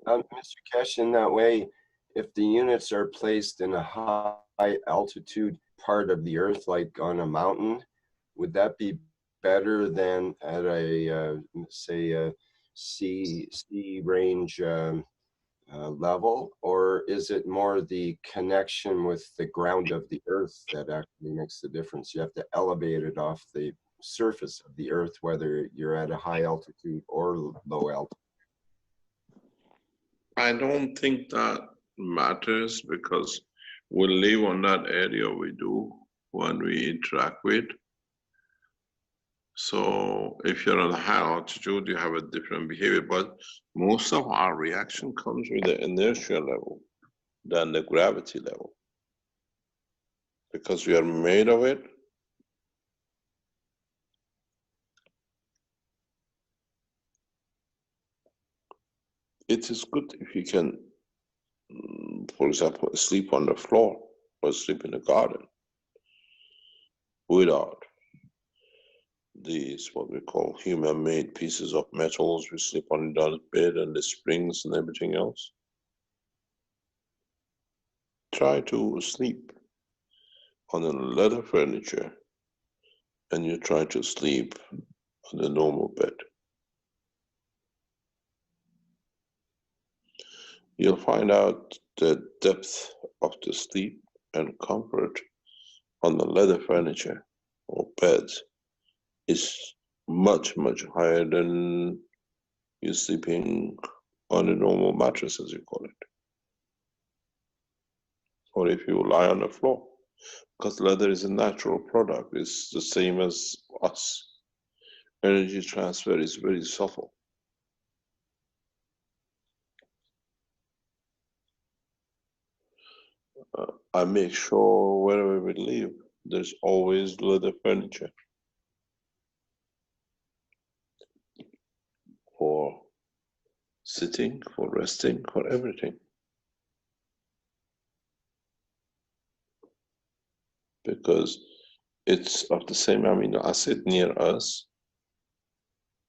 Mr. Keshe, in that way, if the units are placed in a high altitude part of the Earth, like on a mountain, would that be better than at a, say, a sea range level? Or is it more the connection with the ground of the Earth that actually makes the difference? You have to elevate it off the surface of the Earth, whether you're at a high altitude or low altitude. I don't think that matters because we live on that area we do when we interact with. So if you're on a high altitude, you have a different behavior, but most of our reaction comes with the inertia level than the gravity level. Because we are made of it. It is good if you can, for example, sleep on the floor or sleep in the garden without these what we call human-made pieces of metals. We sleep on the bed and the springs and everything else. Try to sleep on a leather furniture and you try to sleep on a normal bed. You'll find out the depth of the sleep and comfort on the leather furniture or beds is much, much higher than you sleeping on a normal mattress, as you call it. Or if you lie on the floor, because leather is a natural product. It's the same as us. Energy transfer is very subtle. I make sure wherever we live, there's always leather furniture for sitting, for resting, for everything. Because it's of the same amino acid near us,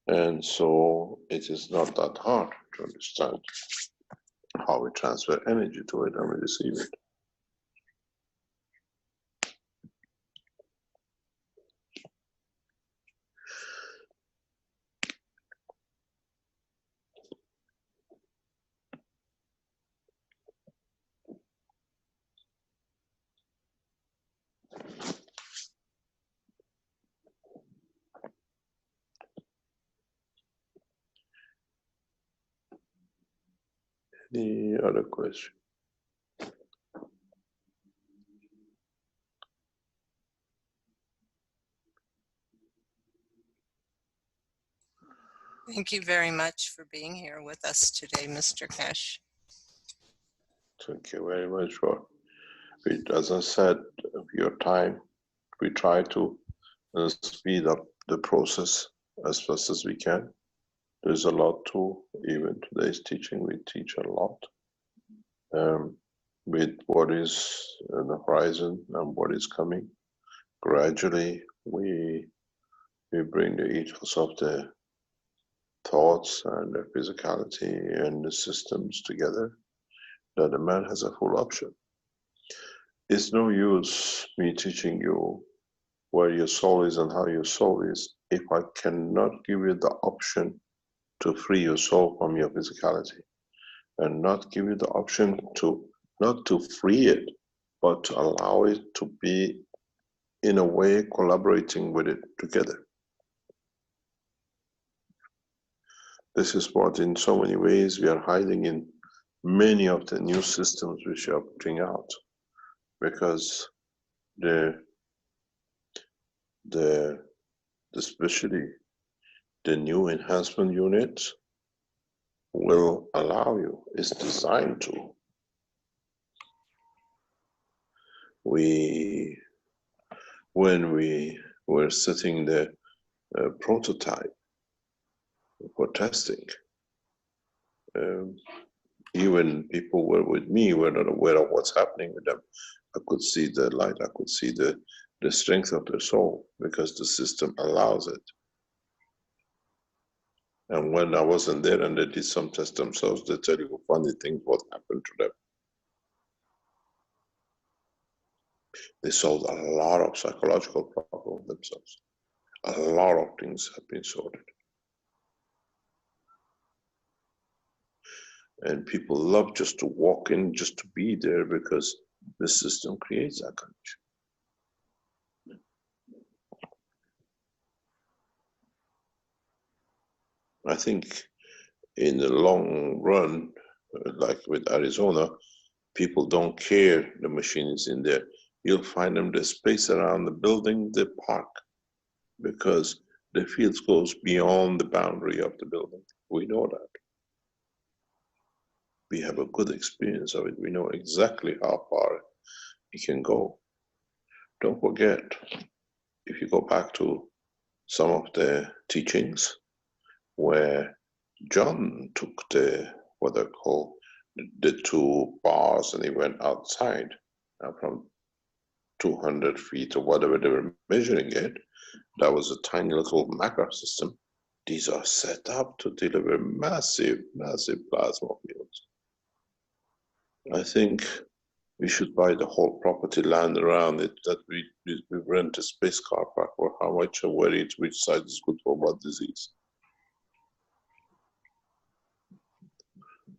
and so it is not that hard to understand how we transfer energy to it and we receive it. Any other question? Thank you very much for being here with us today, Mr. Keshe. Thank you very much for it. As I said, your time, we try to speed up the process as fast as we can. There's a lot to even today's teaching. We teach a lot with what is on the horizon and what is coming. Gradually, we bring the ethos of the thoughts and the physicality and the systems together, that the man has a full option. It's no use me teaching you where your soul is and how your soul is if I cannot give you the option to free your soul from your physicality, and not give you the option to not to free it, but to allow it to be in a way collaborating with it together. This is what in so many ways we are hiding in many of the new systems which are putting out, because especially the new enhancement units will allow you, it's designed to. When we were setting the prototype for testing, even people were with me were not aware of what's happening with them. I could see the light, I could see the strength of their soul, because the system allows it. And when I wasn't there and they did some tests themselves, they tell you funny things what happened to them. They solved a lot of psychological problems themselves. A lot of things have been sorted. And people love just to walk in, just to be there, because the system creates that condition. I think in the long run, like with Arizona, people don't care the machine is in there. You'll find them the space around the building, the park, because the field goes beyond the boundary of the building. We know that. We have a good experience of it. We know exactly how far it can go. Don't forget, if you go back to some of the teachings where John took what they call the two bars and he went outside from 200 feet or whatever they were measuring it, That was a tiny little macro system. These are set up to deliver massive, massive plasma fields. I think we should buy the whole property land around it that we rent a space car park, or how much are worried which side is good for what disease.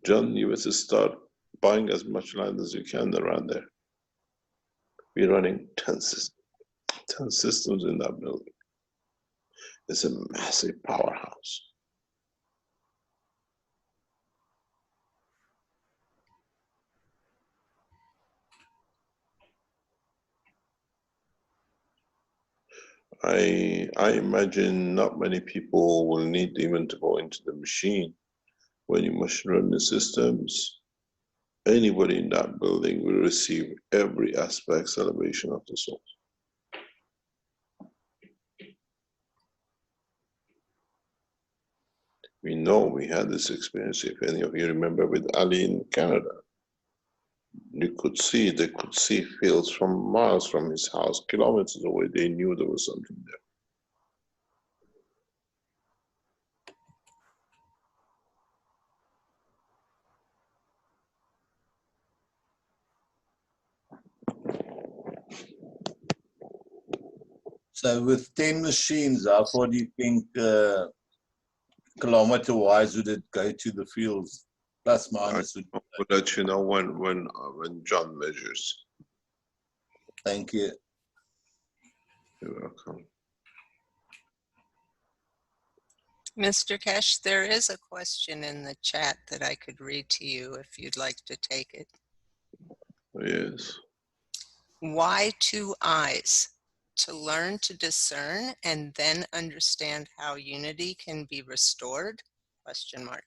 John, you must start buying as much land as you can around there. We're running 10 systems in that building. It's a massive powerhouse. I imagine not many people will need even to go into the machine. When you must run the systems, anybody in that building will receive every aspect elevation of the soul. We know we had this experience, if any of you remember, with Ali in Canada. They could see fields from miles from his house, kilometers away. They knew there was something there. So with 10 machines, how far do you think kilometer-wise would it go to the fields? Plus minus. I'll let you know when John measures. Thank you. You're welcome. Mr. Keshe, there is a question in the chat that I could read to you if you'd like to take it. Yes. Why 2 eyes? To learn to discern and then understand how unity can be restored? Question mark.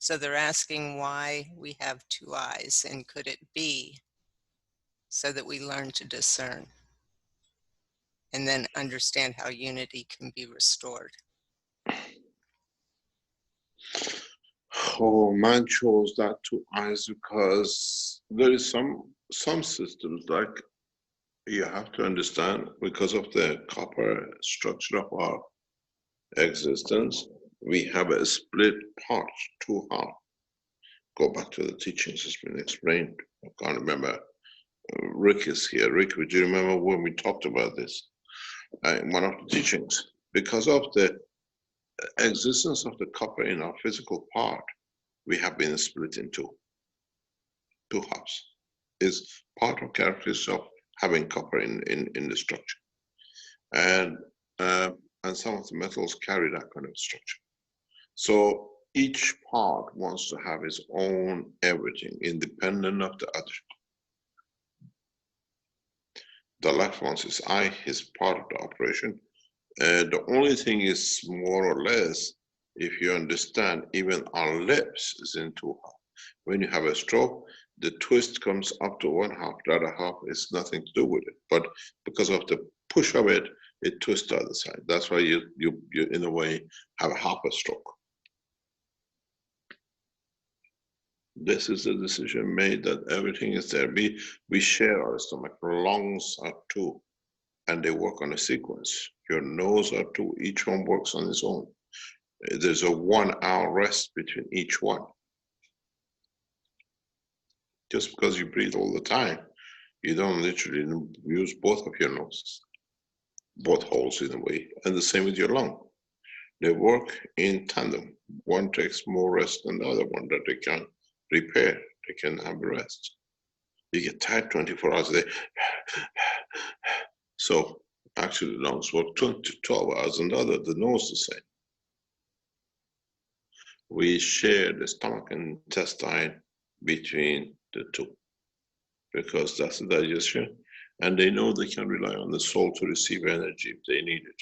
So they're asking why we have 2 eyes, and could it be so that we learn to discern and then understand how unity can be restored? Oh, man chose that 2 eyes because there is some systems, like you have to understand, because of the copper structure of our existence, we have a split part, 2 half. Go back to the teachings, it's been explained. I can't remember. Rick is here. Rick, would you remember when we talked about this? One of the teachings. Because of the existence of the copper in our physical part, we have been split into 2 halves. Is part of characteristics of having copper in the structure. And some of the metals carry that kind of structure. So each part wants to have its own everything, independent of the other. The left wants his eye, his part of the operation. The only thing is, more or less, if you understand, even our lips is in 2 halves. When you have a stroke, the twist comes up to 1 half, the other half is nothing to do with it. But because of the push of it, it twists the other side. That's why you in a way have half a stroke. This is the decision made that everything is there. We share our stomach. Lungs are 2, and they work on a sequence. Your nose are 2, each one works on its own. There's a 1 hour rest between each one. Just because you breathe all the time, you don't literally use both of your noses, both holes in a way, and the same with your lung. They work in tandem. One takes more rest than the other one that they can repair, they can have rest. You get tired 24 hours a day. So actually the lungs work 12 hours, and the nose the same. We share the stomach and intestine between the 2 because that's the digestion, and they know they can rely on the soul to receive energy if they need it.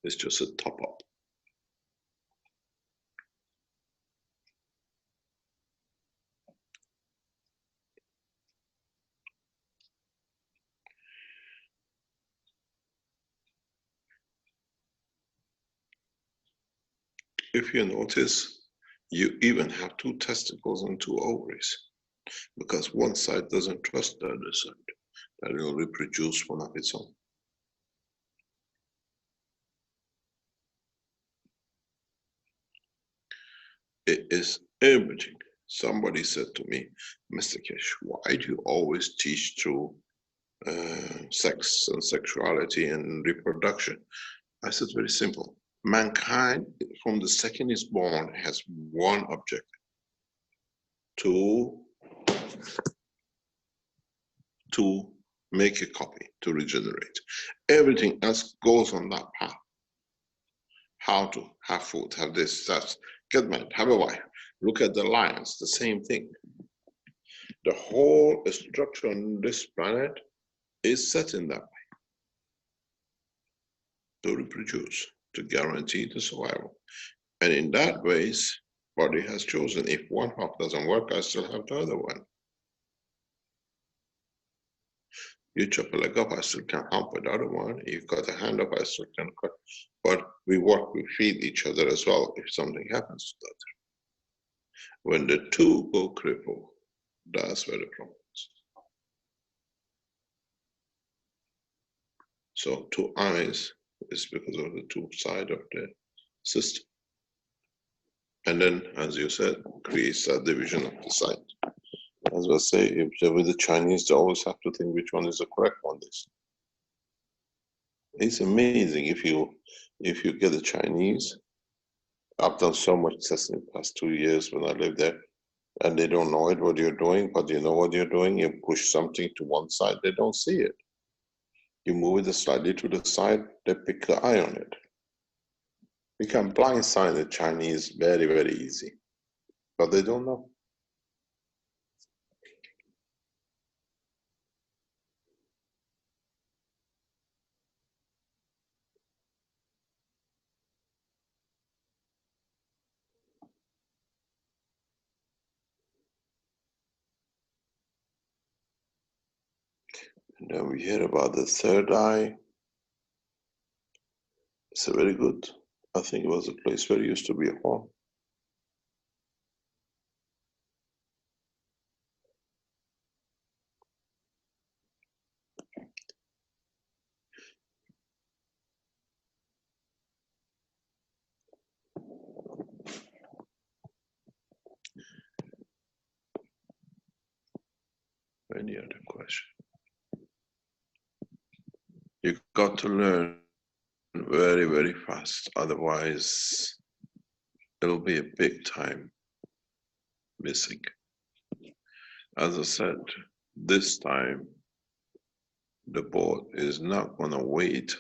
It's just a top up. If you notice, you even have 2 testicles and 2 ovaries, because one side doesn't trust the other side, that it will reproduce one of its own. It is everything. Somebody said to me, Mr. Keshe, why do you always teach through sex and sexuality and reproduction? I said, very simple. Mankind, from the second is born, has one objective: to make a copy, to regenerate. Everything else goes on that path. How to have food, have this, that, get married, have a wife. Look at the lions, the same thing. The whole structure on this planet is set in that way, to reproduce, to guarantee the survival. And in that ways, body has chosen, if one half doesn't work, I still have the other one. You chop a leg up, I still can help with the other one. You cut a hand up, I still can cut. But we work, we feed each other as well if something happens to the other. When the two go cripple, that's where the problem is. So two eyes is because of the two sides of the system. And then, as you said, creates that division of the sight. As I say, if they're with the Chinese, they always have to think which one is the correct one. It's amazing if you get the Chinese. I've done so much testing in the past 2 years when I lived there, and they don't know what you're doing, but you know what you're doing. You push something to one side, they don't see it. You move it slightly to the side, they pick the eye on it. We can blindside the Chinese very, very easy, but they don't know. And then we hear about the third eye. It's a very good. I think it was a place where it used to be a home. Any other question? You got to learn very, very fast. Otherwise, it'll be a big time missing. As I said, this time, the board is not going to wait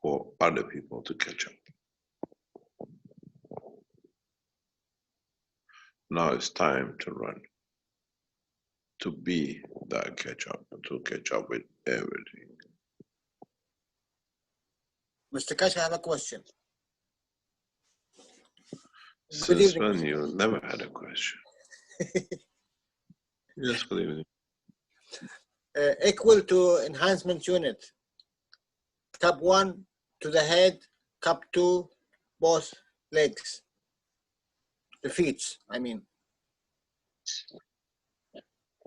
for other people to catch up. Now it's time to run, to be that catch up, to catch up with everything. Mr. Keshe, I have a question. Since when you never had a question? Yes, good evening. Equal to enhancement unit. Cup 1 to the head, cup 2, both legs. The feet, I mean.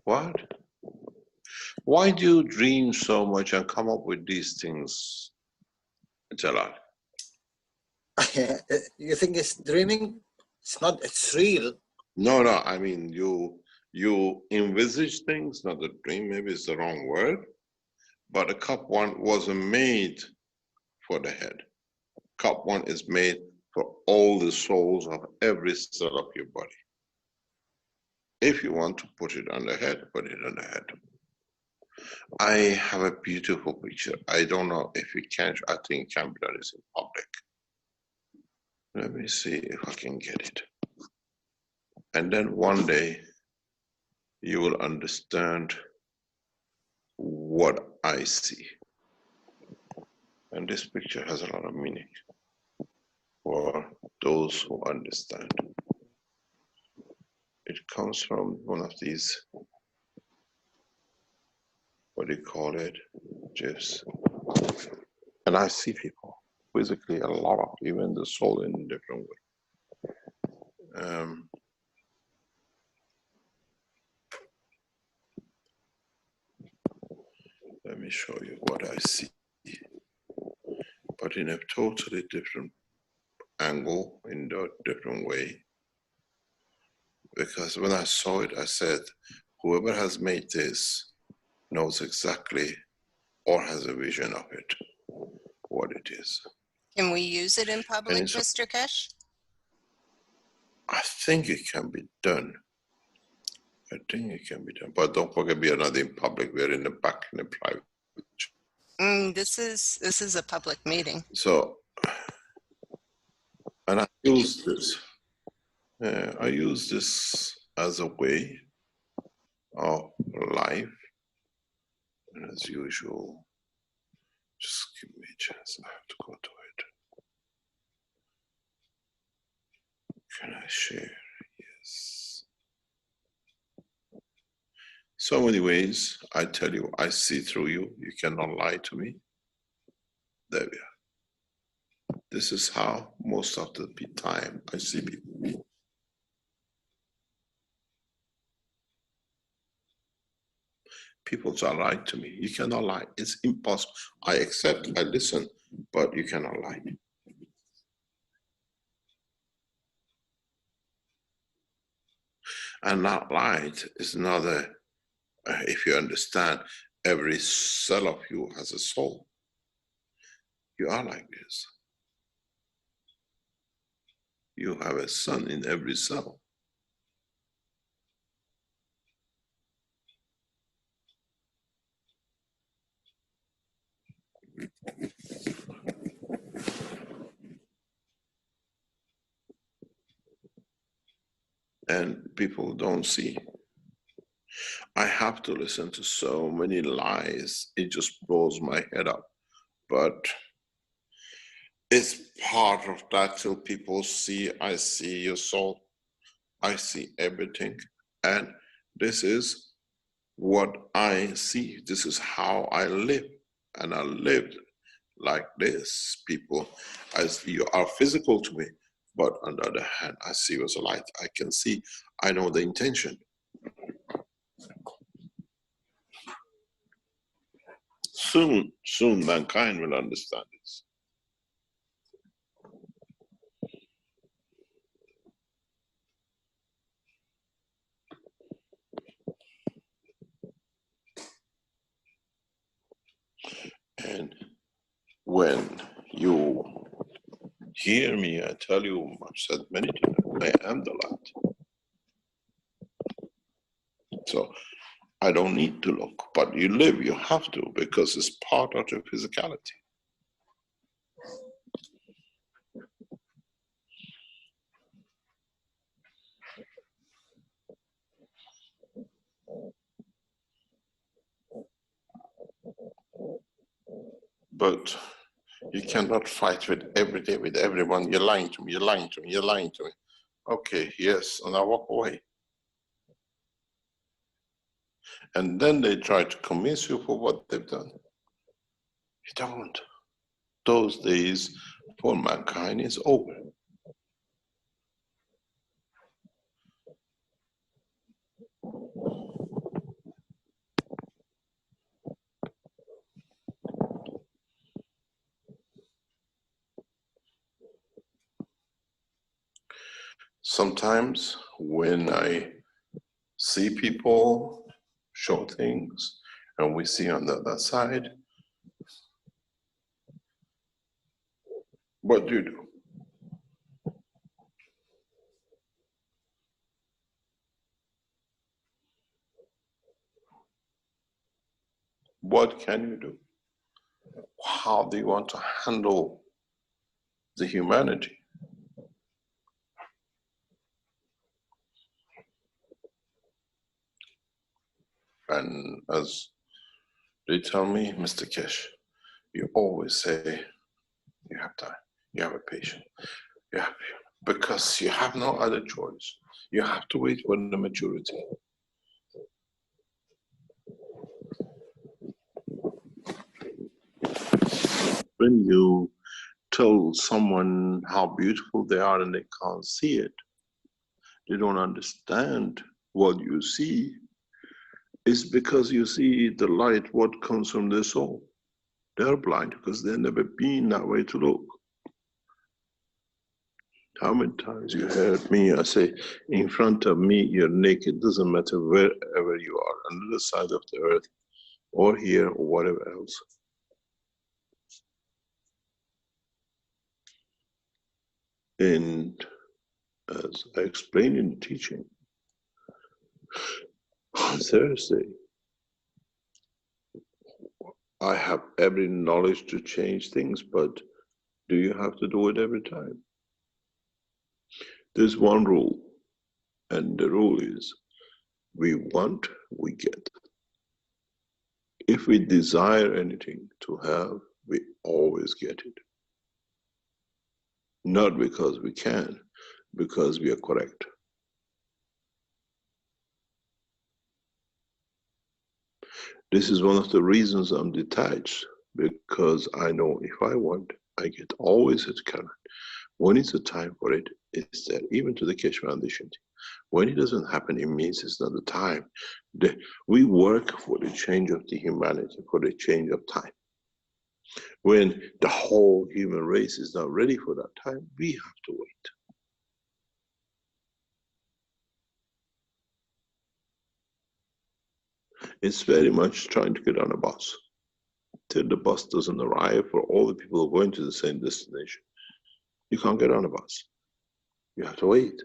What? Why do you dream so much and come up with these things, Jalal? You think it's dreaming? It's not, it's real. No, I mean, you envisage things, not a dream, maybe it's the wrong word, but a cup 1 wasn't made for the head. Cup 1 is made for all the souls of every cell of your body. If you want to put it on the head, put it on the head. I have a beautiful picture. I don't know if it can, I think it can be done in public. Let me see if I can get it. And then one day, you will understand what I see. And this picture has a lot of meaning for those who understand. It comes from one of these, what do you call it, GIFs. And I see people physically, a lot of, even the soul in a different way. Let me show you what I see, but in a totally different angle, in a different way. Because when I saw it, I said, whoever has made this knows exactly or has a vision of it, what it is. Can we use it in public, it's- Mr. Keshe? I think it can be done. I think it can be done. But don't forget, we are not in public, we're in the back, in the private. This is a public meeting. So, and I use this. I use this as a way of life. And as usual, just give me a chance. I have to go to it. Can I share? Yes. So many ways. I tell you, I see through you. You cannot lie to me. There we are. This is how most of the time I see people. People are lying to me. You cannot lie. It's impossible. I accept, I listen, but you cannot lie. And not lied is another, if you understand, every cell of you has a soul. You are like this. You have a sun in every cell. And people don't see. I have to listen to so many lies. It just blows my head up. But it's part of that till people see, I see your soul. I see everything. And this is what I see. This is how I live. And I lived like this. People, as you are physical to me, but on the other hand, I see you as a light. I can see, I know the intention. Soon mankind will understand this. And when you hear me, I tell you, I've said many times, I am the light. So I don't need to look, but you live, you have to, because it's part of your physicality. But you cannot fight with every day with everyone. You're lying to me, you're lying to me, you're lying to me. Okay, yes, and I walk away. And then they try to convince you for what they've done. You don't. Those days for mankind is over. Sometimes when I see people show things and we see on the other side, what do you do? What can you do? How do you want to handle the humanity? And as they tell me, Mr. Keshe, you always say you have time, you have a patient, because you have no other choice. You have to wait for the maturity. When you tell someone how beautiful they are and they can't see it, they don't understand what you see, it's because you see the light, what comes from their soul. They're blind because they've never been that way to look. How many times you heard me? I say, in front of me, you're naked. Doesn't matter wherever you are, on the other side of the earth, or here, or whatever else. And as I explained in the teaching, on Thursday, I have every knowledge to change things, but do you have to do it every time? There's one rule, and the rule is, we want, we get. If we desire anything to have, we always get it. Not because we can, because we are correct. This is one of the reasons I'm detached, because I know if I want, I get always at current. When it's a time for it, it's there, even to the Keshe Foundation. When it doesn't happen, it means it's not the time. We work for the change of the humanity, for the change of time. When the whole human race is not ready for that time, we have to wait. It's very much trying to get on a bus. Till the bus doesn't arrive for all the people going to the same destination, you can't get on a bus. You have to wait.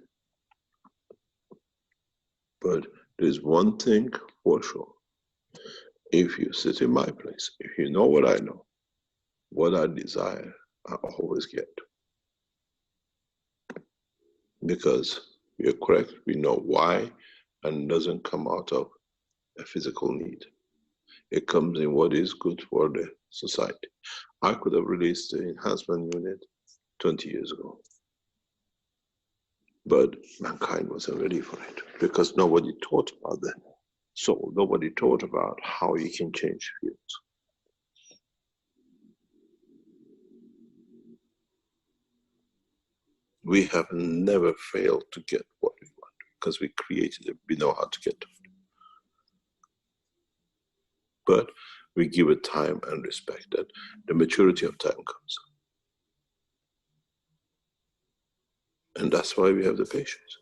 But there's one thing for sure. If you sit in my place, if you know what I know, what I desire, I always get. Because we are correct, we know why, and it doesn't come out of a physical need. It comes in what is good for the society. I could have released the enhancement unit 20 years ago. But mankind wasn't ready for it because nobody taught about the soul. Nobody taught about how you can change fields. We have never failed to get what we want because we created it. We know how to get to it. But we give it time and respect that the maturity of time comes. And that's why we have the patience.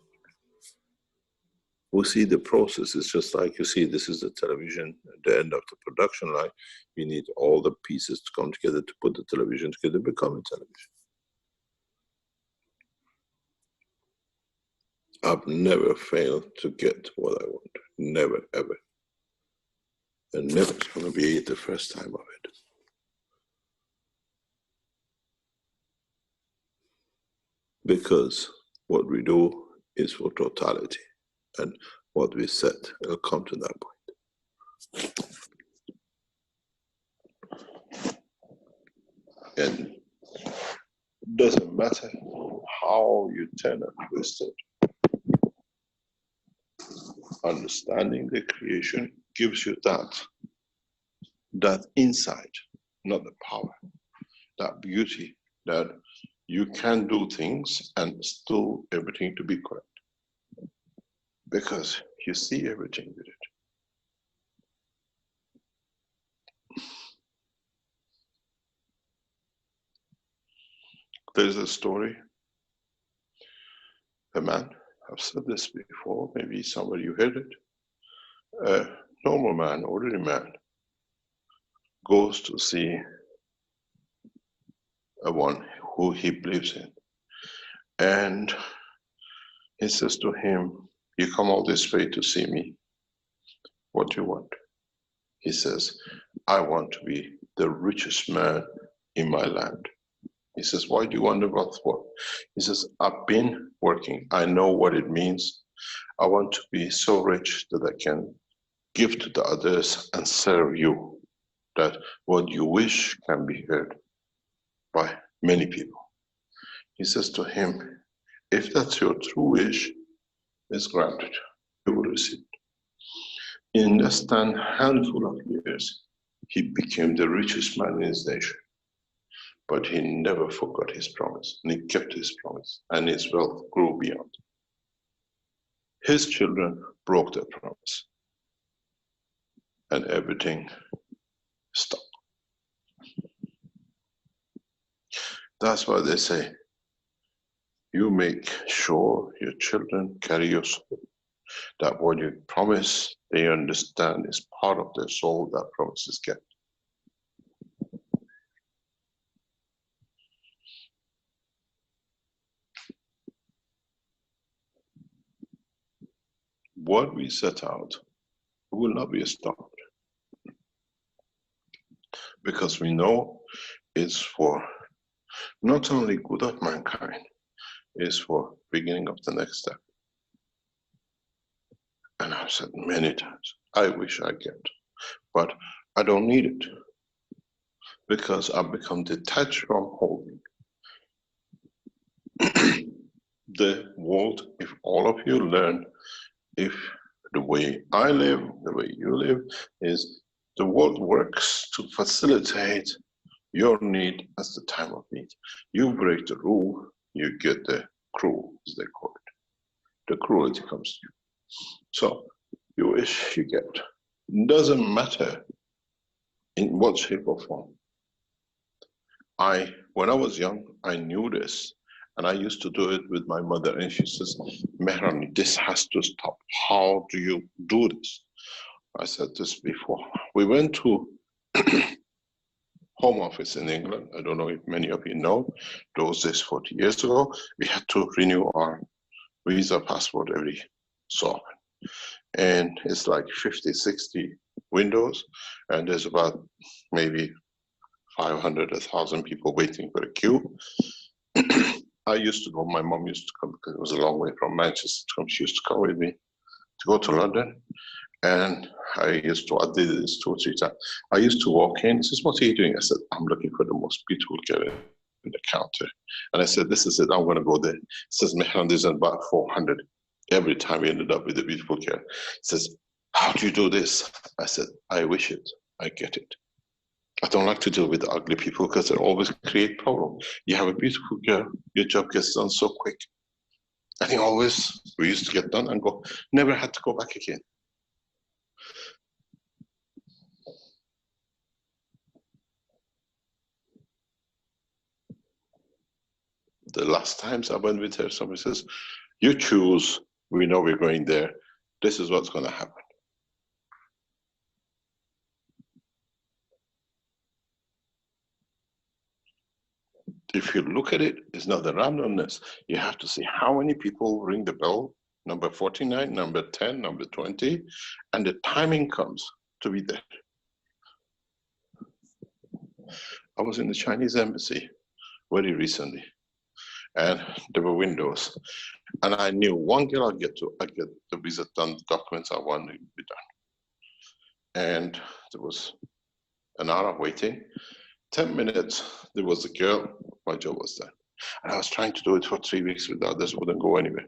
We see the process. It's just like you see, this is the television at the end of the production line. You need all the pieces to come together to put the television together, become a television. I've never failed to get what I want. Never, ever. And never is going to be the first time of it. Because what we do is for totality. And what we set will come to that point. And it doesn't matter how you turn and twist it. Understanding the creation gives you that insight, not the power, that beauty, that you can do things and still everything to be correct. Because you see everything with it. There's a story. A man, I've said this before, maybe some of you heard it. A normal man, ordinary man, goes to see a one who he believes in. And he says to him, "You come all this way to see me. What do you want?" He says, "I want to be the richest man in my land." He says, "Why do you want the wealth for?" He says, "I've been working. I know what it means. I want to be so rich that I can give to the others and serve you, that what you wish can be heard by many people." He says to him, "If that's your true wish, it's granted. You will receive it." In less than a handful of years, he became the richest man in his nation. But he never forgot his promise, and he kept his promise, and his wealth grew beyond. His children broke their promise, and everything stopped. That's why they say, You make sure your children carry your soul. That what you promise, they understand is part of their soul, that promise is kept. What we set out will not be stopped, because we know it's for not only good of mankind, it's for beginning of the next step. And I've said many times, I wish I get, but I don't need it, because I've become detached from holding. The world, if all of you learn, if the way I live, the way you live, is the world works to facilitate your need as the time of need. You break the rule, you get the cruel, as they call it. The cruelty comes to you. So you wish, you get. It doesn't matter in what shape or form. When I was young, I knew this, and I used to do it with my mother, and she says, Mehran, this has to stop. How do you do this? I said this before. We went to Home Office in England. I don't know if many of you know, those days 40 years ago, we had to renew our visa passport every so often. And it's like 50, 60 windows, and there's about maybe 500, 1,000 people waiting for a queue. I used to go, my mom used to come because it was a long way from Manchester to come. She used to come with me to go to London. And I did this 2 or 3 times. I used to walk in, he says, what are you doing? I said, I'm looking for the most beautiful girl in the counter. And I said, this is it, I'm gonna go there. He says, Mehran, there's about 400. Every time we ended up with a beautiful girl. He says, how do you do this? I said, I wish it, I get it. I don't like to deal with ugly people because they always create problems. You have a beautiful girl, your job gets done so quick. I think always we used to get done and go, never had to go back again. The last times I went with her, somebody says, you choose, we know we're going there, this is what's gonna happen. If you look at it, it's not the randomness. You have to see how many people ring the bell, number 49, number 10, number 20, and the timing comes to be there. I was in the Chinese embassy very recently, and there were windows. And I knew one girl I get the visa done, the documents I wanted to be done. And there was an hour of waiting. 10 minutes, there was a girl, my job was done. And I was trying to do it for 3 weeks with the others, wouldn't go anywhere.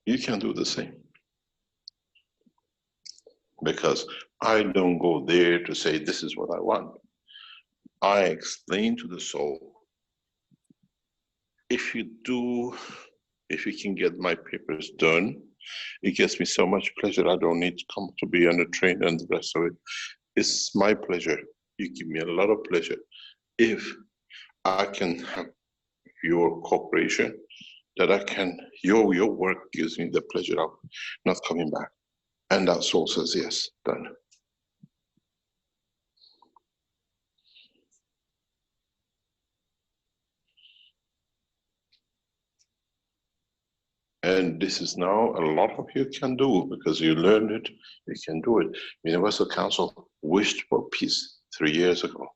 You can do the same. Because I don't go there to say, this is what I want. I explain to the soul, if you can get my papers done, it gives me so much pleasure. I don't need to come to be on a train and the rest of it. It's my pleasure. You give me a lot of pleasure. If I can have your cooperation, that I can, your work gives me the pleasure of not coming back. And that soul says, yes, done. And this is now a lot of you can do because you learned it, you can do it. Universal Council wished for peace 3 years ago.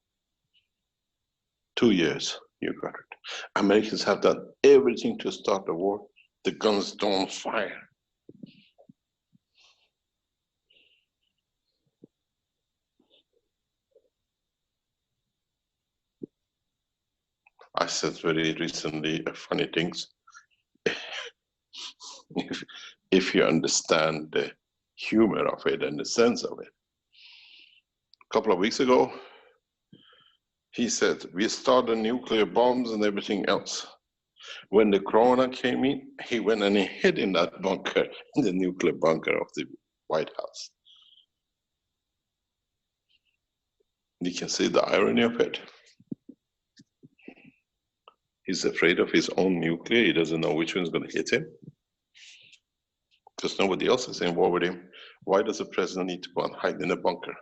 2 years, you got it. Americans have done everything to start the war. The guns don't fire. I said very recently funny things. if you understand the humor of it and the sense of it. A couple of weeks ago, he said, we started nuclear bombs and everything else. When the corona came in, he went and he hid in that bunker, in the nuclear bunker of the White House. You can see the irony of it. He's afraid of his own nuclear. He doesn't know which one's going to hit him because nobody else is involved with him. Why does the president need to go and hide in a bunker?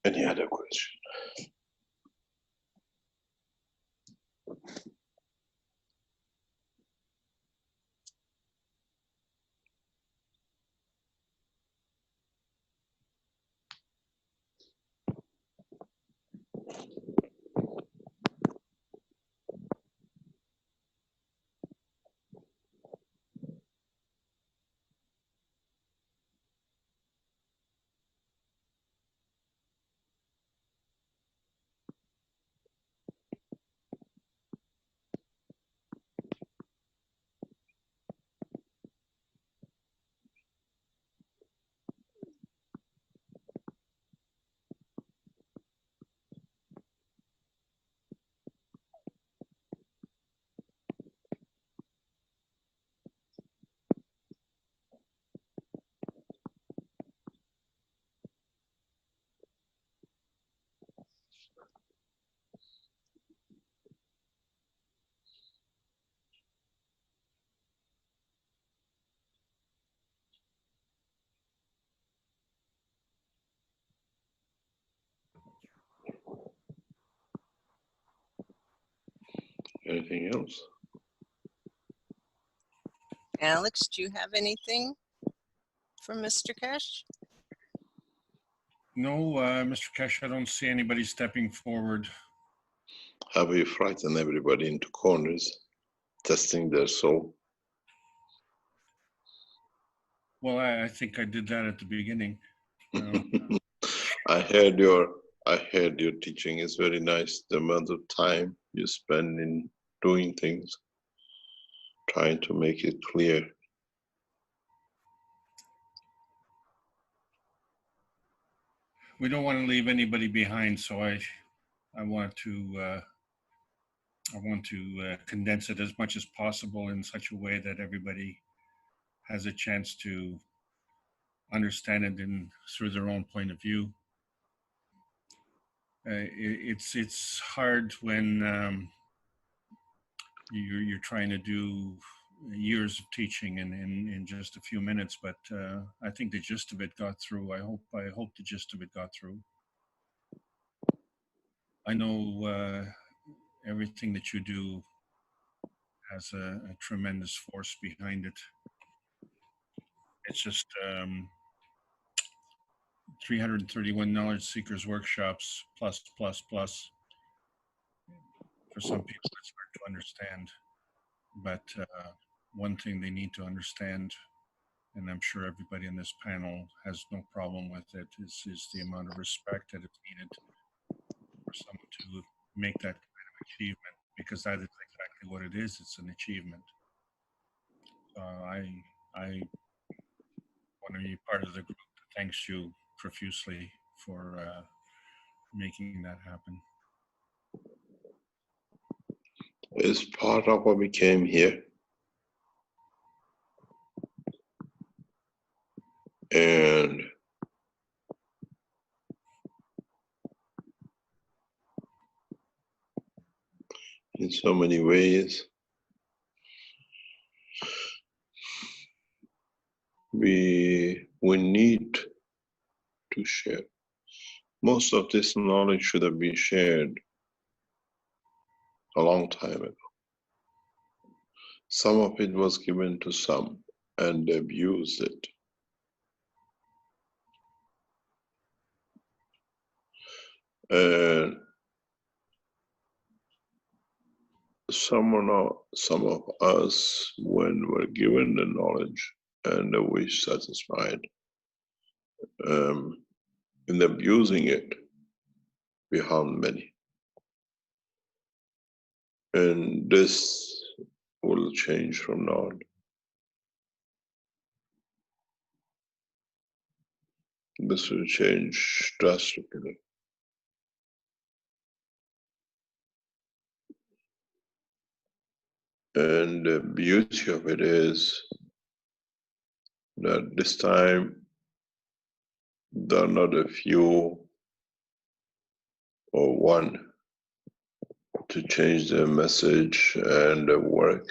Any other question? Anything else? Alex, do you have anything for Mr. Keshe? No, Mr. Keshe, I don't see anybody stepping forward. Have you frightened everybody into corners, testing their soul? Well, I think I did that at the beginning. I heard your teaching is very nice. The amount of time you spend in doing things, trying to make it clear. We don't want to leave anybody behind, so I want to condense it as much as possible in such a way that everybody has a chance to understand it through their own point of view. It's hard when you're trying to do years of teaching in just a few minutes, but I think the gist of it got through. I hope the gist of it got through. I know everything that you do has a tremendous force behind it. It's just 331 knowledge seekers workshops plus. For some people, it's hard to understand, but one thing they need to understand, and I'm sure everybody in this panel has no problem with it, is the amount of respect that is needed for someone to make that kind of achievement, because that is exactly what it is. It's an achievement. I want to be part of the group that thanks you profusely for making that happen. It's part of what we came here. And in so many ways, we need to share. Most of this knowledge should have been shared a long time ago. Some of it was given to some and they've used it. And some of us, when we're given the knowledge and the wish satisfied, in abusing it, we harm many. And this will change from now on. This will change drastically. And the beauty of it is that this time there are not a few or one to change their message and their work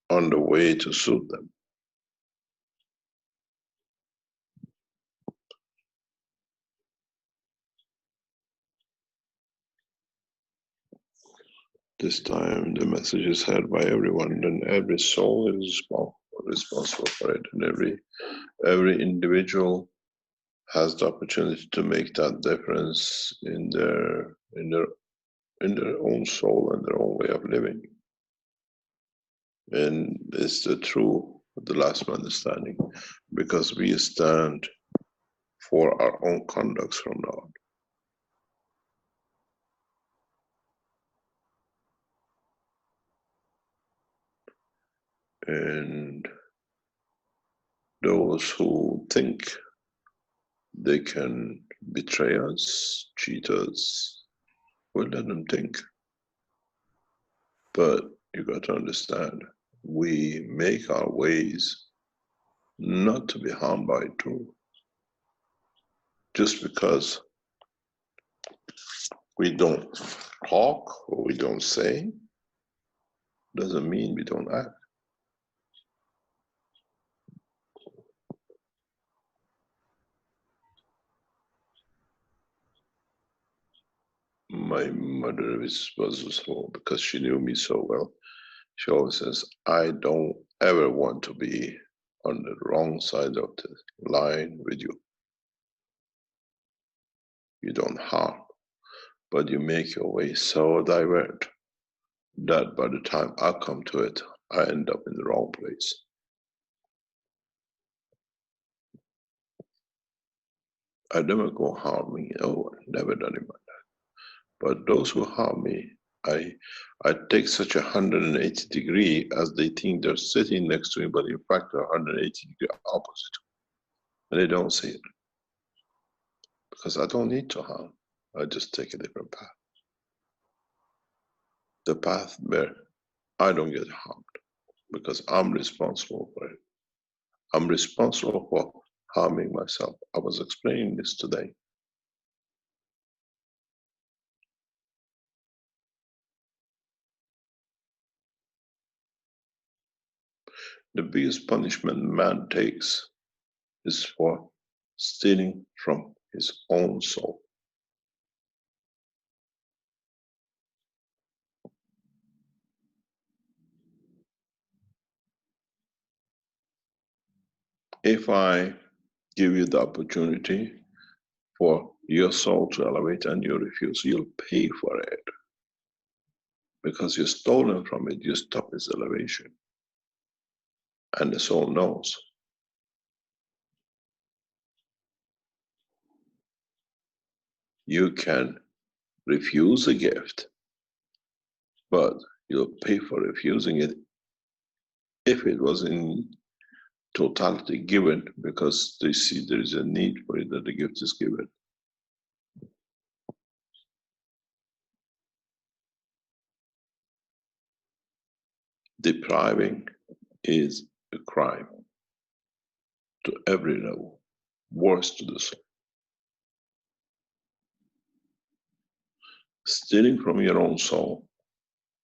on the way to suit them. This time the message is heard by everyone, and every soul is responsible for it, and every individual has the opportunity to make that difference in their own soul and their own way of living. And it's the last understanding, because we stand for our own conducts from now on. And those who think they can betray us, cheat us, we'll let them think. But you got to understand, we make our ways not to be harmed by it too. Just because we don't talk or we don't say, doesn't mean we don't act. My mother was so, because she knew me so well, she always says, I don't ever want to be on the wrong side of the line with you. You don't harm, but you make your way so divert that by the time I come to it, I end up in the wrong place. I never go harm me, no, never done it like that. But those who harm me, I take such 180 degree as they think they're sitting next to me, but in fact they're 180 degree opposite. And they don't see it. Because I don't need to harm. I just take a different path. The path where I don't get harmed, because I'm responsible for it. I'm responsible for harming myself. I was explaining this today. The biggest punishment man takes is for stealing from his own soul. If I give you the opportunity for your soul to elevate and you refuse, you'll pay for it. Because you're stolen from it, you stop its elevation. And the soul knows. You can refuse a gift, but you'll pay for refusing it if it was in totality given, because they see there is a need for it that the gift is given. Depriving is a crime to every level, worse to the soul. Stealing from your own soul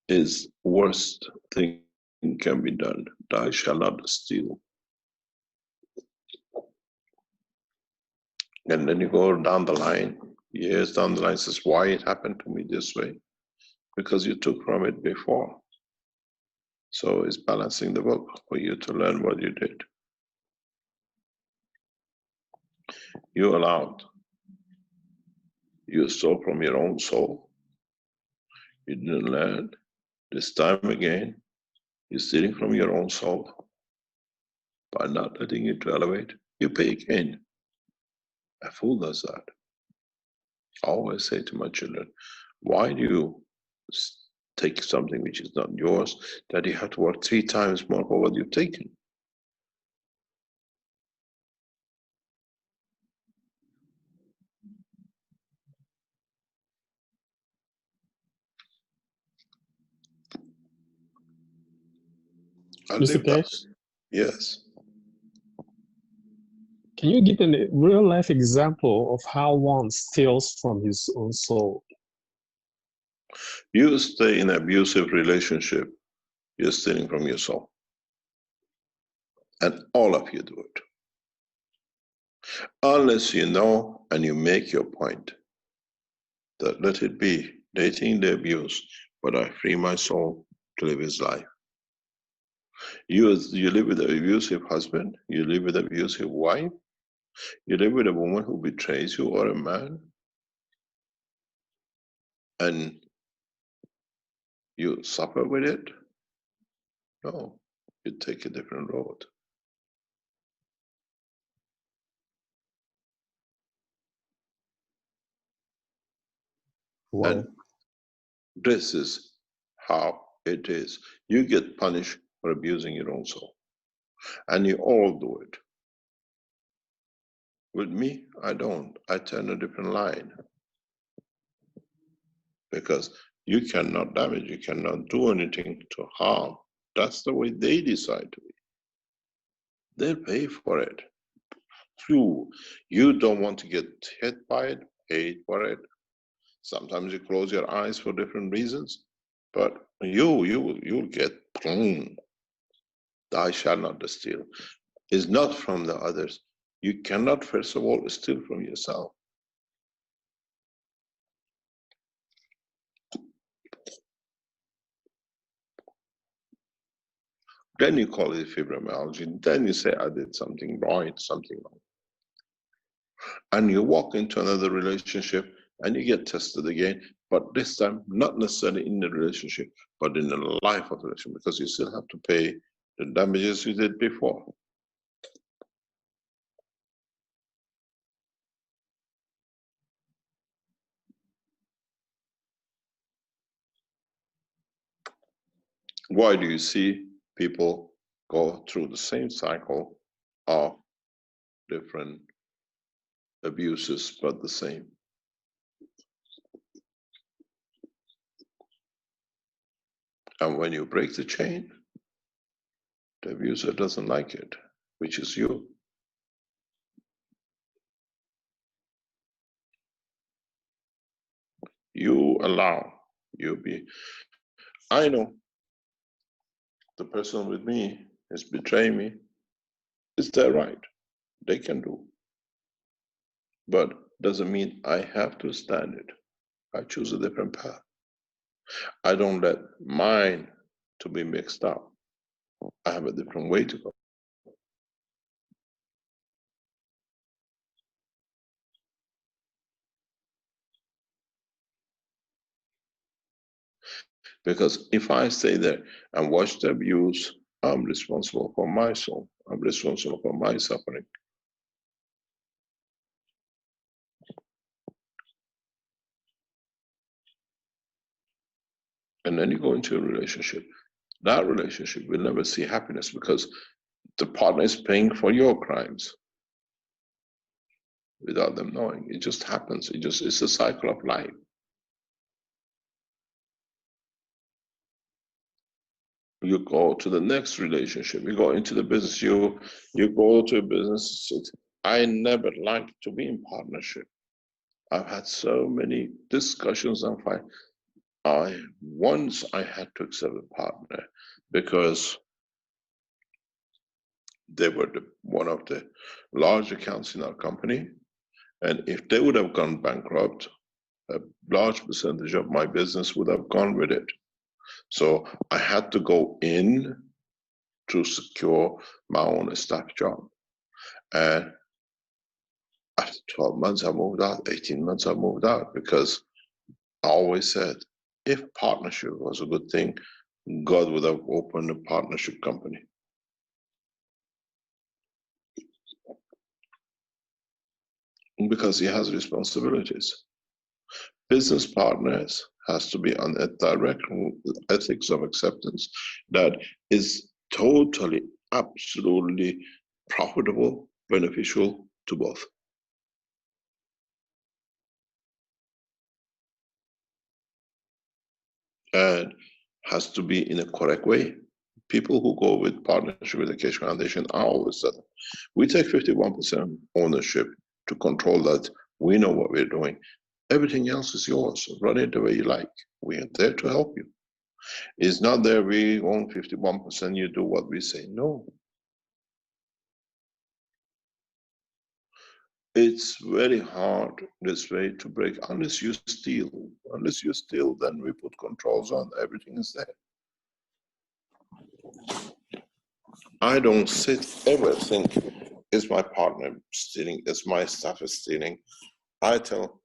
is worst thing can be done. Thou shalt not steal. And then you go down the line, years down the line, says, why it happened to me this way? Because you took from it before. So it's balancing the book for you to learn what you did. You allowed. You stole from your own soul. You didn't learn. This time again, you're stealing from your own soul. By not letting it to elevate, you pay again. A fool does that. I always say to my children, why do you take something which is not yours, that you have to work 3 times more for what you've taken? I Mr. live that. Kesh, Yes. can you give a real life example of how one steals from his own soul? You stay in an abusive relationship, you're stealing from your soul. And all of you do it. Unless you know and you make your point that let it be dating the abuse, but I free my soul to live his life. You live with an abusive husband, you live with an abusive wife, you live with a woman who betrays you or a man, and you suffer with it. No, you take a different road. Wow. And this is how it is. You get punished for abusing your own soul. And you all do it. With me, I don't. I turn a different line. Because you cannot damage, you cannot do anything to harm. That's the way they decide to be. They'll pay for it. You don't want to get hit by it, pay for it. Sometimes you close your eyes for different reasons, but you'll get boom. I shall not steal. It's not from the others. You cannot, first of all, steal from yourself. Then you call it fibromyalgia. Then you say, I did something right, something wrong. And you walk into another relationship and you get tested again, but this time not necessarily in the relationship, but in the life of the relationship, because you still have to pay the damages you did before. Why do you see people go through the same cycle of different abuses, but the same? And when you break the chain, the abuser doesn't like it, which is you. You allow, you be. I know the person with me is betraying me. It's their right. They can do. But doesn't mean I have to stand it. I choose a different path. I don't let mine to be mixed up. I have a different way to go. Because if I stay there and watch the abuse, I'm responsible for my soul. I'm responsible for my suffering. And then you go into a relationship. That relationship will never see happiness because the partner is paying for your crimes without them knowing. It just happens. It's a cycle of life. You go to the next relationship. You go into the business. You go to a business. I never liked to be in partnership. I've had so many discussions and fight. Once I had to accept a partner because they were one of the large accounts in our company, and if they would have gone bankrupt, a large percentage of my business would have gone with it. So I had to go in to secure my own staff job. And after 12 months, I moved out, 18 months, I moved out because I always said, if partnership was a good thing, God would have opened a partnership company. Because he has responsibilities. Business partners has to be on a direct ethics of acceptance that is totally, absolutely profitable, beneficial to both. And has to be in a correct way. People who go with partnership with the Keshe Foundation are always that. We take 51% ownership to control that. We know what we're doing. Everything else is yours. Run it the way you like. We are there to help you. It's not that we own 51%, you do what we say. No. It's very hard this way to break, unless you steal. Unless you steal, then we put controls on, everything is there. I don't ever think, is my partner stealing, is my staff is stealing. I tell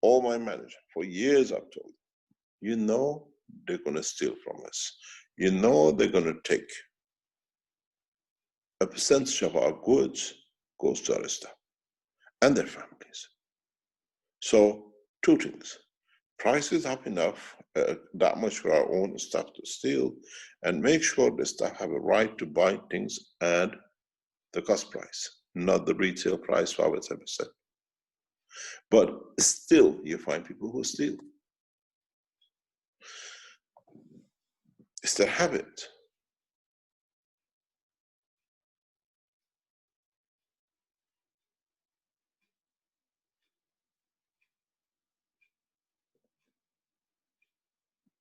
all my managers, for years I've told, you know they're gonna steal from us. You know they're gonna take a percentage of our goods goes to our staff and their families. So two things, price is up enough, that much for our own staff to steal, and make sure the staff have a right to buy things at the cost price, not the retail price for our 10%. But still, you find people who steal. It's their habit.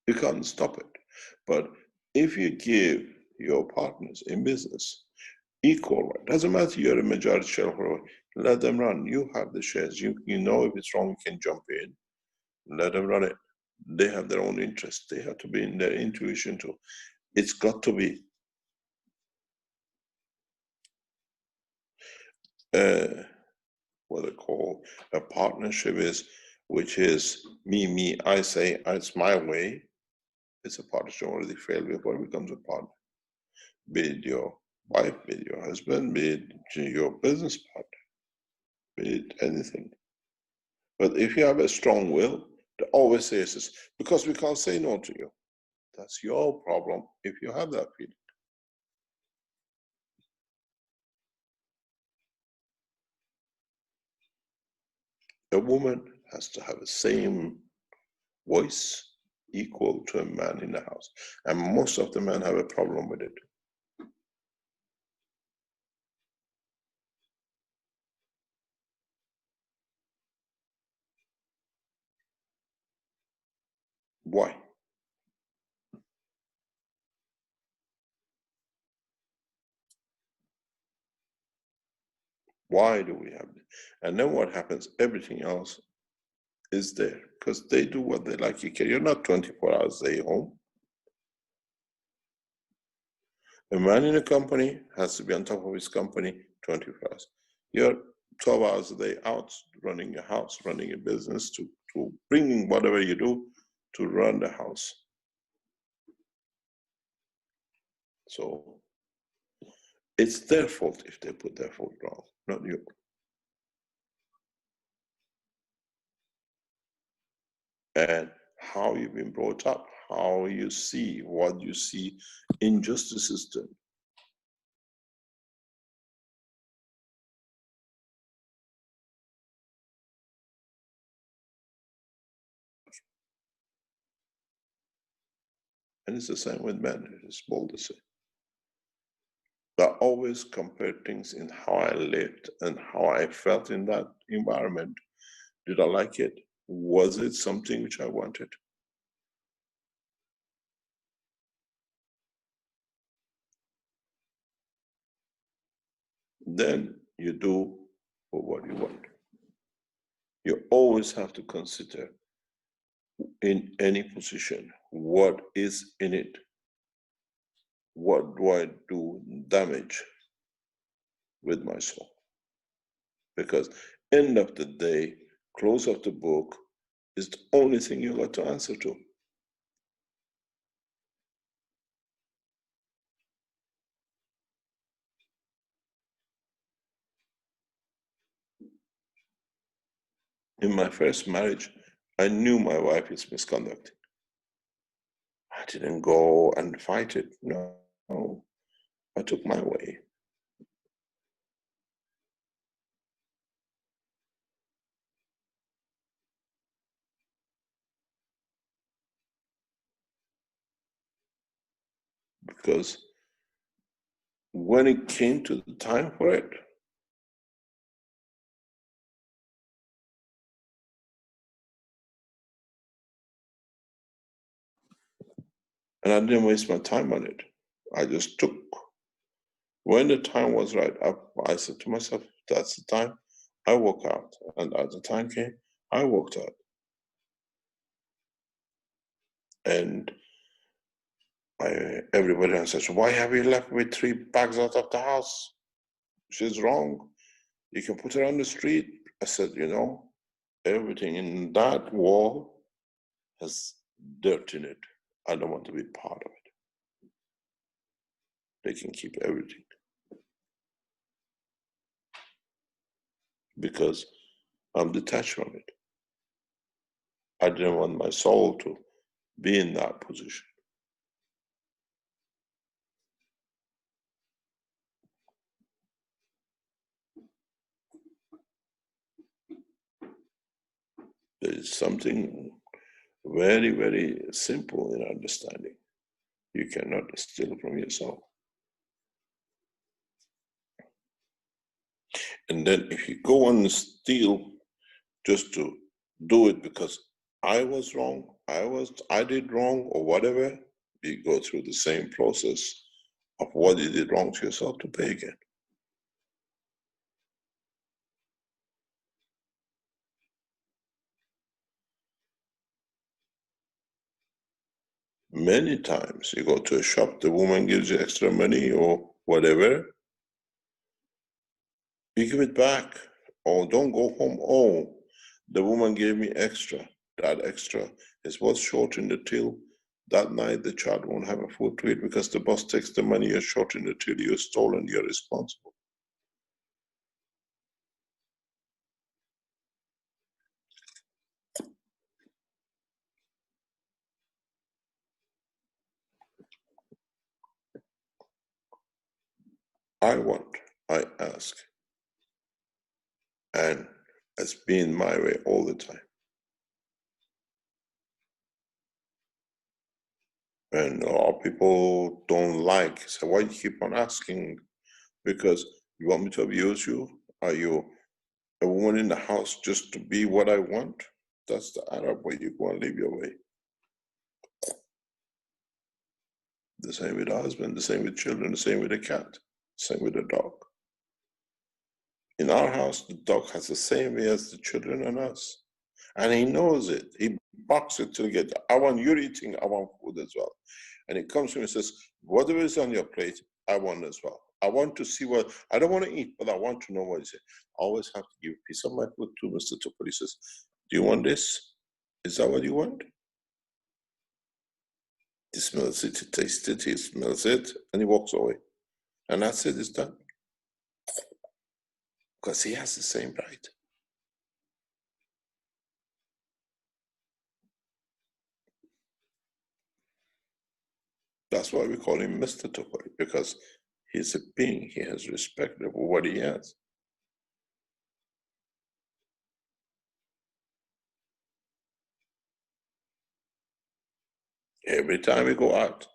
You can't stop it. But if you give your partners in business equal right, doesn't matter you're a majority shareholder, let them run. You have the shares. You know if it's wrong, you can jump in. Let them run it. They have their own interests. They have to be in their intuition too. It's got to be what they call a partnership is, which is me, I say, it's my way. It's a partnership already failed before it becomes a partner. Be it your wife, be it your husband, be it your business partner, be it anything. But if you have a strong will, they always say this, because we can't say no to you. That's your problem if you have that feeling. A woman has to have the same voice equal to a man in the house. And most of the men have a problem with it. Why? Why do we have it? And then what happens? Everything else is there because they do what they like. You're not 24 hours a day home. A man in a company has to be on top of his company 24 hours. You're 12 hours a day out running your house, running your business, to bringing whatever you do to run the house. So it's their fault if they put their foot wrong, not you. And how you've been brought up, how you see, what you see, injustices done. And it's the same with men, it's bold to say. I always compare things in how I lived and how I felt in that environment. Did I like it? Was it something which I wanted? Then you do what you want. You always have to consider in any position, what is in it? What do I do damage with my soul? Because end of the day, close of the book is the only thing you got to answer to. In my first marriage, I knew my wife is misconducting. I didn't go and fight it. No, I took my way. Because when it came to the time for it, and I didn't waste my time on it. I just took. When the time was right, I said to myself, that's the time, I walk out. And as the time came, I walked out. And everybody says, why have you left with 3 bags out of the house? She's wrong. You can put her on the street. I said, you know, everything in that wall has dirt in it. I don't want to be part of it. They can keep everything. Because I'm detached from it. I didn't want my soul to be in that position. There is something very, very simple in understanding. You cannot steal from yourself. And then if you go and steal just to do it because I was wrong, I did wrong or whatever, you go through the same process of what you did wrong to yourself to pay again. Many times you go to a shop, the woman gives you extra money or whatever, you give it back, or don't go home, oh, the woman gave me extra. That extra is what's short in the till. That night the child won't have a food to eat because the boss takes the money you're short in the till, you're stolen, you're responsible. I ask, and it's been my way all the time. And a lot of people don't like, so why do you keep on asking? Because you want me to abuse you? Are you a woman in the house just to be what I want? That's the Arab way. You go and live your way. The same with the husband, the same with children, the same with the cat, the same with the dog. In our house, the dog has the same way as the children and us. And he knows it. He barks it till he gets, I want you eating, I want food as well. And he comes to me and says, whatever is on your plate, I want as well. I want to see what, I don't want to eat, but I want to know what is it. I always have to give a piece of my food to Mr. Tupper. He says, do you want this? Is that what you want? He smells it, he tastes it, he smells it, and he walks away. And that's it, it's done. Because he has the same right. That's why we call him Mr. Tupper, because he's a being, he has respect for what he has. Every time we go out,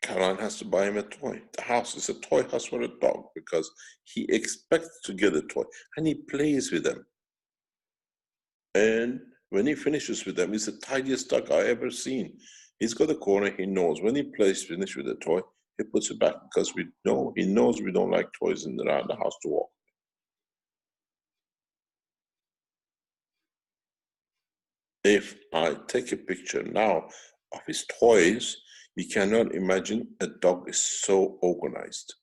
Caroline has to buy him a toy. The house is a toy house for a dog because he expects to get a toy and he plays with them. And when he finishes with them, he's the tidiest dog I've ever seen. He's got a corner, he knows when he finishes with the toy, he puts it back because he knows we don't like toys around the house to walk. If I take a picture now of his toys, you cannot imagine a dog is so organized.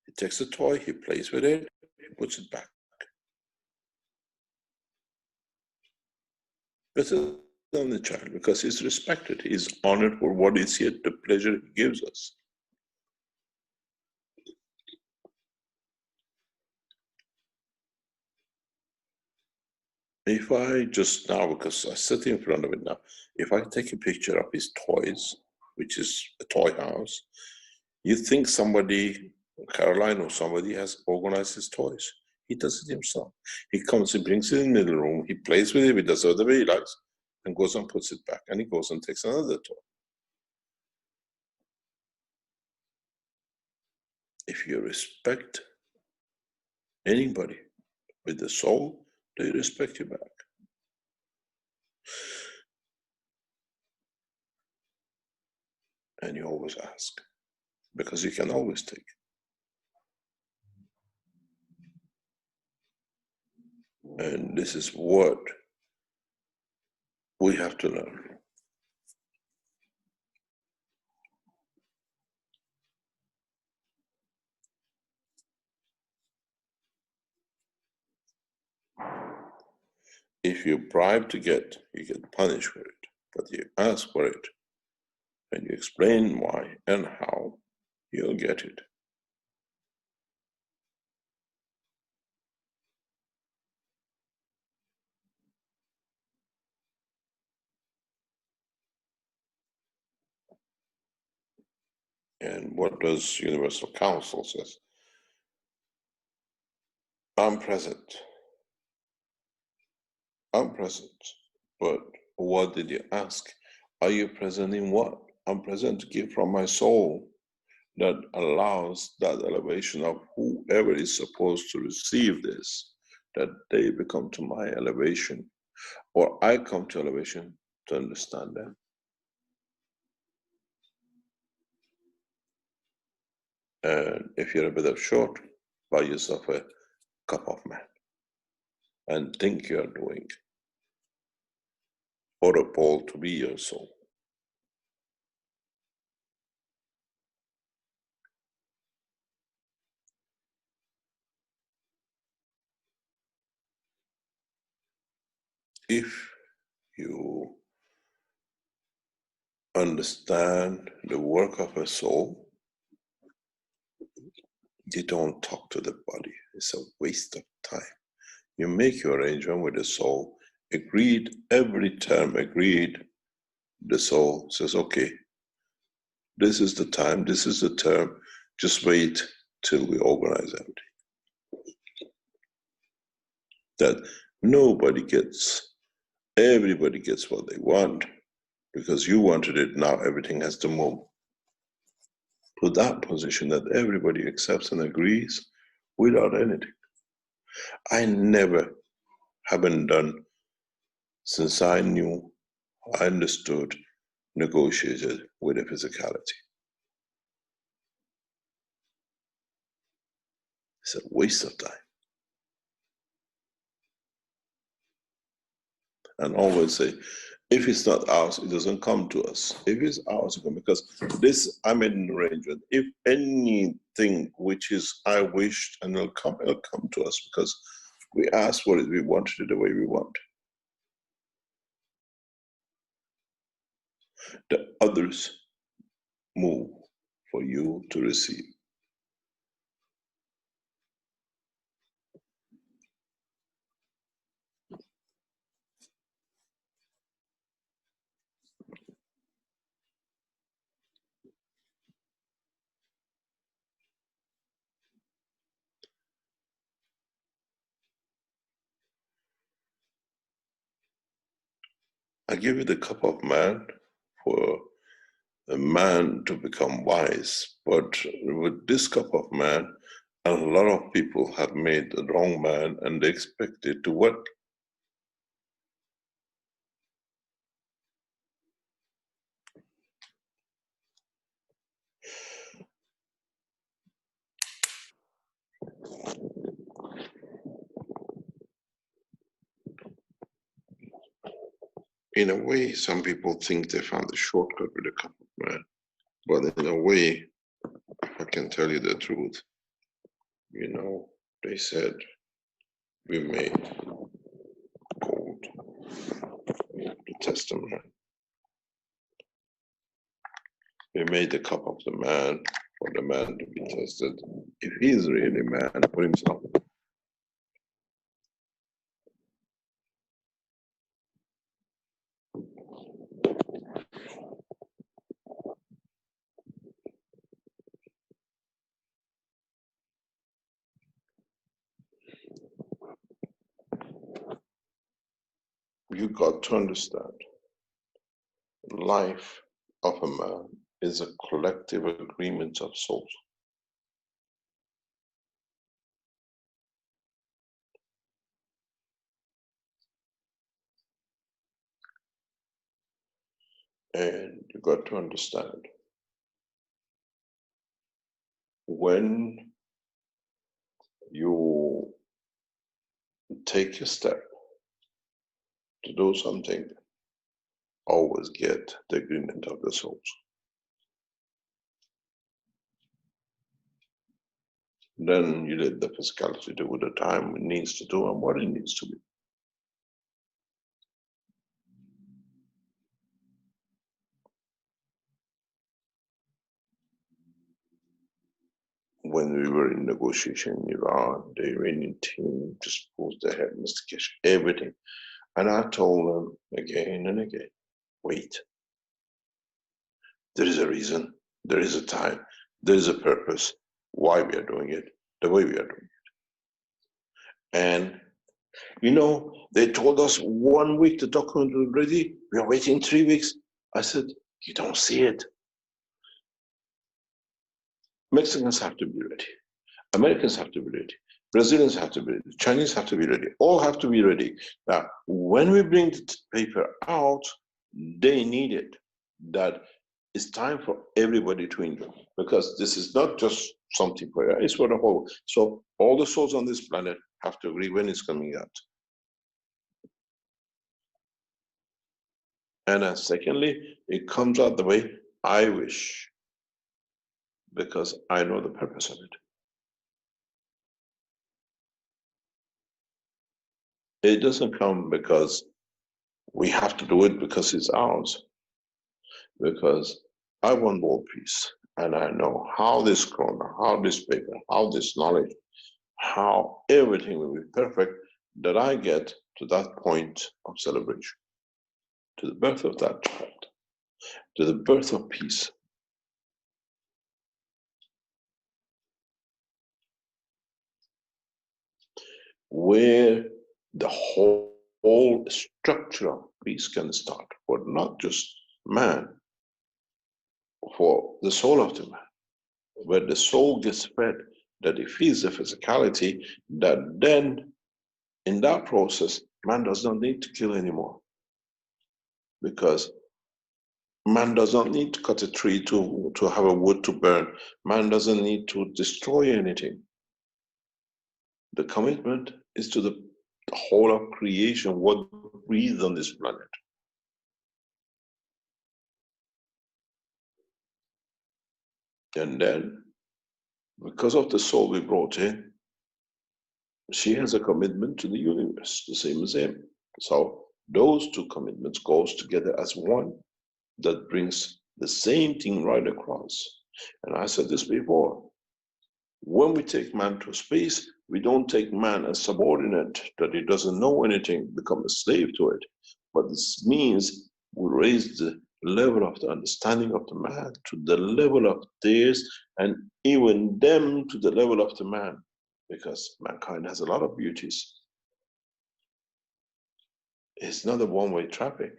He takes a toy, he plays with it, he puts it back. Better than the child because he's respected, he's honored for what is here, the pleasure he gives us. If I just now, because I sit in front of it now, if I take a picture of his toys, which is a toy house, you think somebody, Caroline or somebody has organized his toys. He does it himself. He comes, he brings it in the middle room, he plays with it, he does whatever he likes, and goes and puts it back, and he goes and takes another toy. If you respect anybody with the soul, they respect you back. And you always ask, because you can always take. And this is what we have to learn. If you bribe to get, you get punished for it. But you ask for it, and you explain why and how, you'll get it. And what does Universal Council says? I'm present. I'm present. But what did you ask? Are you present in what? I'm present to give from my soul that allows that elevation of whoever is supposed to receive this, that they become to my elevation, or I come to elevation to understand them. And if you're a bit of short, buy yourself a cup of man and think you're doing, or a pole to be your soul. If you understand the work of a soul, you don't talk to the body. It's a waste of time. You make your arrangement with the soul, agreed, every term agreed. The soul says, okay, this is the time, this is the term, just wait till we organize everything. That nobody gets, everybody gets what they want, because you wanted it, now everything has to move to that position that everybody accepts and agrees without anything. I never haven't done, since I knew, I understood, negotiated with a physicality. It's a waste of time. And always say, if it's not ours, it doesn't come to us. If it's ours, it comes, because this, I made an arrangement. If anything which is I wished, and it'll come to us, because we asked for it, we wanted it the way we want. The others move for you to receive. I give you the cup of man for a man to become wise, but with this cup of man, a lot of people have made the wrong man and they expect it to work. In a way, some people think they found a shortcut with a cup of man, but in a way, I can tell you the truth. You know, they said we made gold, the testament. We made the cup of the man for the man to be tested. If he is really man for himself. You got to understand, life of a man is a collective agreement of souls. And you got to understand, when you take a step to do something, always get the agreement of the souls. Then you let the physicality do the time it needs to do and what it needs to be. When we were in negotiation in Iran, the Iranian team just posed ahead, Mr. Keshe, everything. And I told them again and again, wait, there is a reason, there is a time, there is a purpose why we are doing it the way we are doing it. And you know, they told us 1 week the document was ready, we are waiting 3 weeks. I said, you don't see it. Mexicans have to be ready. Americans have to be ready. Brazilians have to be ready. Chinese have to be ready. All have to be ready. Now, when we bring the paper out, they need it. That it's time for everybody to enjoy, because this is not just something for you, it's for the whole. So all the souls on this planet have to agree when it's coming out. And then secondly, it comes out the way I wish, because I know the purpose of it. It doesn't come because we have to do it because it's ours. Because I want world peace, and I know how this corona, how this paper, how this knowledge, how everything will be perfect, that I get to that point of celebration, to the birth of that child, to the birth of peace. Where the whole structure of peace can start, for not just man, for the soul of the man, where the soul gets fed, that it feeds the physicality, that then in that process, man does not need to kill anymore. Because man does not need to cut a tree to have a wood to burn. Man doesn't need to destroy anything. The commitment is to the whole of creation, what breathes on this planet. And then, because of the soul we brought in, she has a commitment to the universe, the same as him. So those two commitments goes together as one that brings the same thing right across. And I said this before, when we take man to space, we don't take man as subordinate, that he doesn't know anything, become a slave to it. But this means we raise the level of the understanding of the man to the level of theirs, and even them to the level of the man, because mankind has a lot of beauties. It's not a one-way traffic.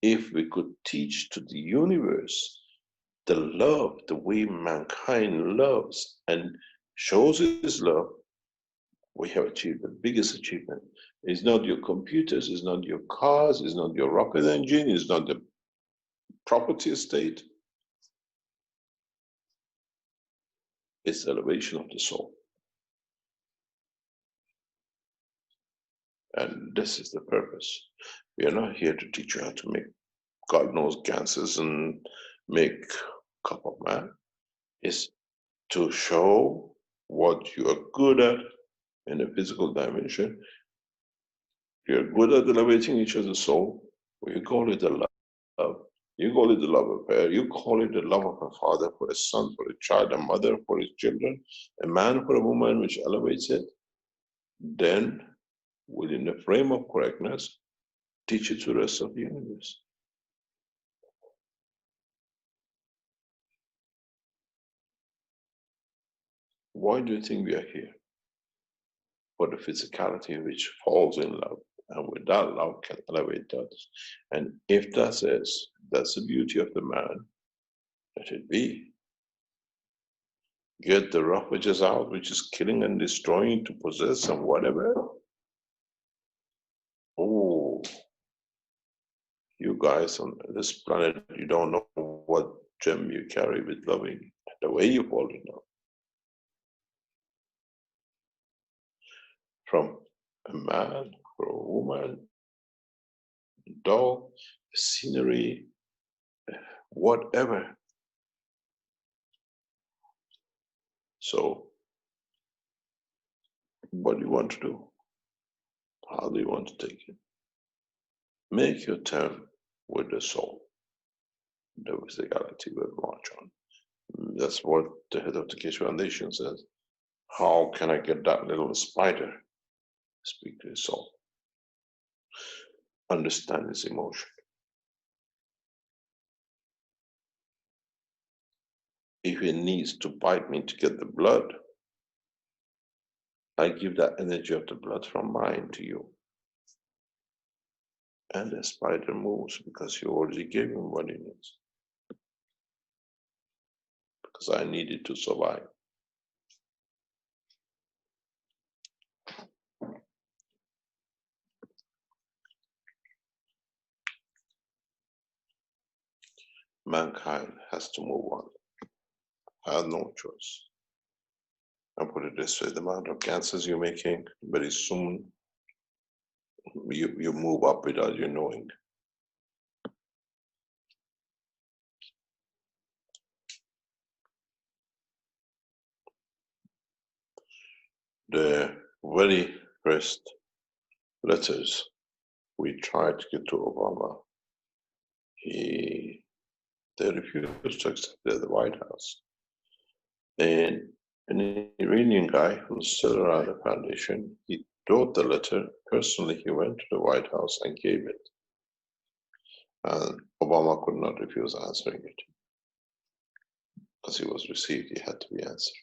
If we could teach to the universe the love, the way mankind loves and shows his love, we have achieved the biggest achievement. It's not your computers, it's not your cars, it's not your rocket engine, it's not the property estate. It's the elevation of the soul. And this is the purpose. We are not here to teach you how to make God knows ganses and make cup of man. It's to show what you are good at in the physical dimension. You're good at elevating each other's soul. We call it the love. You call it the love of a parent. You call it the love of a father for a son, for a child, a mother for his children, a man for a woman, which elevates it. Then, within the frame of correctness, teach it to the rest of the universe. Why do you think we are here? For the physicality which falls in love, and with that love can elevate others. And if that is, that's the beauty of the man, let it be. Get the rough edges out, which is killing and destroying to possess and whatever. Oh, you guys on this planet, you don't know what gem you carry with loving, the way you fall in love. From a man or a woman, dog, scenery, whatever. So, what do you want to do? How do you want to take it? Make your term with the soul. The physicality will march on. That's what the head of the Keshe Foundation says. How can I get that little spider? Speak to his soul. Understand his emotion. If he needs to bite me to get the blood, I give that energy of the blood from mine to you. And the spider moves because you already gave him what he needs. Because I need it to survive. Mankind has to move on. I have no choice. I put it this way, the amount of cancers you're making, very soon you move up without you knowing. The very first letters we tried to get to Obama, they refused to accept it at the White House. And an Iranian guy who's still around the foundation, he wrote the letter personally. He went to the White House and gave it. And Obama could not refuse answering it. Because it was received, it had to be answered.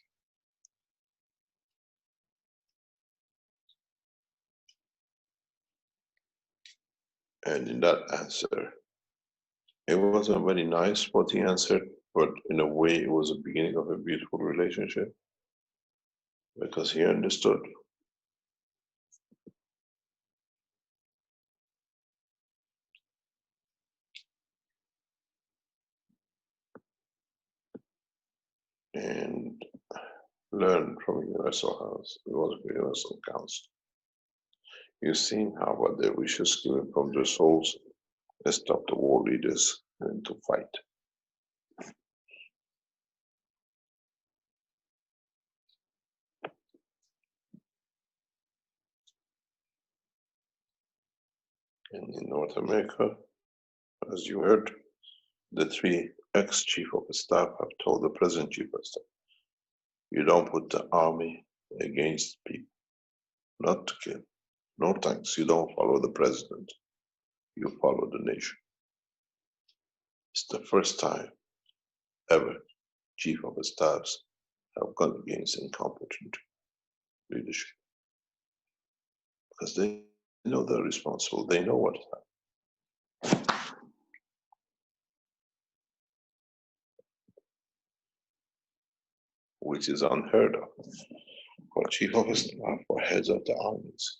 And in that answer, it wasn't very nice what he answered, but in a way it was a beginning of a beautiful relationship because he understood. And learned from Universal House, it was Universal Council. You've seen how what their wishes given from their souls has stopped the war leaders into fight. And in North America, as you heard, the 3 ex-chief of staff have told the present chief of staff, you don't put the army against people, not to kill. No thanks, you don't follow the president, you follow the nation. It's the first time ever chief of staffs have gone against incompetent leadership. Because they know they're responsible, they know what happened. Which is unheard of for chief of staff or heads of the armies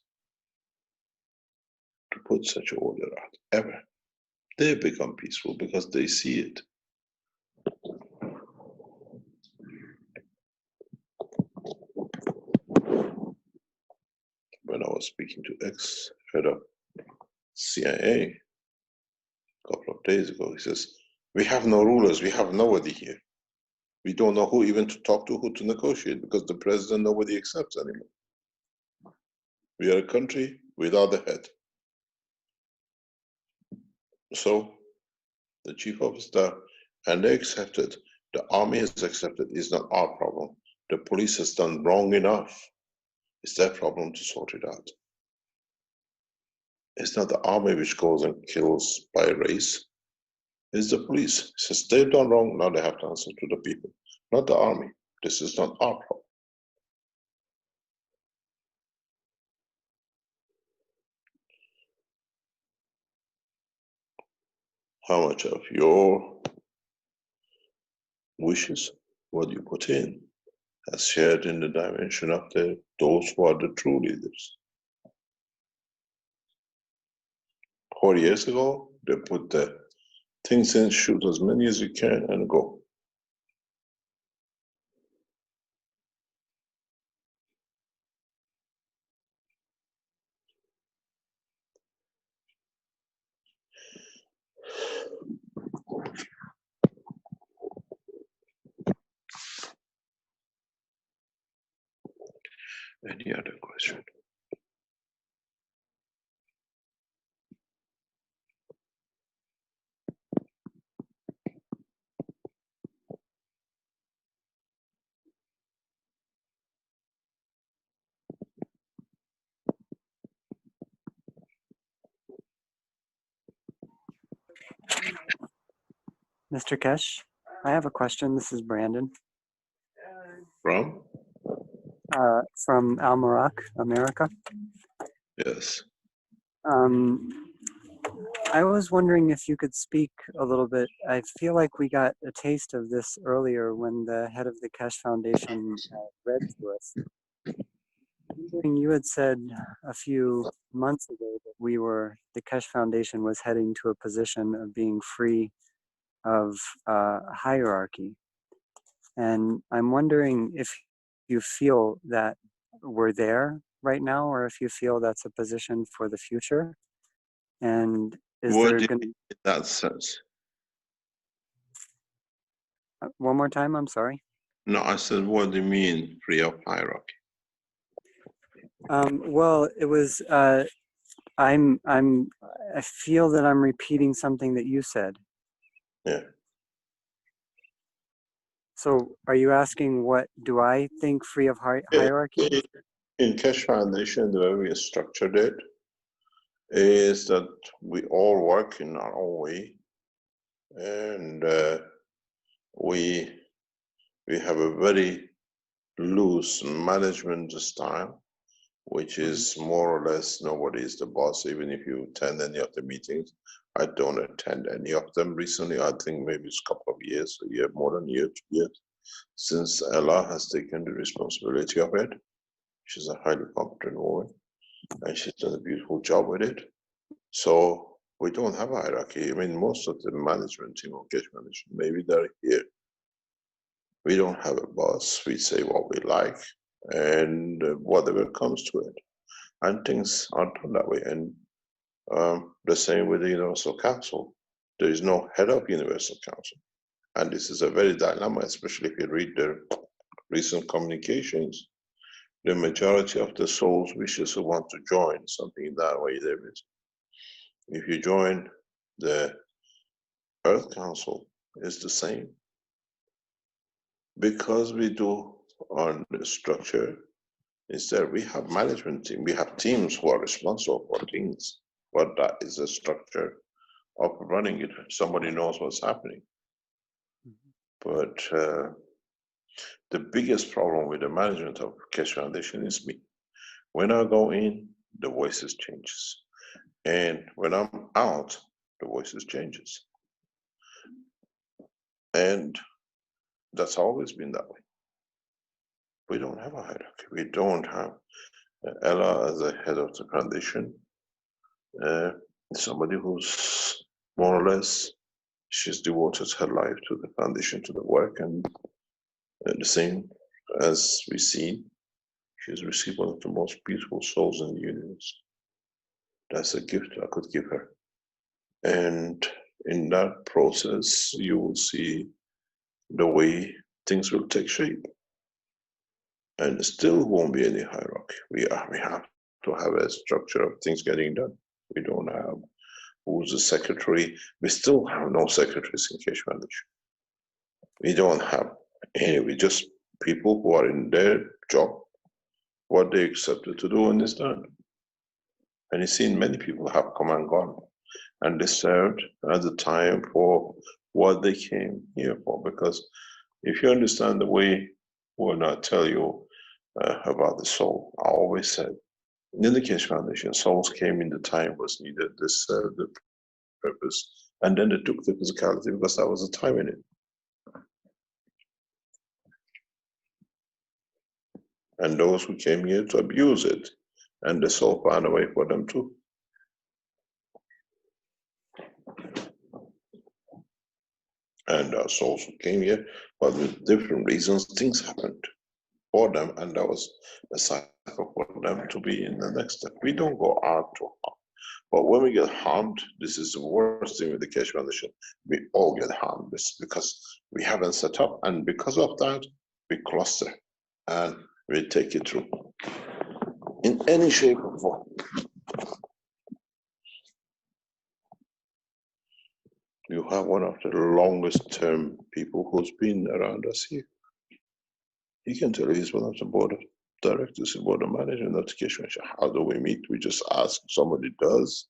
to put such order out, ever. They become peaceful because they see it. When I was speaking to ex-head of CIA a couple of days ago, he says, we have no rulers, we have nobody here. We don't know who even to talk to, who to negotiate, because the president, nobody accepts anymore. We are a country without a head. So the chief of staff, and they accepted, the army has accepted, is not our problem. The police has done wrong enough. It's their problem to sort it out. It's not the army which goes and kills by race. It's the police. Since they've done wrong, now they have to answer to the people, not the army. This is not our problem. How much of your wishes, what you put in, has shared in the dimension of those who are the true leaders. 4 years ago, they put the things in, shoot as many as you can and go. Any other question? Mr. Keshe, I have a question. This is Brandon. From? From Almarak, America. Yes. I was wondering if you could speak a little bit. I feel like we got a taste of this earlier when the head of the Keshe Foundation read to us. You had said a few months ago that the Keshe Foundation was heading to a position of being free of hierarchy. And I'm wondering if you feel that we're there right now, or if you feel that's a position for the future. And is What there do you going mean in that sense? One more time, I'm sorry. No, I said, what do you mean free of hierarchy? Well, it was, I feel that I'm repeating something that you said. Yeah. So are you asking what do I think free of hierarchy? In Keshe Foundation, the way we structured it is that we all work in our own way, and we have a very loose management style, which is more or less nobody is the boss. Even if you attend any of the meetings, I don't attend any of them. Recently, I think maybe it's a couple of years, a year, more than a year, 2 years, since Ella has taken the responsibility of it. She's a highly competent woman, and she's done a beautiful job with it. So we don't have a hierarchy. I mean, most of the management team of Keshe Management, maybe they're here. We don't have a boss. We say what we like, and whatever comes to it. And things are done that way. And the same with the Universal Council. There is no head of Universal Council. And this is a very dilemma, especially if you read the recent communications. The majority of the souls wishes who want to join something that way, there is. If you join the Earth Council, it's the same. Because we do on the structure, instead we have management team, we have teams who are responsible for things, but that is a structure of running it. Somebody knows what's happening. But the biggest problem with the management of Keshe Foundation is me. When I go in, the voices changes. And when I'm out, the voices changes. And that's always been that way. We don't have a hierarchy. We don't have Ella as the head of the foundation. Somebody who's more or less, she's devoted her life to the foundation, to the work, and the same as we see, she's received one of the most beautiful souls in the universe. That's a gift I could give her. And in that process, you will see the way things will take shape. And still won't be any hierarchy. We have to have a structure of things getting done. We don't have who's the secretary. We still have no secretaries in Keshe Foundation. We don't have any. We just people who are in their job, what they accepted to do, and it's done. And you've seen many people have come and gone, and they served at the time for what they came here for. Because if you understand the way when I tell you about the soul, I always said, in the Keshe Foundation, souls came in the time was needed, they served the purpose, and then they took the physicality because that was the time in it. And those who came here to abuse it, and the soul found a way for them too. and our souls who came here, but with different reasons, things happened for them, and that was a cycle for them to be in the next step. We don't go out to harm. But when we get harmed, this is the worst thing with the Keshe Foundation. We all get harmed because we haven't set up, and because of that, we cluster and we take it through in any shape or form. You have one of the longest term people who's been around us here. He can tell you he's one of the board of directors and board of management of the Keshe Foundation. How do we meet? We just ask, somebody does.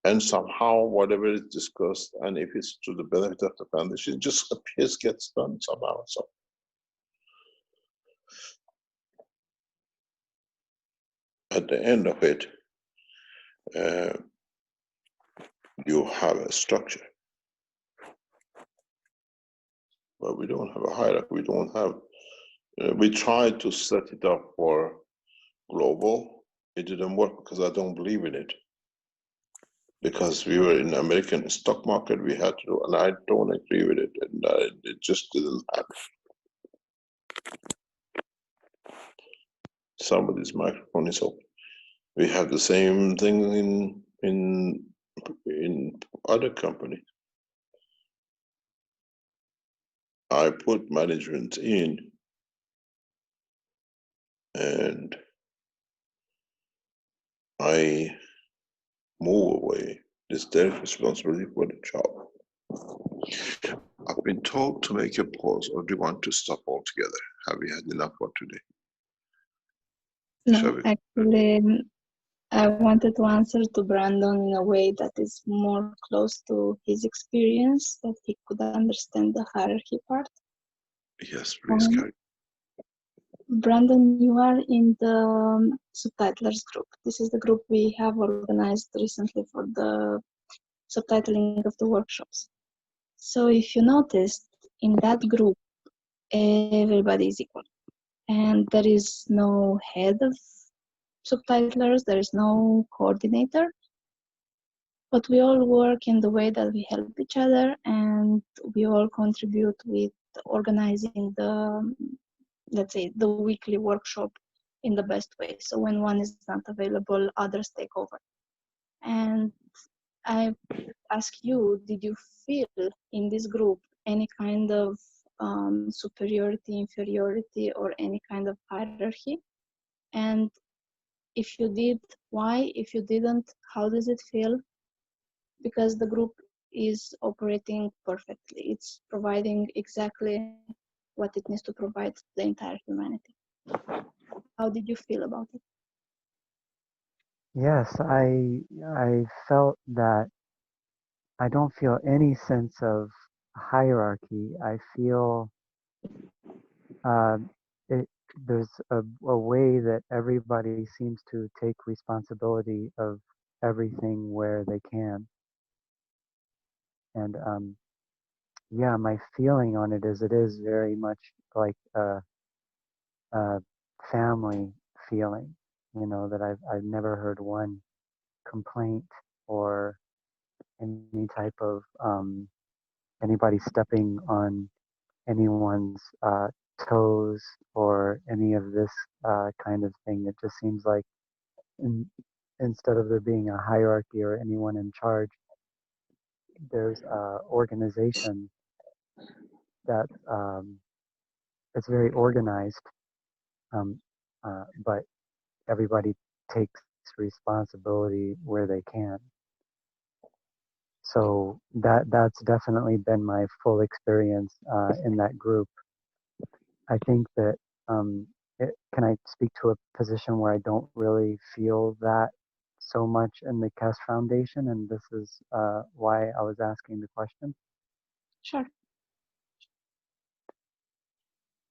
And somehow, whatever is discussed, and if it's to the benefit of the foundation, it just appears gets done somehow. So, at the end of it, you have a structure, but we don't have a hierarchy. We don't have. We tried to set it up for global. It didn't work because I don't believe in it. Because we were in the American stock market, we had to do, and I don't agree with it, and it just didn't happen. Somebody's microphone is open. We have the same thing in other companies. I put management in, and I move away. It's their responsibility for the job. I've been told to make a pause, or do you want to stop altogether? Have we had enough for today? No, actually, I wanted to answer to Brandon in a way that is more close to his experience, that he could understand the hierarchy part. Yes, please carry. Brandon, you are in the subtitlers group. This is the group we have organized recently for the subtitling of the workshops. So if you noticed, in that group, everybody is equal. And there is no head of subtitlers, there is no coordinator, but we all work in the way that we help each other, and we all contribute with organizing the, let's say, the weekly workshop in the best way. So when one is not available, others take over. And I ask you, did you feel in this group any kind of superiority, inferiority, or any kind of hierarchy? And if you did, why? If you didn't, how does it feel? Because the group is operating perfectly. It's providing exactly what it needs to provide to the entire humanity. How did you feel about it? Yes, I felt that I don't feel any sense of hierarchy. I feel uh, there's a way that everybody seems to take responsibility of everything where they can. And yeah, my feeling on it is very much like a family feeling, that I've never heard one complaint or any type of anybody stepping on anyone's toes or any of this kind of thing. It just seems like instead of there being a hierarchy or anyone in charge, there's organization that it's very organized, um, but everybody takes responsibility where they can. So that's definitely been my full experience in that group. I think that can I speak to a position where I don't really feel that so much in the Keshe Foundation, and this is why I was asking the question. Sure.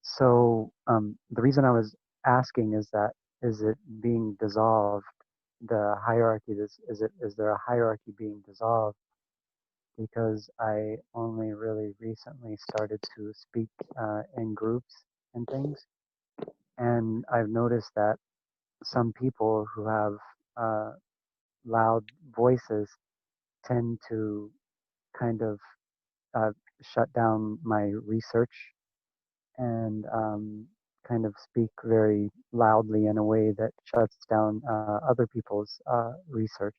So the reason I was asking is it being dissolved? The hierarchy is there a hierarchy being dissolved? Because I only really recently started to speak in groups and things, and I've noticed that some people who have loud voices tend to kind of shut down my research and kind of speak very loudly in a way that shuts down other people's research.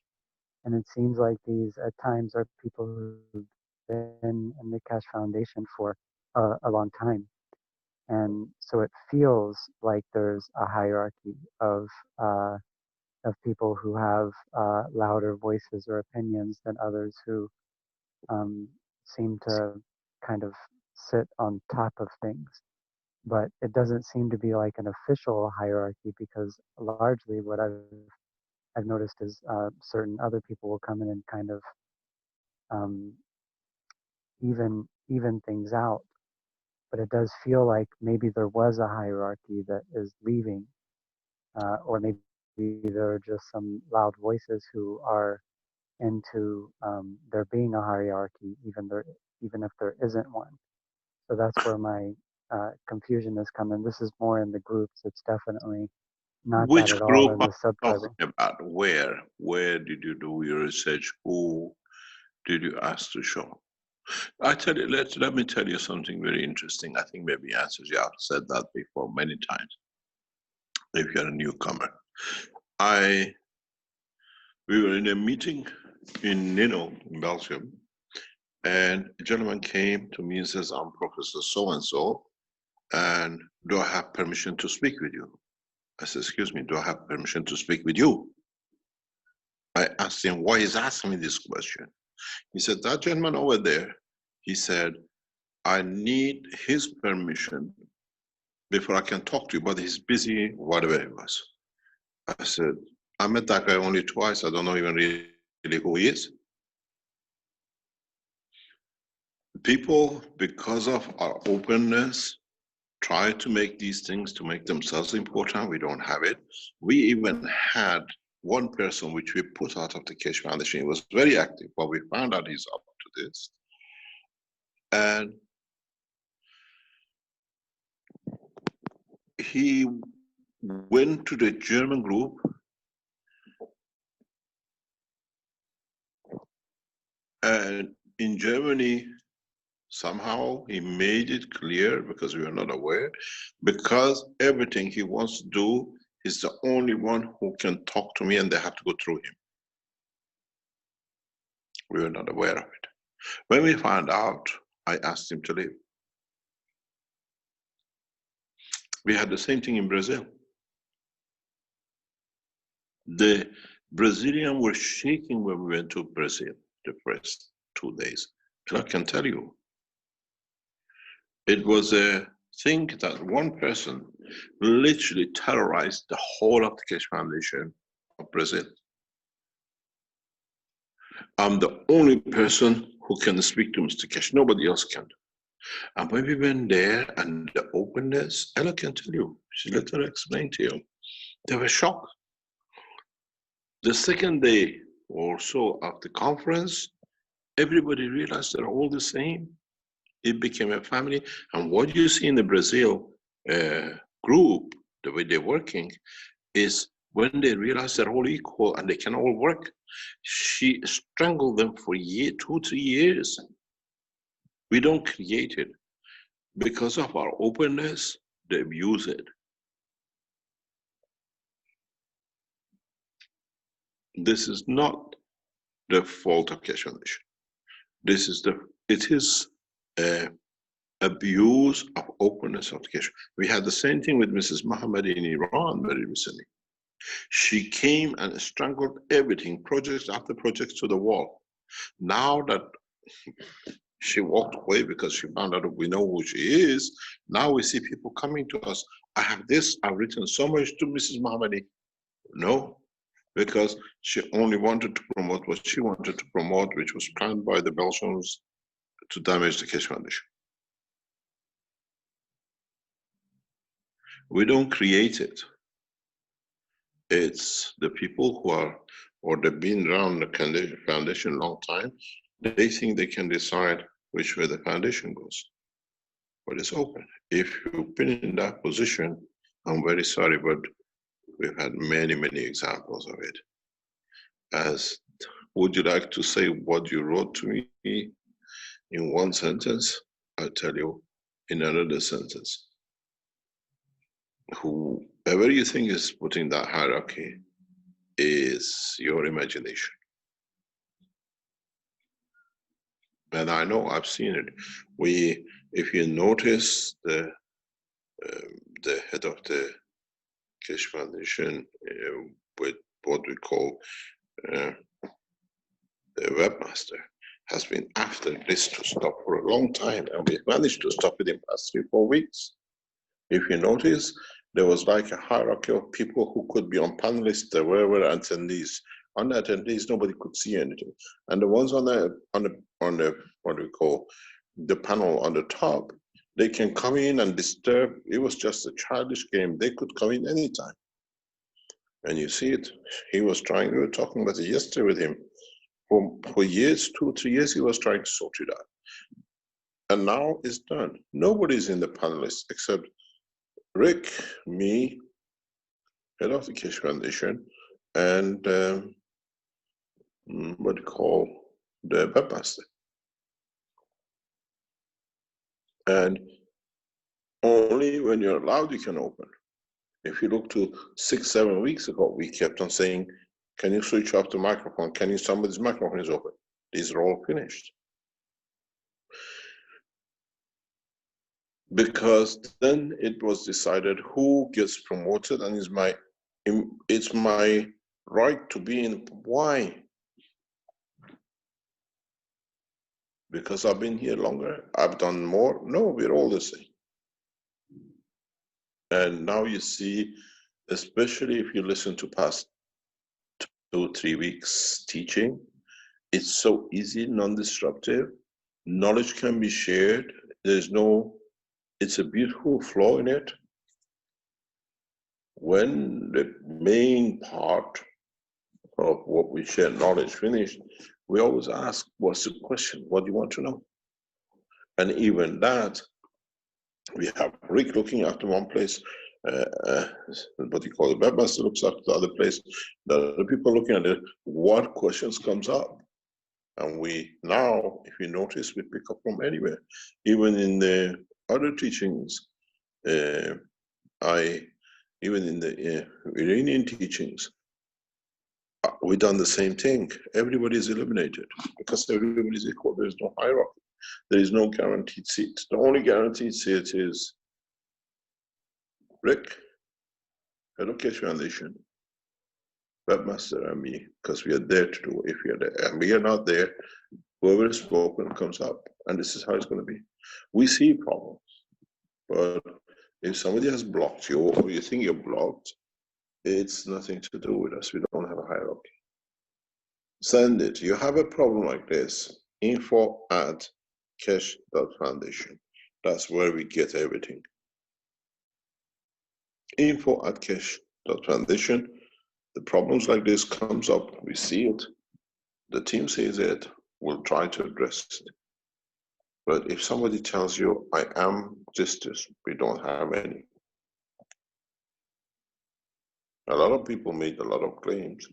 And it seems like these at times are people who've been in the Keshe Foundation for a long time. And so it feels like there's a hierarchy of people who have louder voices or opinions than others who seem to kind of sit on top of things. But it doesn't seem to be like an official hierarchy, because largely what I've noticed is certain other people will come in and kind of even things out. But it does feel like maybe there was a hierarchy that is leaving, or maybe there are just some loud voices who are into there being a hierarchy, even if there isn't one. So that's where my confusion has come in. This is more in the groups. It's definitely not Which that at all group in are the you sub-tribal. talking about? Where did you do your research? Who did you ask to show? I tell you, let me tell you something very interesting. I think maybe answers you. I've said that before many times. If you're a newcomer, we were in a meeting in Nino, in Belgium, and a gentleman came to me and says, "I'm Professor so and so, and do I have permission to speak with you?" I said, "Excuse me, do I have permission to speak with you?" I asked him why he's asking me this question. He said, "That gentleman over there," he said, "I need his permission before I can talk to you, but he's busy," whatever it was. I said, "I met that guy only twice. I don't know even really who he is." People, because of our openness, try to make these things to make themselves important. We don't have it. We even had one person which we put out of the Keshe Foundation. He was very active, but we found out he's up to this. And he went to the German group and in Germany, somehow he made it clear, because we were not aware, because everything he wants to do, he's the only one who can talk to me and they have to go through him. We were not aware of it. When we found out, I asked him to leave. We had the same thing in Brazil. The Brazilians were shaking when we went to Brazil the first 2 days. And I can tell you, it was a thing that one person literally terrorized the whole of the Keshe Foundation of Brazil. I'm the only person who can speak to Mr. Keshe. Nobody else can. And when we went there and the openness, Ella can tell you, she let her explain to you, they were shocked. The second day or so of the conference, everybody realized they're all the same. It became a family. And what you see in the Brazil group, the way they're working, is when they realize they're all equal and they can all work. She strangled them for 2, 3 years. We don't create it. Because of our openness, they abuse it. This is not the fault of Keshe Foundation. It is abuse of openness of Keshe. We had the same thing with Mrs. Mohammed in Iran very recently. She came and strangled everything, projects after projects, to the wall. Now that she walked away because she found out we know who she is, now we see people coming to us. I have this, I've written so much to Mrs. Mohammadi. No, because she only wanted to promote what she wanted to promote, which was planned by the Belgians to damage the Keshe Foundation. We don't create it. It's the people who are, or they've been around the foundation a long time, they think they can decide which way the foundation goes. But it's open. If you've been in that position, I'm very sorry, but we've had many, many examples of it. As would you like to say what you wrote to me? in one sentence, I'll tell you in another sentence. Whoever you think is putting that hierarchy is your imagination. And I know, I've seen it. If you notice the head of the Keshe Foundation with what we call the webmaster, has been after this to stop for a long time, and we managed to stop it in past 3-4 weeks. If you notice, there was like a hierarchy of people who could be on panelists, there were attendees. On the attendees, nobody could see anything, and the ones on the what do we call the panel on the top, they can come in and disturb. It was just a childish game. They could come in anytime, and you see it. He was trying. We were talking about it yesterday with him. For years, 2-3 years, he was trying to sort it out, and now it's done. Nobody's in the panelists except Rick, me, head of the Keshe Foundation, and what do you call the webmaster. And only when you're allowed you can open. If you look to 6-7 weeks ago, we kept on saying, can you switch off the microphone? Somebody's microphone is open. These are all finished. Because then it was decided who gets promoted, and it's my right to be in. Why? Because I've been here longer, I've done more. No, we're all the same. And now you see, especially if you listen to past 2-3 weeks teaching, it's so easy, non-disruptive. Knowledge can be shared. It's a beautiful flow in it. When the main part of what we share knowledge finished, we always ask, what's the question? What do you want to know? And even that, we have Rick looking after one place, what you call the webmaster looks after the other place. The other people looking at it, what questions comes up? And we now, if you notice, we pick up from anywhere. Even in the other teachings, even in the Iranian teachings, we've done the same thing. Everybody is eliminated because everybody is equal. There is no hierarchy. There is no guaranteed seat. The only guaranteed seat is Rick, head of Keshe Foundation, webmaster, and me, because we are there to do if we are there. And we are not there, whoever is spoken comes up. And this is how it's going to be. We see problems, but if somebody has blocked you or you think you're blocked, it's nothing to do with us. We don't have a hierarchy. Send it. You have a problem like this, info@keshe.foundation. That's where we get everything. info@keshe.foundation. The problems like this comes up, we see it. The team sees it, we'll try to address it. But if somebody tells you, I am justice, we don't have any. A lot of people made a lot of claims.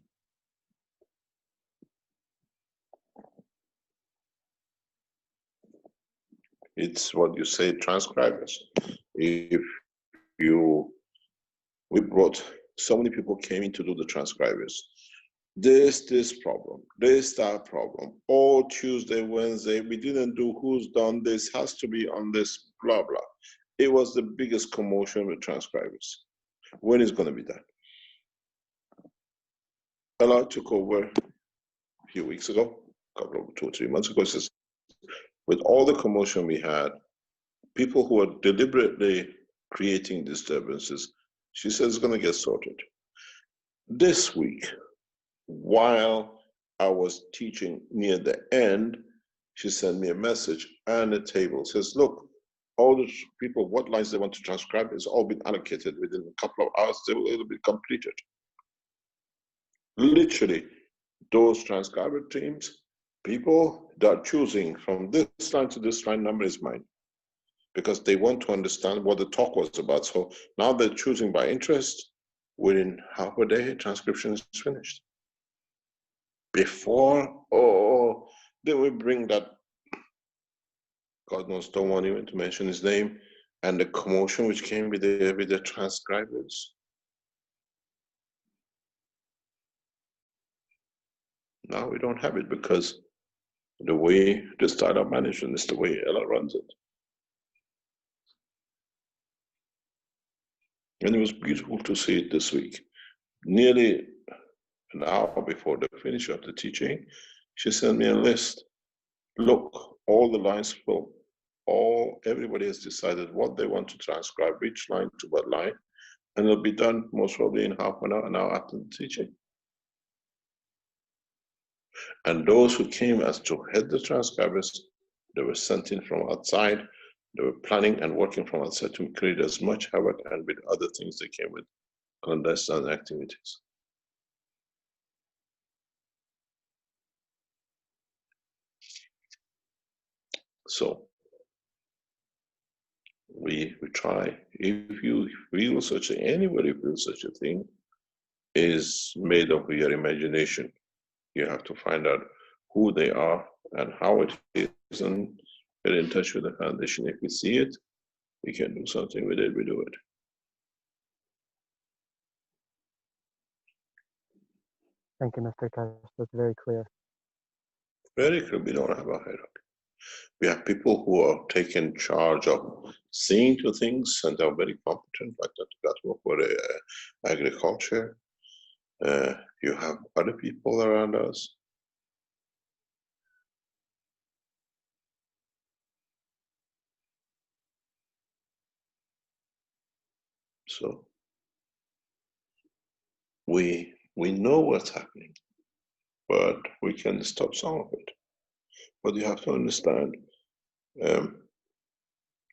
It's what you say, transcribers. We brought, so many people came in to do the transcribers. This problem, that problem. Oh, Tuesday, Wednesday, we didn't do who's done this, has to be on this, blah, blah. It was the biggest commotion with transcribers. When is going to be done? Allah took over a few weeks ago, a couple of 2 or 3 months ago, says, with all the commotion we had, people who are deliberately creating disturbances, she says it's going to get sorted. This week, while I was teaching near the end, she sent me a message and a table. Says, look, all the people, what lines they want to transcribe has all been allocated. Within a couple of hours, it'll be completed. Literally, those transcriber teams, people that are choosing from this line to this line, number is mine. Because they want to understand what the talk was about. So now they're choosing by interest. Within half a day, transcription is finished. Before, then we bring that God knows, don't want even to mention his name, and the commotion which came with the transcribers. Now we don't have it because the way the startup management is the way Ella runs it. And it was beautiful to see it this week. Nearly an hour before the finish of the teaching, she sent me a list. Look, all the lines full. Everybody has decided what they want to transcribe, which line to what line, and it'll be done most probably in half an hour after the teaching. And those who came as to head the transcribers, they were sent in from outside. They were planning and working from outside to create as much havoc, and with other things they came with clandestine activities. So we try. If you feel anybody feels such a thing is made of your imagination, you have to find out who they are and how it is and get in touch with the foundation. If we see it, we can do something with it, we do it. Thank you, Mr. Keshe. That's very clear. Very clear, we don't have a hierarchy. We have people who are taking charge of seeing to things and are very competent, like that work for agriculture. You have other people around us. So we know what's happening, but we can stop some of it. But you have to understand,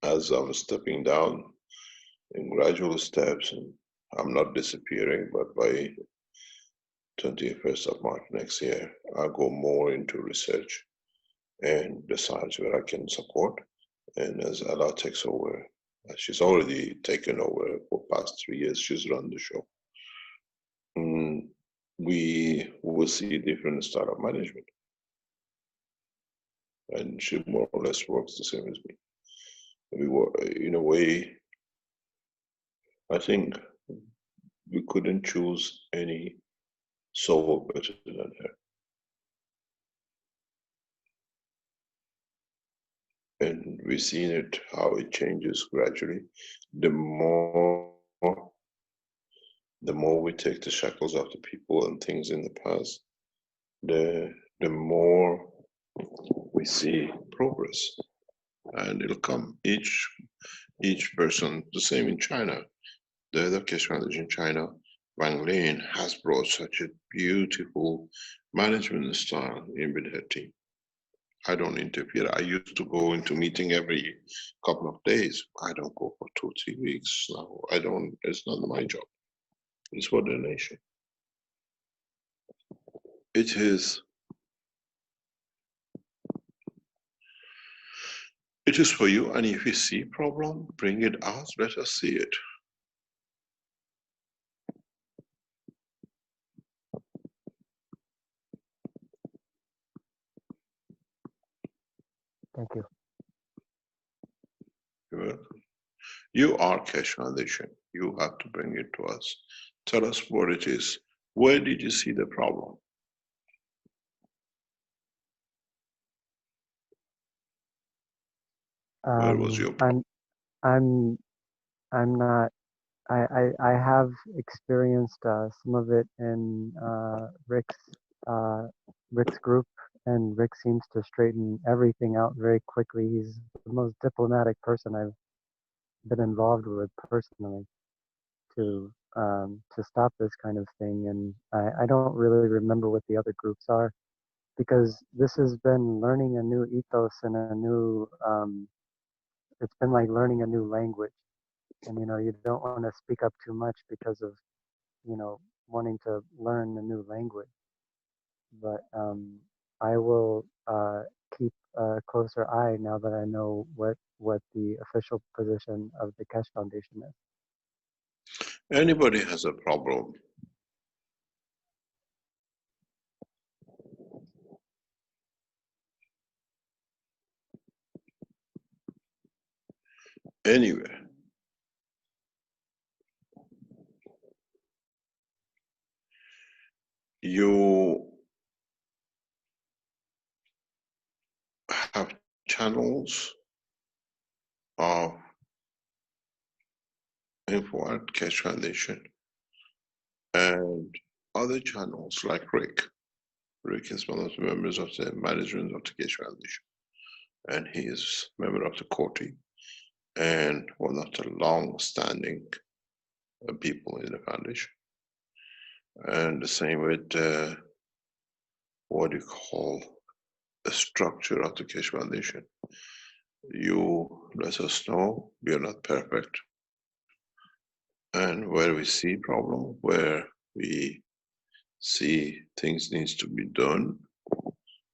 as I'm stepping down in gradual steps, and I'm not disappearing, but by 21st of March next year, I'll go more into research and the science where I can support. And as Ella takes over, she's already taken over for past 3 years, she's run the show. We will see different startup management. And she more or less works the same as me. We were, in a way, I think we couldn't choose any soul better than her. And we've seen it, how it changes gradually. The more we take the shackles off the people and things in the past, the more we see progress. And it'll come. Each person, the same in China. The other Keshe Foundation in China, Wang Lin, has brought such a beautiful management style in with her team. I don't interfere. I used to go into meeting every couple of days. I don't go for 2-3 weeks now. It's not my job. It's for the nation. It is for you, and if you see problem, bring it out, let us see it. Thank you. You're welcome. You are Keshe Foundation. You have to bring it to us. Tell us what it is. Where did you see the problem? Where was your problem? I'm not. I have experienced some of it in Rick's group, and Rick seems to straighten everything out very quickly. He's the most diplomatic person I've been involved with personally to stop this kind of thing. And I don't really remember what the other groups are, because this has been learning a new ethos and a new it's been like learning a new language. And you don't want to speak up too much because of wanting to learn a new language. But I will keep a closer eye now that I know what the official position of the Keshe Foundation is. Anybody has a problem, anywhere. You have channels of info at Keshe Foundation and other channels like Rick. Rick is one of the members of the management of the Keshe Foundation, and he is a member of the COTI and one of the long-standing people in the foundation. And the same with what you call the structure of the Keshe Foundation. You let us know, we are not perfect. And where we see problem, where we see things needs to be done,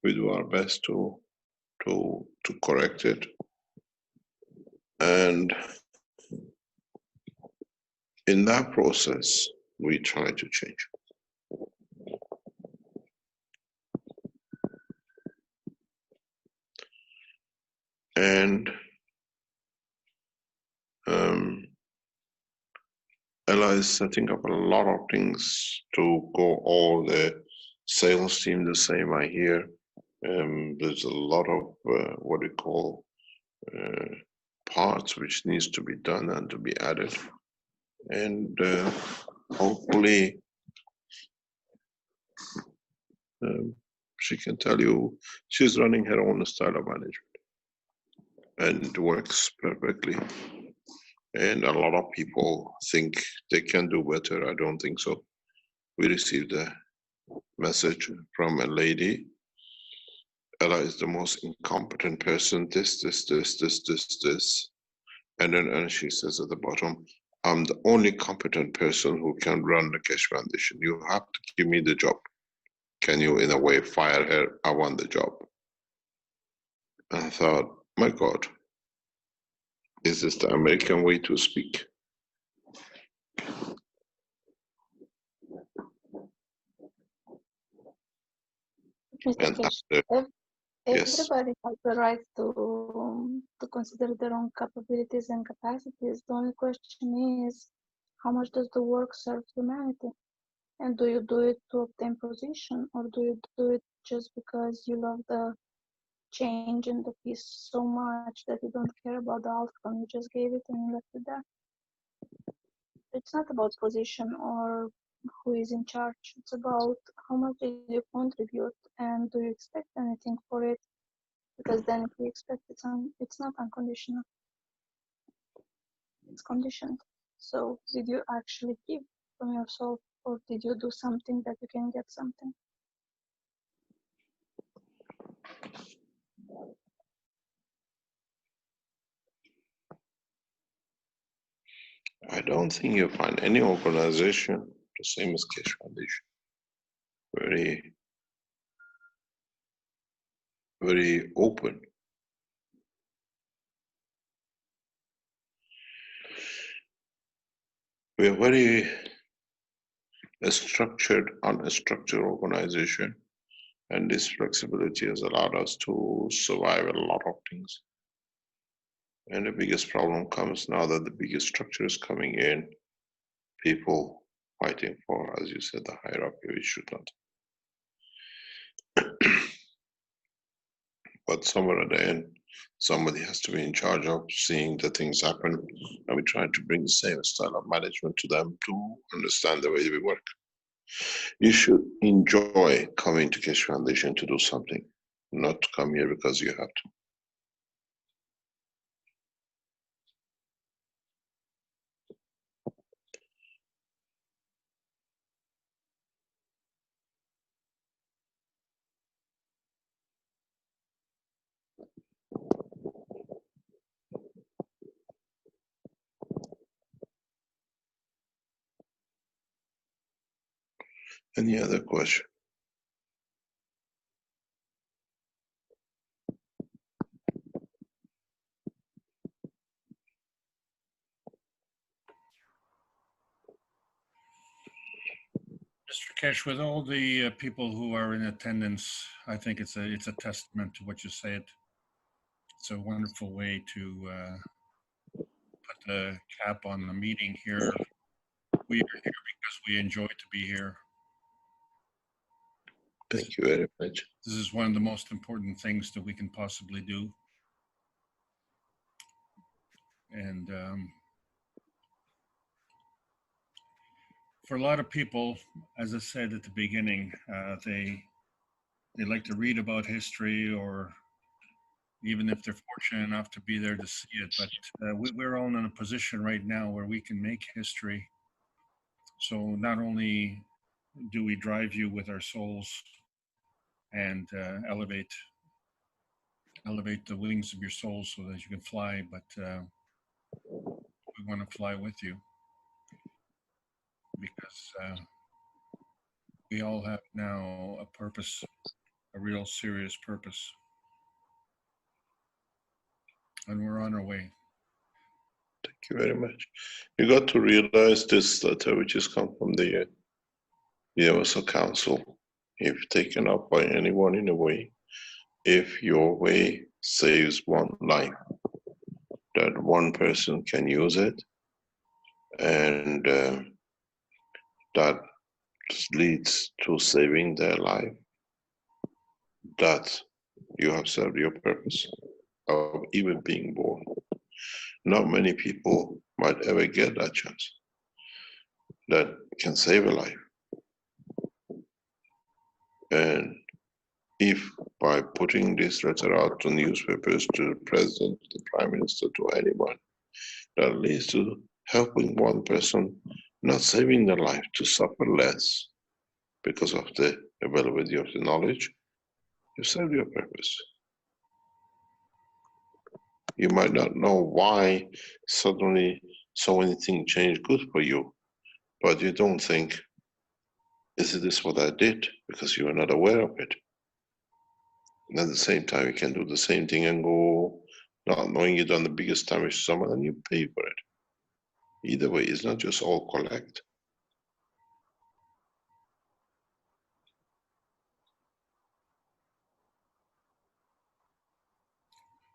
we do our best to correct it. And in that process, we try to change. And Ella is setting up a lot of things to go all the sales team the same, I hear. There's a lot of what we call parts which needs to be done and to be added. And hopefully she can tell you she's running her own style of management and it works perfectly. And a lot of people think they can do better. I don't think so. We received a message from a lady. Ella is the most incompetent person, this. And then she says at the bottom, I'm the only competent person who can run the Keshe Foundation. You have to give me the job. Can you, in a way, fire her? I want the job. And I thought, my God, is this the American way to speak? Mr. And Keshe, after, yes, everybody has the right to consider their own capabilities and capacities. The only question is, how much does the work serve humanity? And do you do it to obtain position, or do you do it just because you love the change and the peace so much that you don't care about the outcome? You just gave it and you left it there. It's not about position or who is in charge. It's about how much did you contribute and do you expect anything for it? Because then if you expect it, it's not unconditional. It's conditioned. So did you actually give from yourself, or did you do something that you can get something? I don't think you find any organization the same as Keshe Foundation. Very, very open. We are very a structured, unstructured organization, and this flexibility has allowed us to survive a lot of things. And the biggest problem comes now that the biggest structure is coming in, people fighting for, as you said, the hierarchy, which should not. But somewhere at the end, somebody has to be in charge of seeing the things happen, and we try to bring the same style of management to them to understand the way we work. You should enjoy coming to Keshe Foundation to do something, not to come here because you have to. Any other question? Mr. Keshe, with all the people who are in attendance, I think it's a testament to what you said. It's a wonderful way to the cap on the meeting here. We are here because we enjoy to be here. Thank you very much. This is one of the most important things that we can possibly do. And for a lot of people, as I said at the beginning, they like to read about history, or even if they're fortunate enough to be there to see it. But we're all in a position right now where we can make history. So not only do we drive you with our souls and elevate the wings of your soul so that you can fly, but we want to fly with you, because we all have now a purpose, a real serious purpose, and we're on our way. Thank you very much. You got to realize this letter, which has come from the Universal Council, if taken up by anyone in a way, if your way saves one life, that one person can use it, and that leads to saving their life, that you have served your purpose of even being born. Not many people might ever get that chance that can save a life. And if by putting this letter out to newspapers, to the president, to the prime minister, to anyone, that leads to helping one person, not saving their life, to suffer less because of the availability of the knowledge, you serve your purpose. You might not know why suddenly so many things change good for you, but you don't think, is this what I did? Because you are not aware of it. And at the same time, you can do the same thing and go, not knowing you've done the biggest damage to someone, and you pay for it. Either way, it's not just all collect.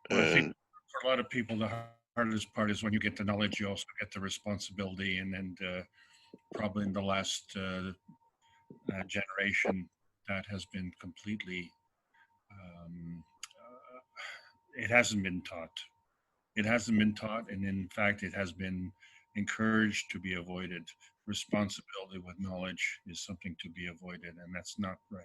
Well, I think for a lot of people, the hardest part is when you get the knowledge, you also get the responsibility, and probably in the last generation, that has been completely, it hasn't been taught. It hasn't been taught, and in fact, it has been encouraged to be avoided. Responsibility with knowledge is something to be avoided, and that's not right.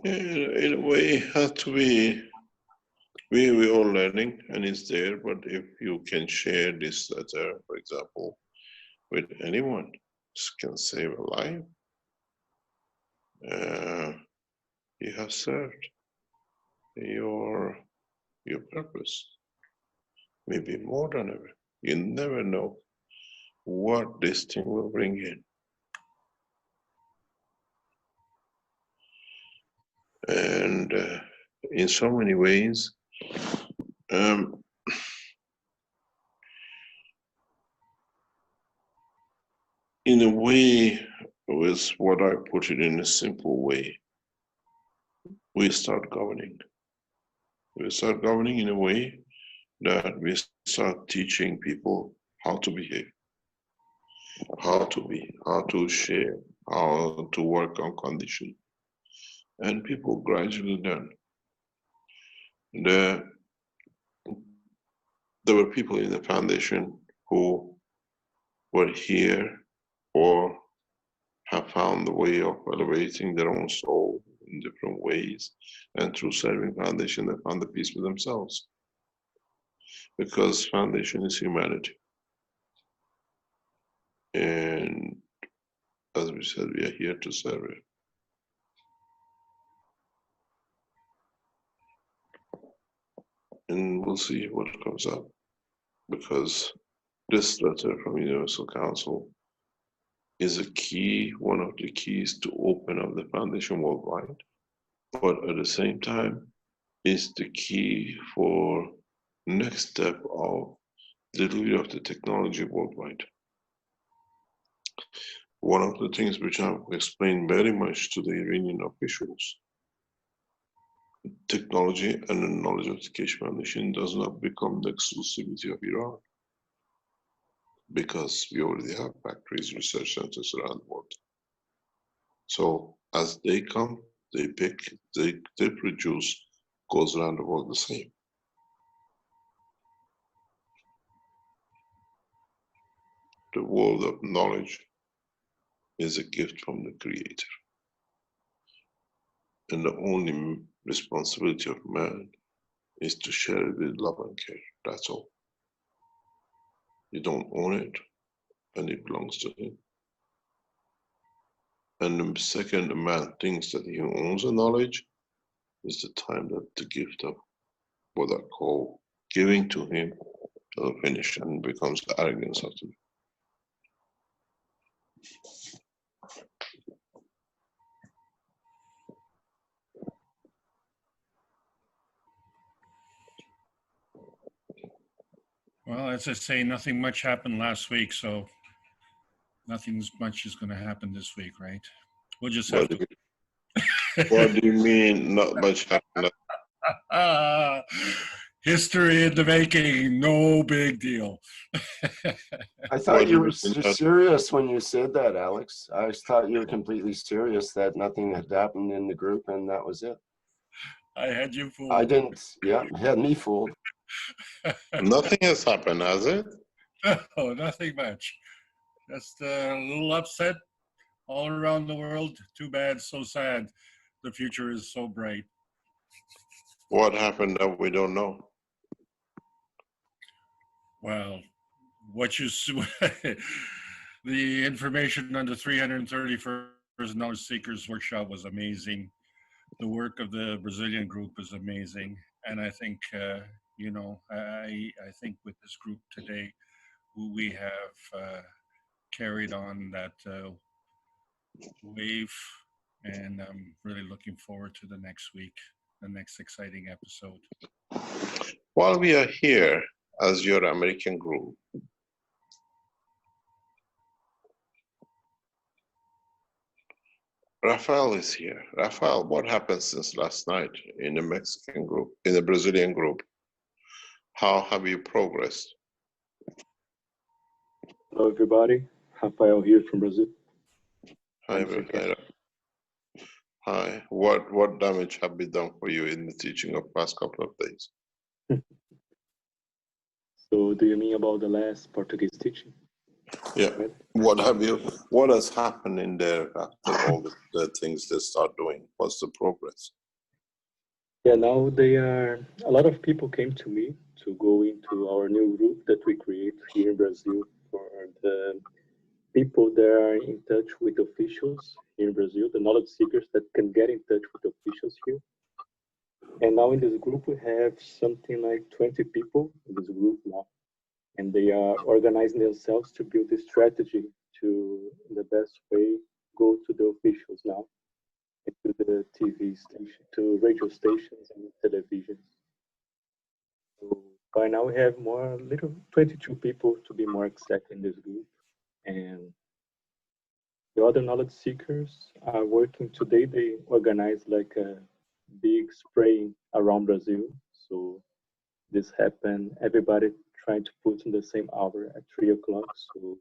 In a way, it has to be, we're all learning, and it's there, but if you can share this letter, for example, with anyone, this can save a life. You have served your purpose, maybe more than ever. You never know what this thing will bring in. And in so many ways, in a way, with what I put it in a simple way, we start governing. We start governing in a way that we start teaching people how to behave, how to be, how to share, how to work on condition. And people gradually learn. There were people in the foundation who were here or have found the way of elevating their own soul in different ways, and through serving foundation, they found the peace with themselves. Because foundation is humanity. And as we said, we are here to serve it. And we'll see what comes up, because this letter from Universal Council is a key, one of the keys to open up the foundation worldwide, but at the same time, is the key for next step of delivery of the technology worldwide. One of the things which I've explained very much to the Iranian officials technology and the knowledge of the Keshe Foundation does not become the exclusivity of Iran, because we already have factories, research centers around the world. So as they come, they pick, they produce, goes around the world the same. The world of knowledge is a gift from the Creator. And the only responsibility of man is to share it with love and care. That's all. You don't own it, and it belongs to him. And the second a man thinks that he owns the knowledge is the time that the gift of what I call giving to him will finish and becomes the arrogance of the. Well, as I say, nothing much happened last week, so nothing much is going to happen this week, right? We'll just have to. What do you mean, not much happened? History in the making, no big deal. I thought you were serious when you said that, Alex. I thought you were completely serious that nothing had happened in the group and that was it. I had you fooled. I didn't, yeah, had me fooled. Nothing has happened, has it? No, nothing much. Just a little upset all around the world. Too bad, so sad. The future is so bright. What happened that we don't know? Well, what you the information on the 331st Knowledge Seekers Workshop was amazing. The work of the Brazilian group is amazing, and I think you know, I think with this group today, we have carried on that wave, and I'm really looking forward to the next week, the next exciting episode. While we are here as your American group, Rafael is here. Rafael, what happened since last night in the Mexican group, in the Brazilian group? How have you progressed? Hello, everybody. Rafael here from Brazil. Hi, Rafael. Hi. What damage have been done for you in the teaching of past couple of days? So, do you mean about the last Portuguese teaching? Yeah. Right? What has happened in there after all the things they start doing? What's the progress? Yeah, now a lot of people came to me to go into our new group that we create here in Brazil for the people that are in touch with officials here in Brazil, the knowledge seekers that can get in touch with officials here. And now in this group, we have something like 20 people in this group now. And they are organizing themselves to build a strategy to, in the best way, go to the officials now, and to the TV station, to radio stations and televisions. So by now we have 22 people to be more exact in this group. And the other knowledge seekers are working today. They organize like a big spraying around Brazil. So this happened, everybody trying to put in the same hour at 3 o'clock. So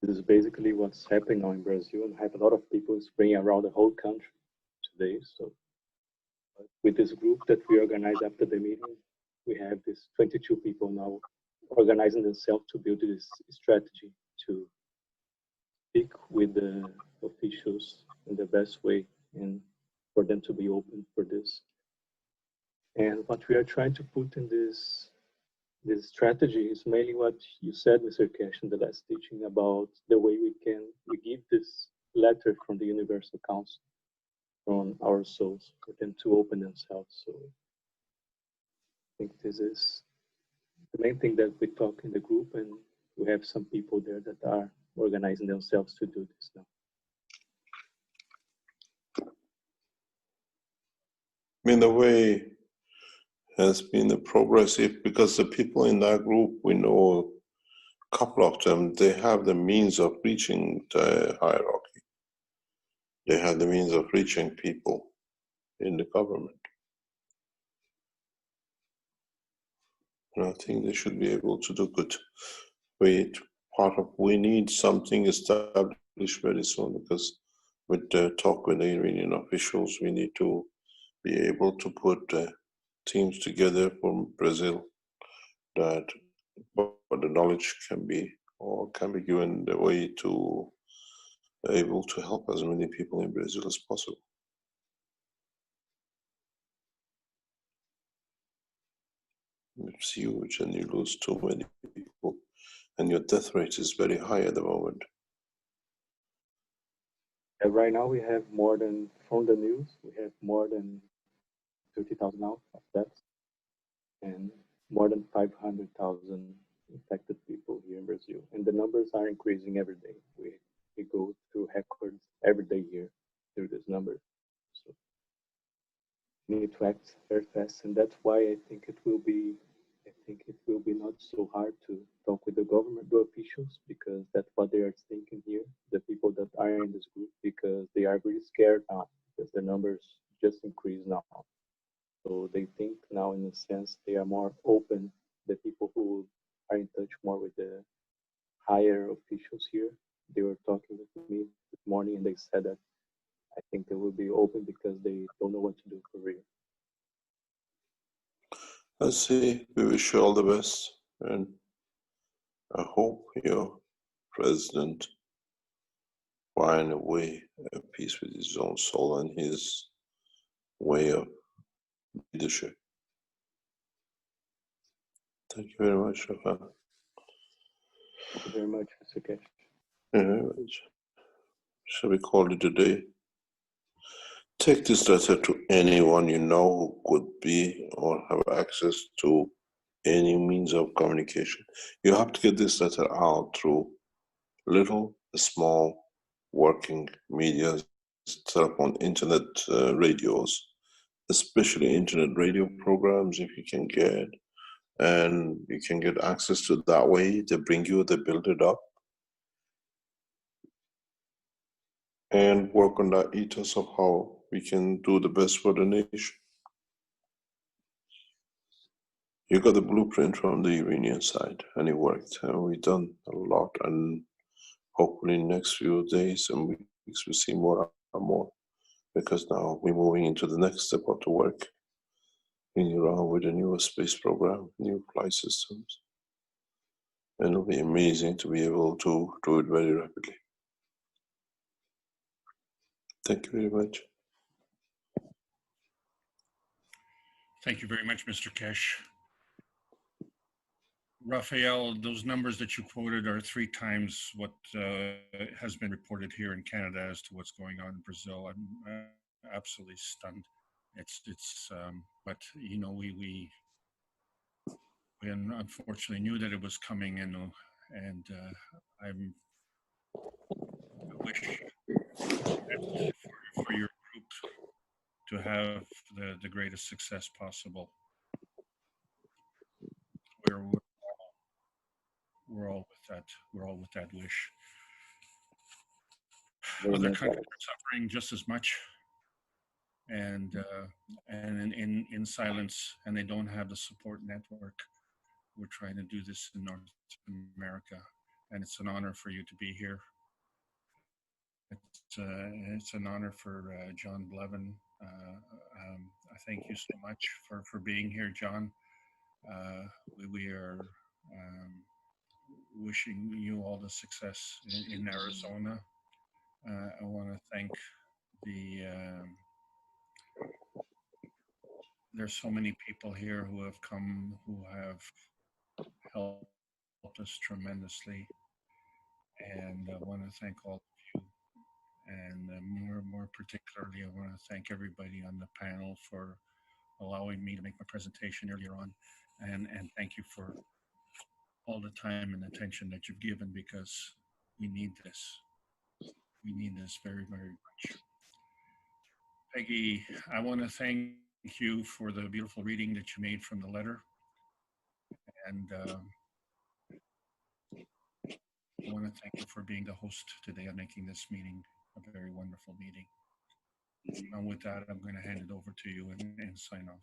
this is basically what's happening now in Brazil, and I have a lot of people spraying around the whole country today. So with this group that we organized after the meeting, we have these 22 people now organizing themselves to build this strategy to speak with the officials in the best way and for them to be open for this. And what we are trying to put in this strategy is mainly what you said, Mr. Keshe, in the last teaching about the way we give this letter from the Universal Council from our souls for them to open themselves. So I think this is the main thing that we talk in the group, and we have some people there that are organizing themselves to do this now. I mean, the way has been the progressive, because the people in that group, we know a couple of them, they have the means of reaching the hierarchy. They have the means of reaching people in the government. And I think they should be able to do good. We need something established very soon, because with the talk with the Iranian officials, we need to be able to put teams together from Brazil that what the knowledge can be, or can be given the way to able to help as many people in Brazil as possible. It's huge, and you lose too many people, and your death rate is very high at the moment. Right now we have more than, from the news, we have more than 30,000 now of deaths and more than 500,000 infected people here in Brazil. And the numbers are increasing every day. We go through records every day here through this number. So we need to act very fast, and that's why I think it will be not so hard to talk with the government officials, because that's what they are thinking here, the people that are in this group, because they are really scared now because the numbers just increase now. So they think now, in a sense, they are more open. The people who are in touch more with the higher officials here, they were talking with me this morning, and they said that I think they will be open because they don't know what to do for real. Let's see. We wish you all the best, and I hope your president find a way of peace with his own soul and his way of leadership. Thank you very much, Rafa. Thank you very much, Mr. Keshe. Shall we call it a day? Take this letter to anyone you know who could be or have access to any means of communication. You have to get this letter out through little, small, working media, set up on internet radios, especially internet radio programs if you can get, and you can get access to that way. They bring you, they build it up, and work on that ethos of how we can do the best for the nation. You got the blueprint from the Iranian side, and it worked, and we've done a lot, and hopefully in the next few days and weeks we see more and more, because now we're moving into the next step of the work in Iran with the new space program, new flight systems, and it'll be amazing to be able to do it very rapidly. Thank you very much. Thank you very much, Mr. Keshe. Raphael, those numbers that you quoted are 3 times what has been reported here in Canada as to what's going on in Brazil. I'm absolutely stunned. But you know, we unfortunately knew that it was coming, and I wish for your group to have the greatest success possible. We're all with that. We're all with that wish. Other countries are suffering just as much, and in silence, and they don't have the support network. We're trying to do this in North America, and it's an honor for you to be here. It's an honor for John Blevin. I thank you so much for being here, John. We are wishing you all the success in Arizona. I want to thank there's so many people here who have come, who have helped us tremendously, and I want to thank all of you. And more particularly, I want to thank everybody on the panel for allowing me to make my presentation earlier on, and thank you for all the time and attention that you've given, because we need this. We need this very, very much. Peggy, I want to thank you for the beautiful reading that you made from the letter. And I want to thank you for being the host today and making this meeting a very wonderful meeting. And with that, I'm going to hand it over to you and sign off.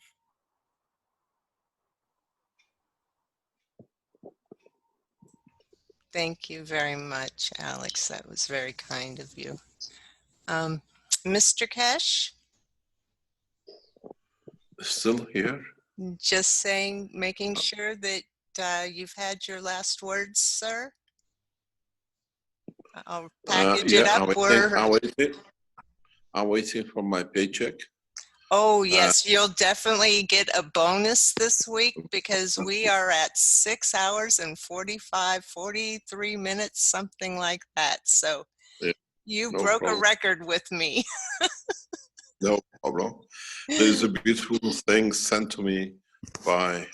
Thank you very much, Alex. That was very kind of you. Mr. Keshe, Still here? just saying, making sure that you've had your last words, sir. I'll package it Yeah, up. I'm waiting for my paycheck. Oh, yes, you'll definitely get a bonus this week because we are at 6 hours and 43 minutes, something like that. So Yeah, you no broke a problem. record with me. No problem. There's a beautiful thing sent to me by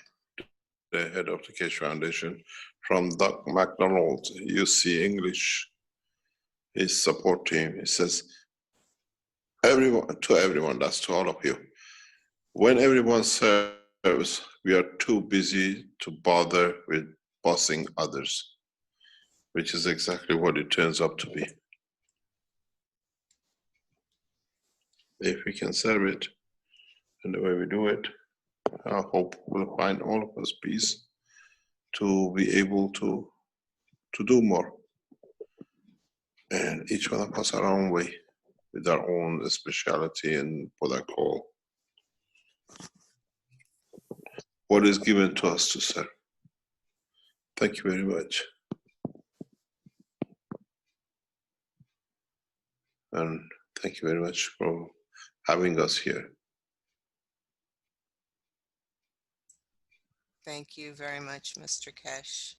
the head of the Keshe Foundation from Doug McDonald, UC English, his support team. He says, everyone, that's to all of you. When everyone serves, we are too busy to bother with bossing others, which is exactly what it turns out to be. If we can serve it in the way we do it, I hope we'll find all of us peace to be able to do more. And each one of us our own way, with our own speciality and protocol. What is given to us to serve. Thank you very much. And thank you very much for having us here. Thank you very much, Mr. Keshe.